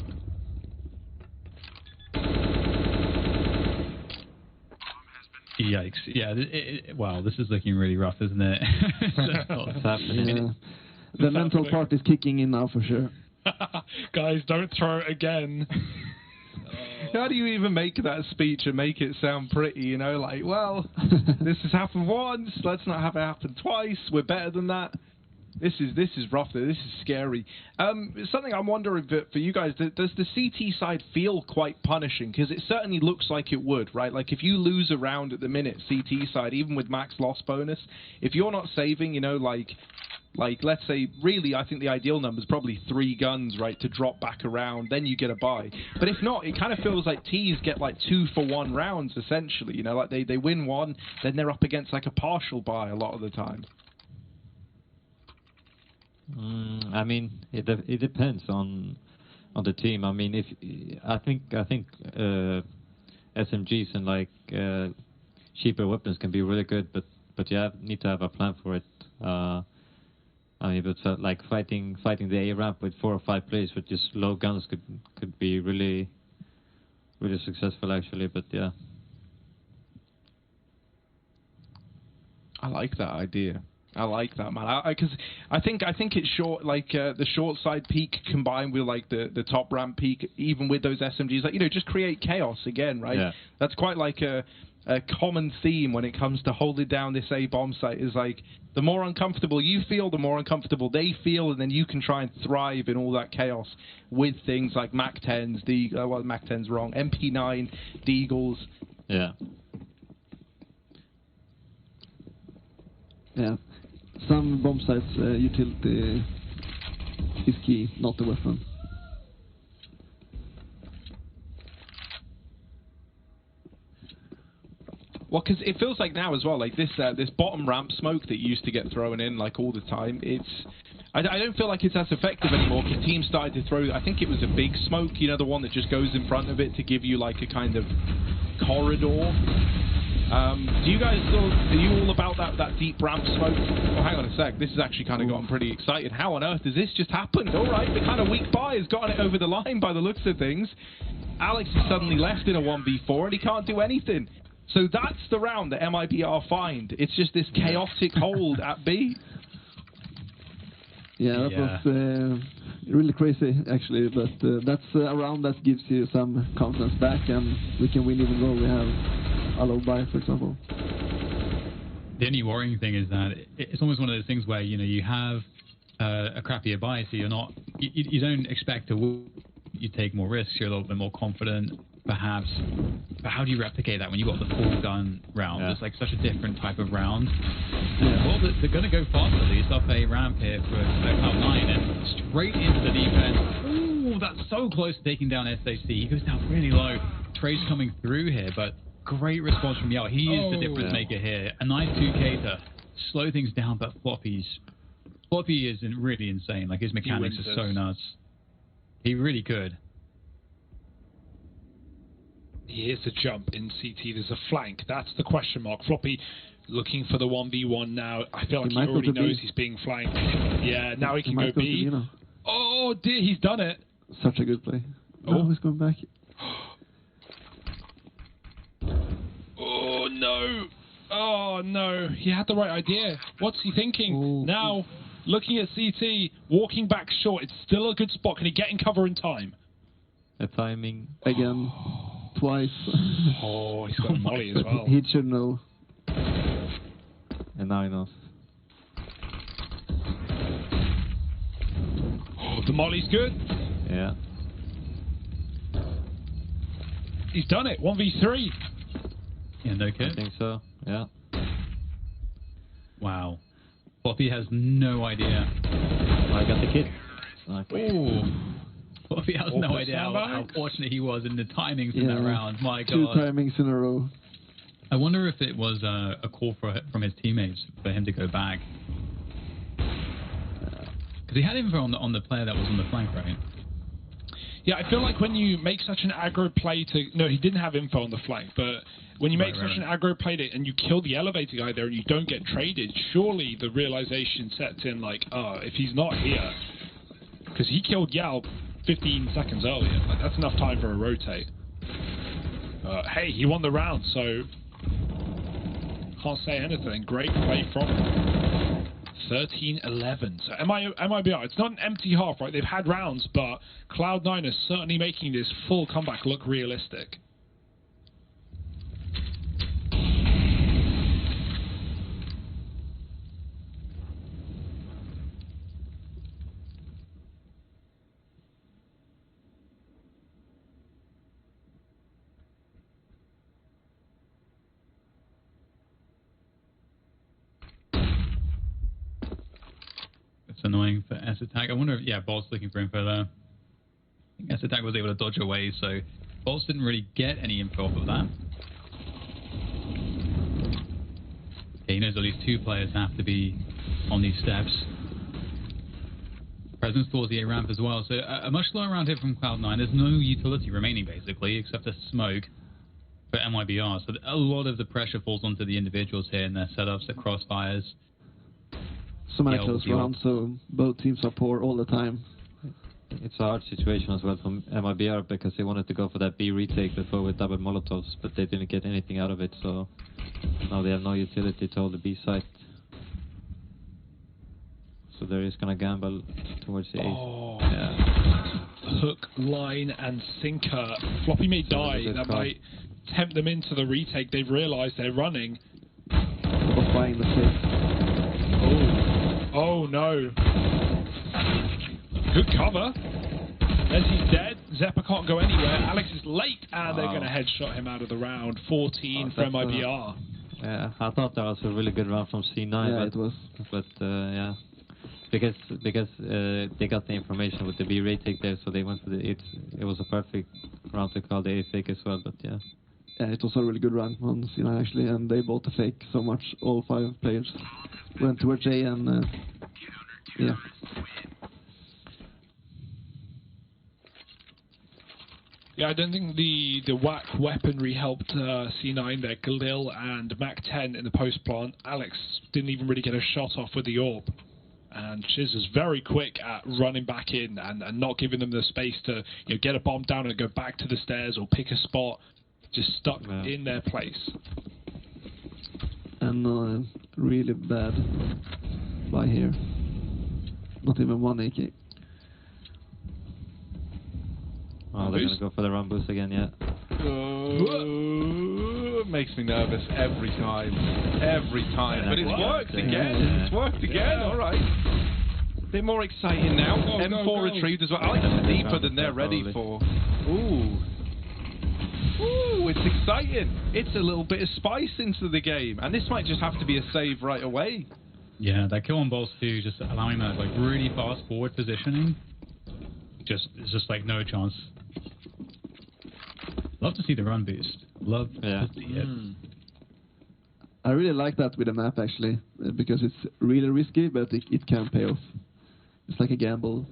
Yikes. Yeah, wow, this is looking really rough, isn't it? Yeah. The mental part is kicking in now for sure. Guys, don't throw it again. How do you even make that speech and make it sound pretty, like, well, this has happened once, let's not have it happen twice, we're better than that. This is rough, this is scary. Something I'm wondering for you guys, does the CT side feel quite punishing? Because it certainly looks like it would, right? Like, if you lose a round at the minute, CT side, even with max loss bonus, if you're not saving, like, let's say, really, I think the ideal number is probably 3 guns, right, to drop back around, then you get a buy. But if not, it kind of feels like Thieves get, like, 2-for-1 rounds, essentially, like, they win 1, then they're up against, like, a partial buy a lot of the time. I mean, it depends on the team. I mean, I think SMGs and, like, cheaper weapons can be really good, but you need to have a plan for it. I mean, but like fighting the A ramp with 4 or 5 players with just low guns could be really successful actually. But yeah, I like that idea. I like that, man. Because I think it's short, like the short side peak combined with like the top ramp peak, even with those SMGs, like just create chaos again, right? Yeah. That's quite like a common theme when it comes to holding down this A bomb site. Is like the more uncomfortable you feel, the more uncomfortable they feel, and then you can try and thrive in all that chaos with things like Mac 10s, Mac 10's wrong, MP9, Deagles. Yeah. Yeah. Some bomb sites utility is key, not the weapon. Well, because it feels like now as well, like this bottom ramp smoke that used to get thrown in like all the time, I don't feel like it's as effective anymore because teams started to throw, I think it was a big smoke, the one that just goes in front of it to give you like a kind of corridor. Do you guys are you all about that deep ramp smoke? Oh, hang on a sec, this has actually kind of gotten pretty excited. How on earth has this just happened? Alright, the kind of weak buy has gotten it over the line by the looks of things. Alex is suddenly left in a 1v4 and he can't do anything. So that's the round that MIBR find. It's just this chaotic hold at B. Yeah, that was really crazy, actually. But that's a round that gives you some confidence back, and we can win even though we have a low buy, for example. The only worrying thing is that it's almost one of those things where you have a crappier buy, so you're not, you don't expect to you take more risks, you're a little bit more confident, perhaps. But how do you replicate that when you've got the full gun round? Yeah. It's like such a different type of round. Well, they're going to go fast at least up a ramp here for Cloud9 and straight into the defense. Ooh, that's so close to taking down SAC. He goes down really low. Trade's coming through here, but great response from Yao. He is the difference maker here. A nice 2K to slow things down, but Floppy is really insane. Like, his mechanics are so nuts. He really could. Here's the jump in CT. There's a flank. That's the question mark. Floppy looking for the 1v1 now. I feel like he already knows he's being flanked. Yeah, now he can go B. Oh dear, he's done it. Such a good play. Oh, he's going back. Oh no. Oh no. He had the right idea. What's he thinking? Oh. Now, looking at CT, walking back short. It's still a good spot. Can he get in cover in time? The timing. Again. Twice. Oh, he's got a molly as well. He should know. And now he knows. Oh, the molly's good. Yeah. He's done it. 1v3. Yeah, no kid. I think so. Yeah. Wow. Floppy has no idea. I got the kid. Okay. Ooh. Floppy has no idea how fortunate he was in the timings in that round. My God. 2 timings in a row. I wonder if it was a call from his teammates for him to go back. Because he had info on the player that was on the flank, right? Yeah, I feel like when you make such an aggro play to... No, he didn't have info on the flank, but when you make such an aggro play and you kill the elevator guy there and you don't get traded, surely the realization sets in like, oh, if he's not here... Because he killed Yao 15 seconds earlier. Like, that's enough time for a rotate. Hey, he won the round, so... Can't say anything. Great play from him. 13-11. So MIBR, it's not an empty half, right? They've had rounds, but Cloud9 is certainly making this full comeback look realistic. It's annoying for S Attack. I wonder if, yeah, Bolt's looking for info there. I think S Attack was able to dodge away, so Bolts didn't really get any info off of that. Okay, he knows at least 2 players have to be on these steps. Presence towards the A ramp as well, so a much slower round here from Cloud9. There's no utility remaining, basically, except a smoke for MIBR. So a lot of the pressure falls onto the individuals here in their setups, their crossfires. So many close rounds, so both teams are poor all the time. It's a hard situation as well from MIBR because they wanted to go for that B retake before with double Molotovs, but they didn't get anything out of it, so now they have no utility to hold the B site. So they're just gonna gamble towards the A. Oh, yeah. Hook, line, and sinker. Floppy may die. That might tempt them into the retake. They've realized they're running. They're buying the safe. Oh no. Good cover. As he's dead, Zeppa can't go anywhere. Alex is late, and they're going to headshot him out of the round. 14 for MIBR. Yeah, I thought that was a really good round from C9. Yeah, but, it was. But yeah, because they got the information with the B retake there, so they went for the. It was a perfect round to call the A fake as well. But yeah. Yeah, it was a really good round on C9 actually, and they bought the fake so much. All 5 players went towards A, and yeah. Yeah, I don't think the whack weaponry helped C9 there. Galil and Mac-10 in the post plant. Alex didn't even really get a shot off with the orb. And Shiz is very quick at running back in and not giving them the space to get a bomb down and go back to the stairs or pick a spot. Just stuck in their place. And really bad by here. Not even 1 AK. Oh, they're gonna go for the run boost again, yeah. It makes me nervous every time. Every time. But it's worked again. It's worked again, alright. Bit more exciting now. M4 retrieved as well. I like them deeper than they're ready for. Ooh. Ooh, it's exciting. It's a little bit of spice into the game. And this might just have to be a save right away. Yeah, that kill on balls too, just allowing that like really fast forward positioning. It's just like no chance. Love to see the run boost. Love to see it. I really like that with the map actually, because it's really risky, but it can pay off. It's like a gamble.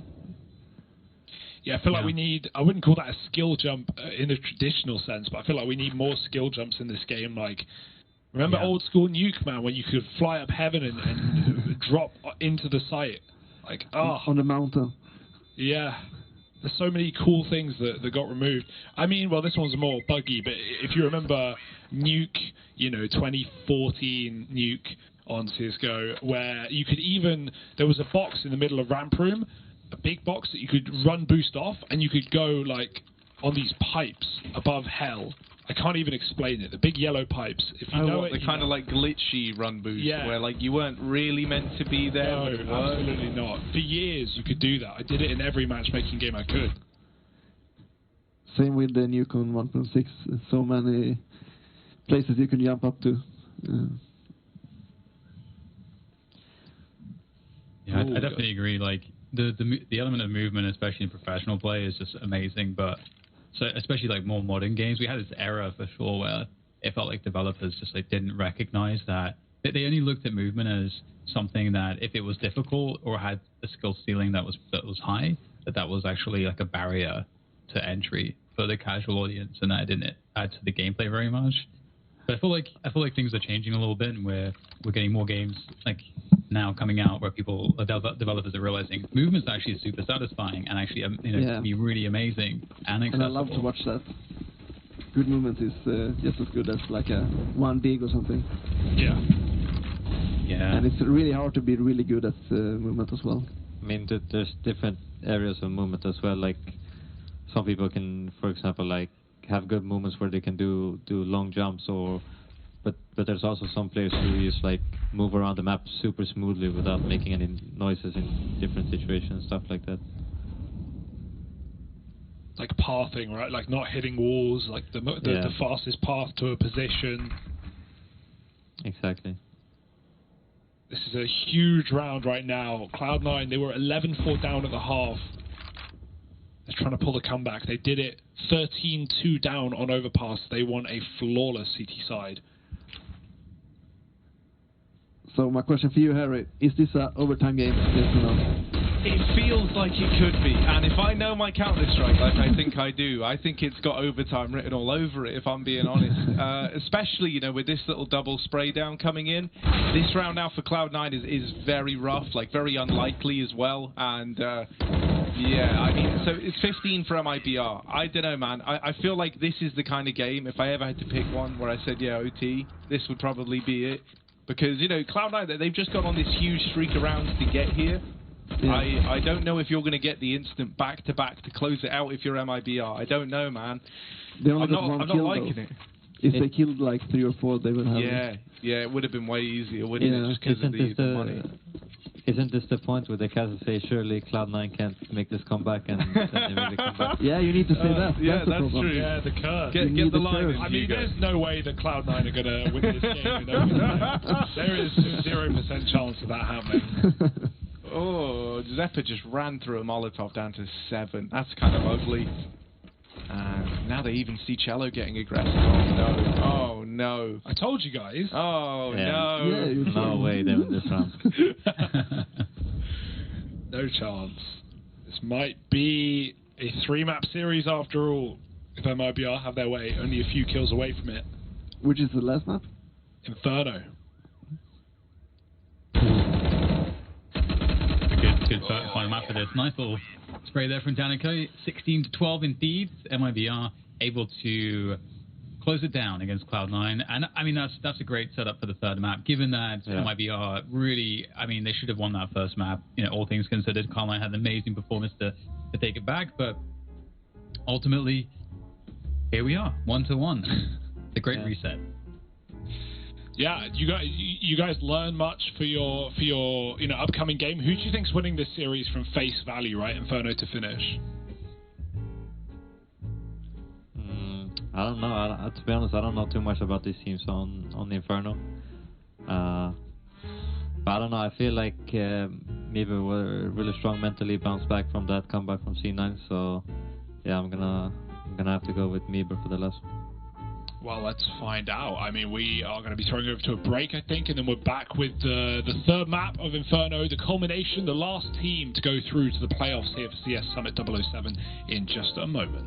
Yeah, I feel like we need, I wouldn't call that a skill jump in a traditional sense, but I feel like we need more skill jumps in this game. Like, remember old school Nuke, man, when you could fly up heaven and drop into the site? Like, on the mountain. Yeah. There's so many cool things that got removed. I mean, well, this one's more buggy, but if you remember Nuke, you know, 2014 Nuke on CSGO, where you could even, there was a box in the middle of ramp room, a big box that you could run boost off, and you could go, like, on these pipes above hell. I can't even explain it. The big yellow pipes. If you know it, the kind of like glitchy run boost, where like you weren't really meant to be there. No, absolutely not. For years you could do that. I did it in every matchmaking game I could. Same with the Nuke on 1.6. So many places you can jump up to. Yeah, I definitely agree. Like the element of movement, especially in professional play, is just amazing. But so especially like more modern games, we had this era for sure where it felt like developers just like didn't recognize that they only looked at movement as something that if it was difficult or had a skill ceiling that was high, that was actually like a barrier to entry for the casual audience, and that didn't add to the gameplay very much. But I feel like things are changing a little bit, and we're getting more games like now coming out where developers are realizing movement's actually super satisfying and actually can be really amazing and accessible. And I love to watch that. Good movement is just as good as like a one dig or something. Yeah. Yeah. And it's really hard to be really good at movement as well. I mean, there's different areas of movement as well. Like some people can, for example, like have good movements where they can do long jumps, but there's also some players who just like move around the map super smoothly without making any noises in different situations, stuff like that. Like pathing, right? Like not hitting walls, like the fastest path to a position. Exactly. This is a huge round right now. Cloud9, they were 11-4 down at the half. They're trying to pull the comeback. They did it 13-2 down on overpass. They won a flawless CT side. So my question for you, Harry, is this an overtime game? Yes or no? It feels like it could be, and if I know my Counter-Strike like I think I do, I think it's got overtime written all over it, if I'm being honest. Especially, you know, with this little double spray down coming in. This round now for Cloud9 is very rough, like very unlikely as well, and yeah, I mean, so it's 15 for MIBR. I don't know, man. I feel like this is the kind of game, if I ever had to pick one where I said, yeah, OT, this would probably be it. Because, you know, Cloud9, they've just gone on this huge streak of rounds to get here. Yeah. I don't know if you're going to get the instant back-to-back to close it out if you're MIBR. I don't know, man. I'm not liking it. If they killed like 3 or 4, they would have it. Yeah, it would have been way easier, wouldn't it? Just because of the money. Isn't this the point where they can say, surely Cloud9 can't make this comeback, and then they really come back? Yeah, you need to say that. Yeah, that's true. Yeah, the curse. Get the line. I mean, there's no way that Cloud9 are going to win this game. There is 0% chance of that happening. Oh, Zeppa just ran through a Molotov down to 7. That's kind of ugly. And now they even see Cello getting aggressive. Oh no. Oh no. I told you guys. Oh yeah. no. Yeah, no way they win this round. No chance. This might be a 3-map series after all. If MIBR have their way, only a few kills away from it. Which is the last map? Inferno. Good final map for this. Nice little spray there from Danica. 16-12 in Thieves. MIBR able to close it down against Cloud9. And I mean, that's a great setup for the third map, given that MIBR really, I mean, they should have won that first map. You know, all things considered, Cloud9 had an amazing performance to take it back. But ultimately, here we are, 1-1. The great reset. Yeah, you guys learn much for your upcoming game. Who do you think's winning this series from face value, right? Inferno to finish. I don't know. To be honest, I don't know too much about these teams on the Inferno. But I don't know. I feel like MIBR were really strong mentally, bounced back from that comeback from C9. So yeah, I'm gonna have to go with MIBR for the last one. Well, let's find out. I mean, we are going to be throwing over to a break, I think, and then we're back with the third map of Inferno, the culmination, the last team to go through to the playoffs here for CS Summit 007 in just a moment.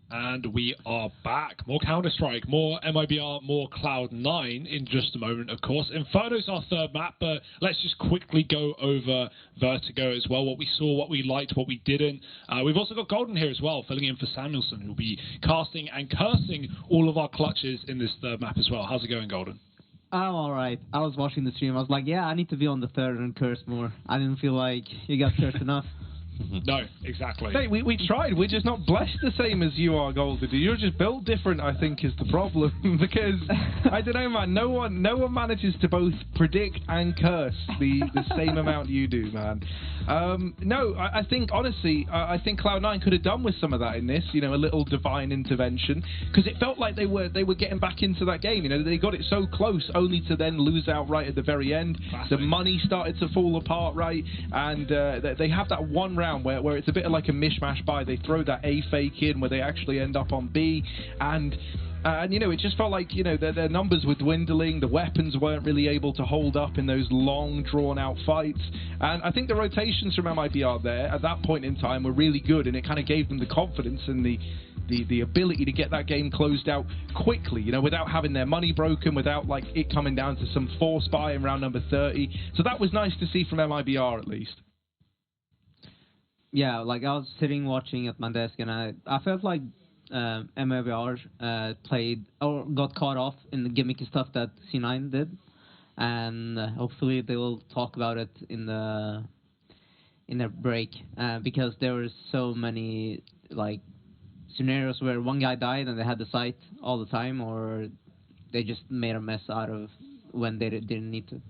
And we are back. More Counter-Strike, more MIBR, more Cloud9 in just a moment, of course. Inferno's our third map, but let's just quickly go over Vertigo as well. What we saw, what we liked, what we didn't. We've also got Golden here as well, filling in for Samuelson, who'll be casting and cursing all of our clutches in this third map as well. How's it going, Golden? I'm alright. I was watching the stream. I was like, yeah, I need to be on the third and curse more. I didn't feel like you got cursed enough. No, exactly. Hey, we tried. We're just not blessed the same as you are, Golden. You're just built different, I think, is the problem. Because, I don't know, man, no one manages to both predict and curse the same amount you do, man. No, I think, honestly, I think Cloud9 could have done with some of that in this, you know, a little divine intervention. Because it felt like they were getting back into that game, you know, they got it so close, only to then lose out right at the very end. Classic. The money started to fall apart, right? And they have that one round where it's a bit of like a mishmash buy. They throw that A fake in where they actually end up on B, and you know, it just felt like, you know, their numbers were dwindling, the weapons weren't really able to hold up in those long drawn out fights, and I think the rotations from MIBR there at that point in time were really good, and it kind of gave them the confidence and the ability to get that game closed out quickly, you know, without having their money broken, without like it coming down to some force buy in round number 30. So that was nice to see from MIBR at least. Yeah, like I was sitting watching at my desk, and I felt like MIBR played or got caught off in the gimmicky stuff that C9 did, and hopefully they will talk about it in their break, because there were so many like scenarios where one guy died and they had the site all the time, or they just made a mess out of when they didn't need to.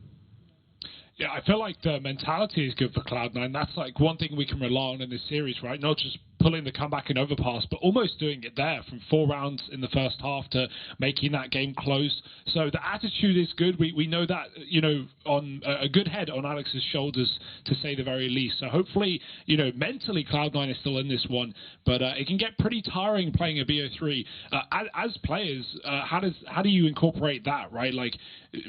Yeah, I feel like the mentality is good for Cloud9. That's like one thing we can rely on in this series, right? Not just pulling the comeback and overpass, but almost doing it there from 4 rounds in the first half to making that game close. So the attitude is good. We know that, you know, on a good head on Alex's shoulders, to say the very least. So hopefully, you know, mentally Cloud9 is still in this one, but it can get pretty tiring playing a BO3. As players, how do you incorporate that, right? Like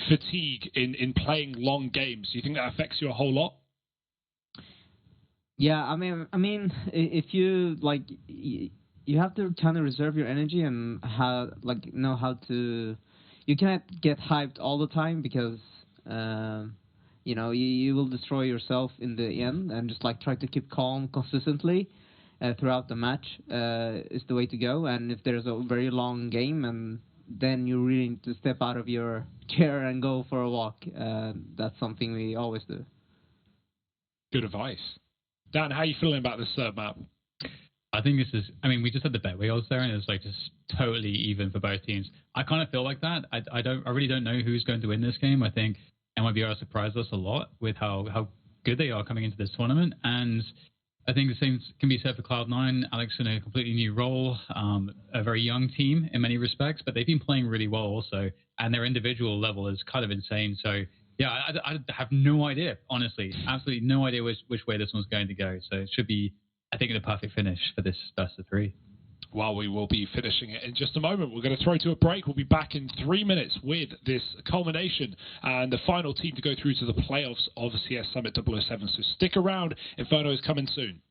fatigue in playing long games. Do you think that affects you a whole lot? Yeah, I mean, if you like, you have to kind of reserve your energy and know how to. You can't get hyped all the time because, you know, you will destroy yourself in the end, and just like try to keep calm consistently throughout the match is the way to go. And if there's a very long game, and then you really need to step out of your chair and go for a walk. That's something we always do. Good advice. Dan, how are you feeling about this third map? I think this is, I mean, we just had the bet wheels there, and it was like just totally even for both teams. I kind of feel like that. I really don't know who's going to win this game. I think MIBR surprised us a lot with how good they are coming into this tournament, and I think the same can be said for Cloud9. Alex in a completely new role, a very young team in many respects, but they've been playing really well also, and their individual level is kind of insane. So yeah, I have no idea, honestly, absolutely no idea which way this one's going to go. So it should be, I think, the perfect finish for this best of 3. Well, we will be finishing it in just a moment. We're going to throw to a break. We'll be back in 3 minutes with this culmination and the final team to go through to the playoffs of CS Summit 007. So stick around. Inferno is coming soon.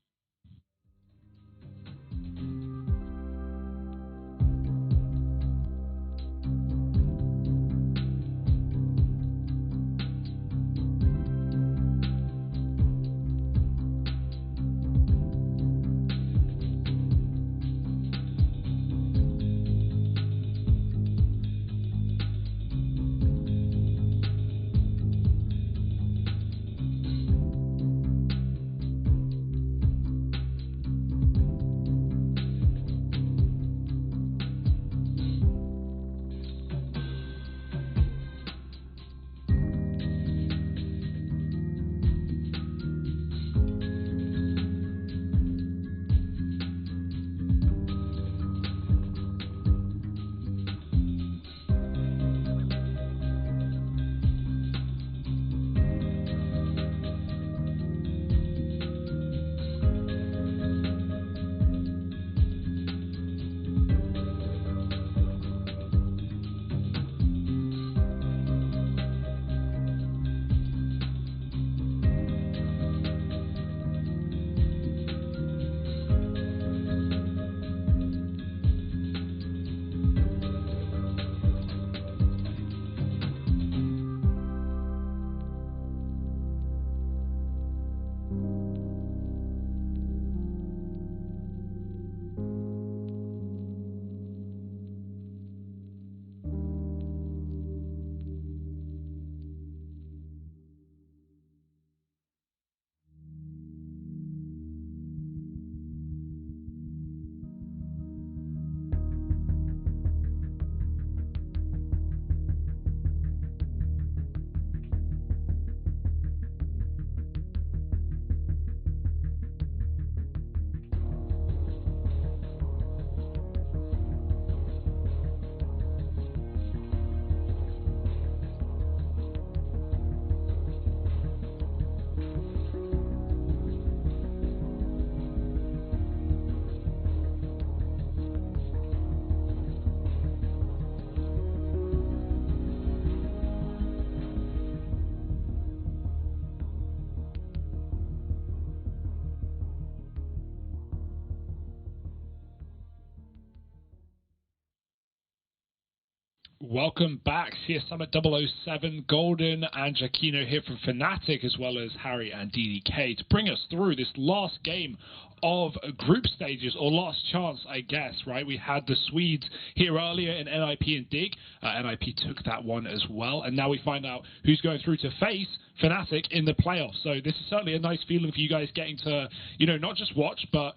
Welcome back, CS Summit 007, Golden and Giacchino here from Fnatic, as well as Harry and DDK, to bring us through this last game of group stages, or last chance, I guess, right? We had the Swedes here earlier in NIP and Dig. NIP took that one as well, and now we find out who's going through to face Fnatic in the playoffs. So this is certainly a nice feeling for you guys getting to, you know, not just watch, but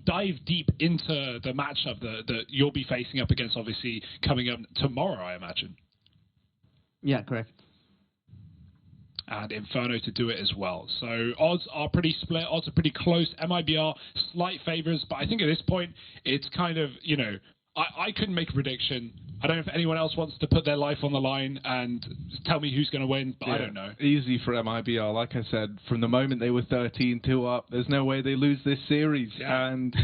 dive deep into the matchup that you'll be facing up against, obviously, coming up tomorrow, I imagine. Yeah, correct. And Inferno to do it as well. So odds are pretty split, odds are pretty close. MIBR, slight favors, but I think at this point, it's kind of, you know, I couldn't make a prediction. I don't know if anyone else wants to put their life on the line and tell me who's going to win, but yeah, I don't know. Easy for MIBR. Like I said, from the moment they were 13-2 up, there's no way they lose this series. Yeah. And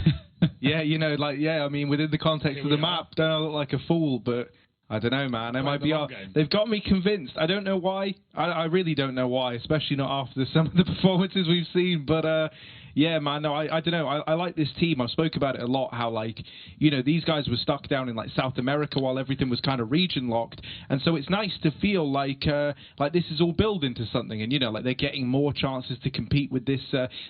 yeah, you know, like, yeah, I mean, within the context of the map, don't I look like a fool, but I don't know, man. MIBR, they've got me convinced. I don't know why. I really don't know why, especially not after some of the performances we've seen. But yeah, man, no, I don't know. I like this team. I've spoke about it a lot, how, like, you know, these guys were stuck down in, like, South America while everything was kind of region locked. And so it's nice to feel like this is all built into something. And, you know, like, they're getting more chances to compete with this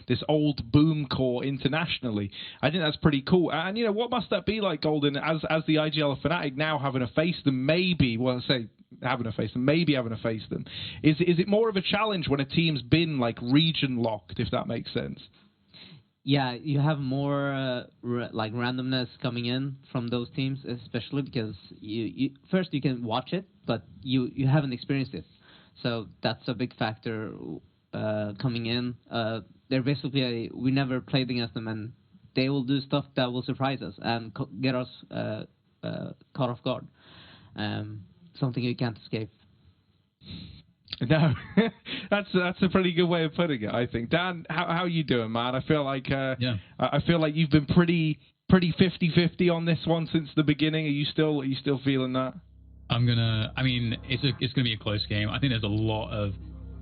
this old boom core internationally. I think that's pretty cool. And, you know, what must that be like, Golden, as the IGL of Fnatic now having to face them, maybe, well, say, having to face them, maybe having to face them. Is it more of a challenge when a team's been, like, region locked, if that makes sense? Yeah, you have more like randomness coming in from those teams, especially because you first you can watch it, but you haven't experienced it, so that's a big factor coming in. They're basically we never played against them, and they will do stuff that will surprise us and get us caught off guard. Something you can't escape. No, that's a pretty good way of putting it, I think. Dan, how are you doing, man? I feel like I feel like you've been pretty 50-50 on this one since the beginning. Are you still feeling that? I mean, it's gonna be a close game. I think there's a lot of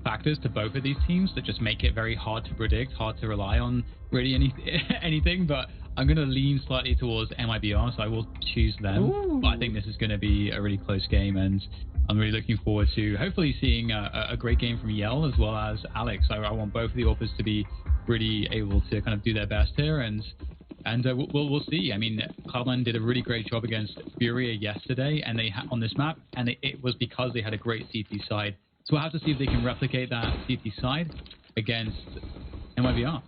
factors to both of these teams that just make it very hard to predict, hard to rely on really anything. But I'm gonna lean slightly towards MIBR, so I will choose them. Ooh. But I think this is gonna be a really close game, and I'm really looking forward to hopefully seeing a great game from Yell as well as Alex. I want both of the AWPers to be really able to kind of do their best here, and we'll see. I mean, Cloud9 did a really great job against FURIA yesterday, and they on this map, and it was because they had a great CT side. So we'll have to see if they can replicate that CT side against MIBR.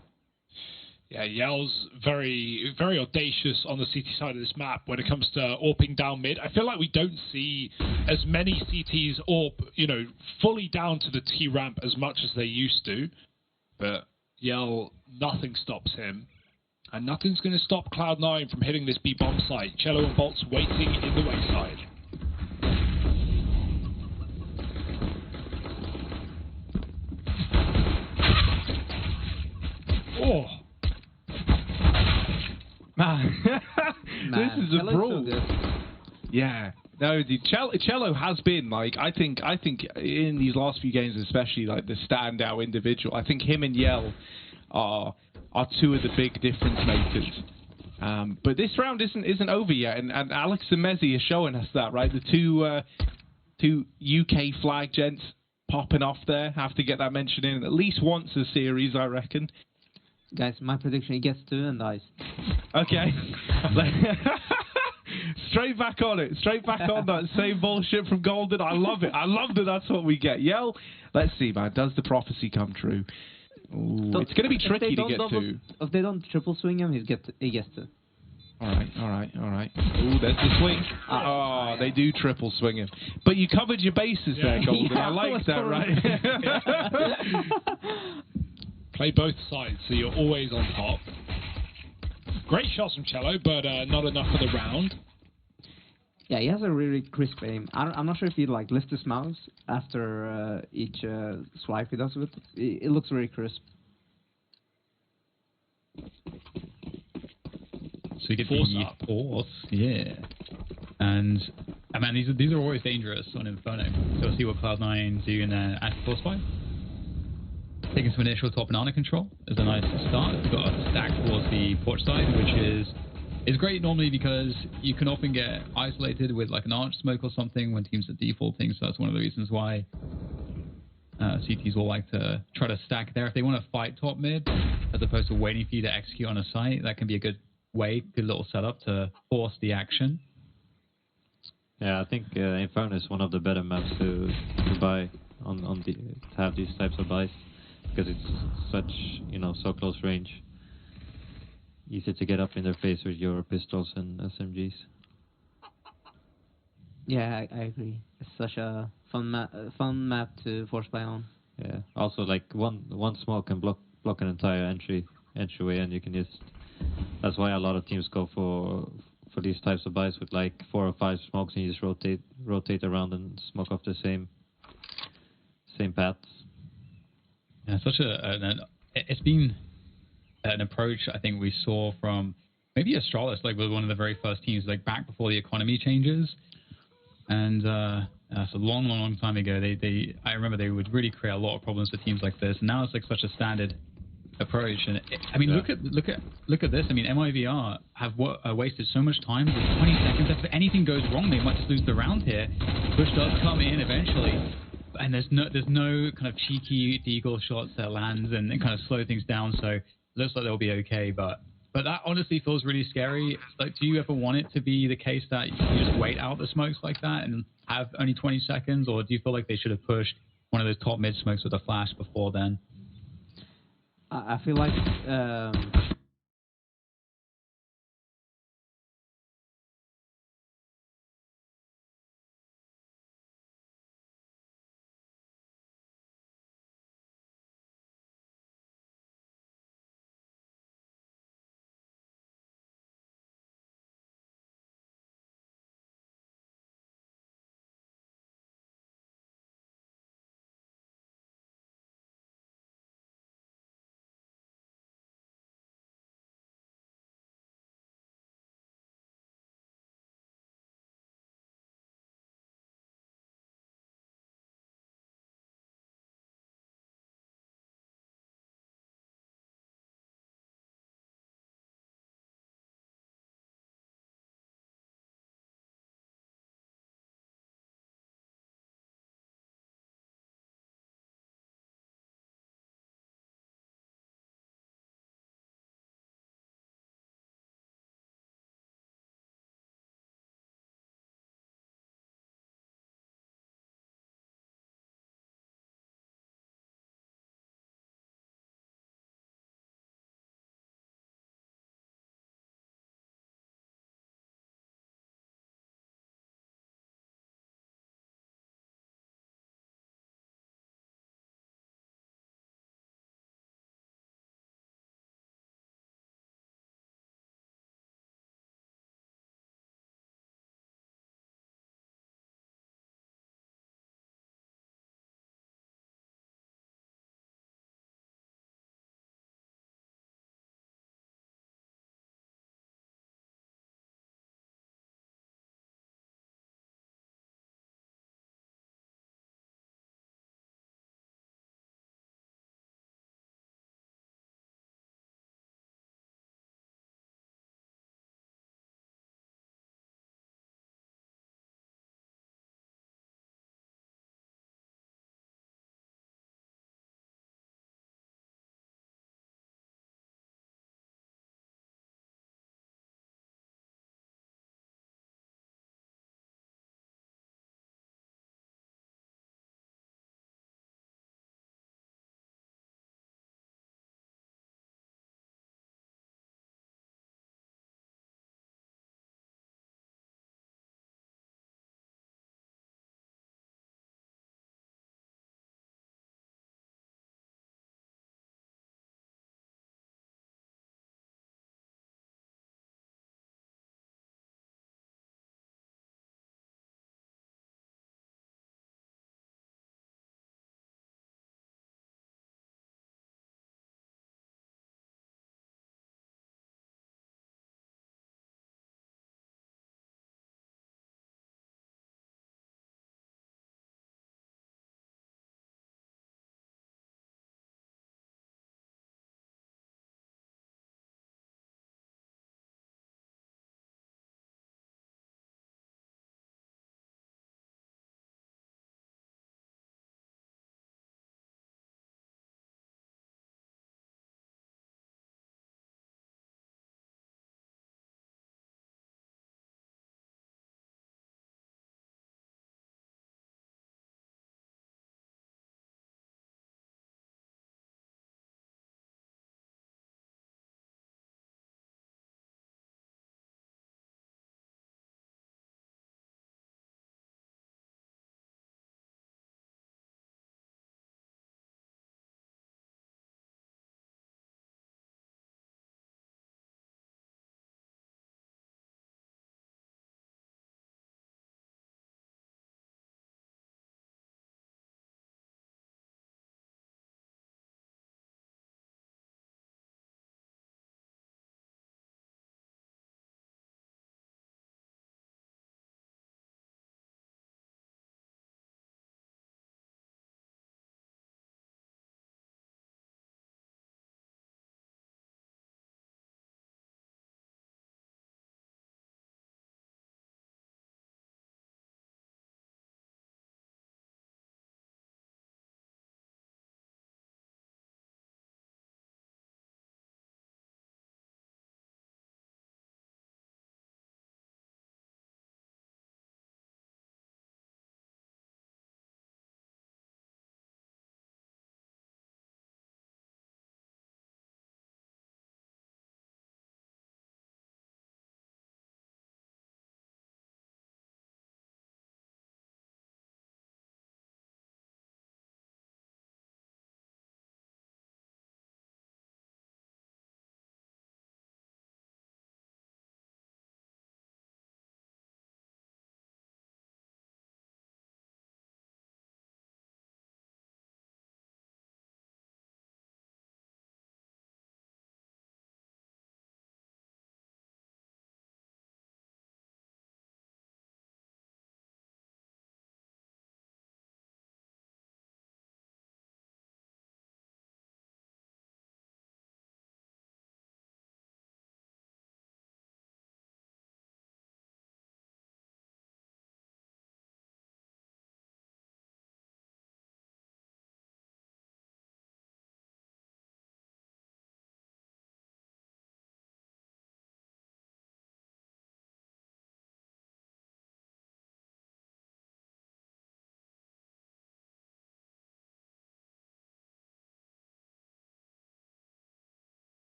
Yeah, Yell's very, very audacious on the CT side of this map when it comes to AWPing down mid. I feel like we don't see as many CTs AWP, you know, fully down to the T ramp as much as they used to. But Yell, nothing stops him. And nothing's going to stop Cloud9 from hitting this B-bomb site. Cello and Bolt's waiting in the wayside. Oh. Man, this is a brawl. So yeah, no, the Cello has been like I think in these last few games, especially like the standout individual. I think him and Yell are two of the big difference makers. But this round isn't over yet, and Alex and Mezzi are showing us that, right? The two UK flag gents popping off there. Have to get that mentioned in at least once a series, I reckon. Guys, my prediction, he gets 2 and dies. Okay. Straight back on it. Straight back on that same bullshit from Golden. I love it. I love that that's what we get. Yell, let's see, man. Does the prophecy come true? Ooh, it's going to be tricky to get to. If they don't triple swing him, he gets 2. All right. Ooh, there's the swing. Oh, they do triple swing him. But you covered your bases there, Golden. I like that, right? Play both sides, so you're always on top. Great shots from Cello, but not enough for the round. Yeah, he has a really crisp aim. I'm not sure if he like lifts his mouse after each swipe he does with it. It looks very crisp. So you get the force, yeah. And I mean, these are always dangerous on Inferno. So we'll see what Cloud9 do in their force fight. Taking some initial top banana control is a nice start. We've got a stack towards the porch side, which is It's great normally because you can often get isolated with like an arch smoke or something when teams are defaulting. So that's one of the reasons why CTs will like to try to stack there if they want to fight top mid, as opposed to waiting for you to execute on a site. That can be a good way, good little setup to force the action. Yeah, I think Inferno is one of the better maps to buy to have these types of buys, because it's such, you know, so close range. Easy to get up in their face with your pistols and SMGs. Yeah, I agree. It's such a fun map to force buy on. Yeah. Also, like one smoke can block an entire entryway, and you can just. That's why a lot of teams go for these types of buys with like 4 or 5 smokes, and you just rotate around and smoke off the same paths. Yeah, it's been an approach I think we saw from maybe Astralis, like was one of the very first teams, like back before the economy changes. And that's a long time ago. I remember they would really create a lot of problems for teams like this. And now it's like such a standard approach. And I mean, look at this. I mean, MIBR have wasted so much time. There's 20 seconds. If anything goes wrong, they might just lose the round here. Push does come in eventually, and there's no kind of cheeky deagle shots that lands and kind of slow things down. So it looks like they'll be okay, but that honestly feels really scary. Like, do you ever want it to be the case that you just wait out the smokes like that and have only 20 seconds, or do you feel like they should have pushed one of those top mid smokes with a flash before then? I feel like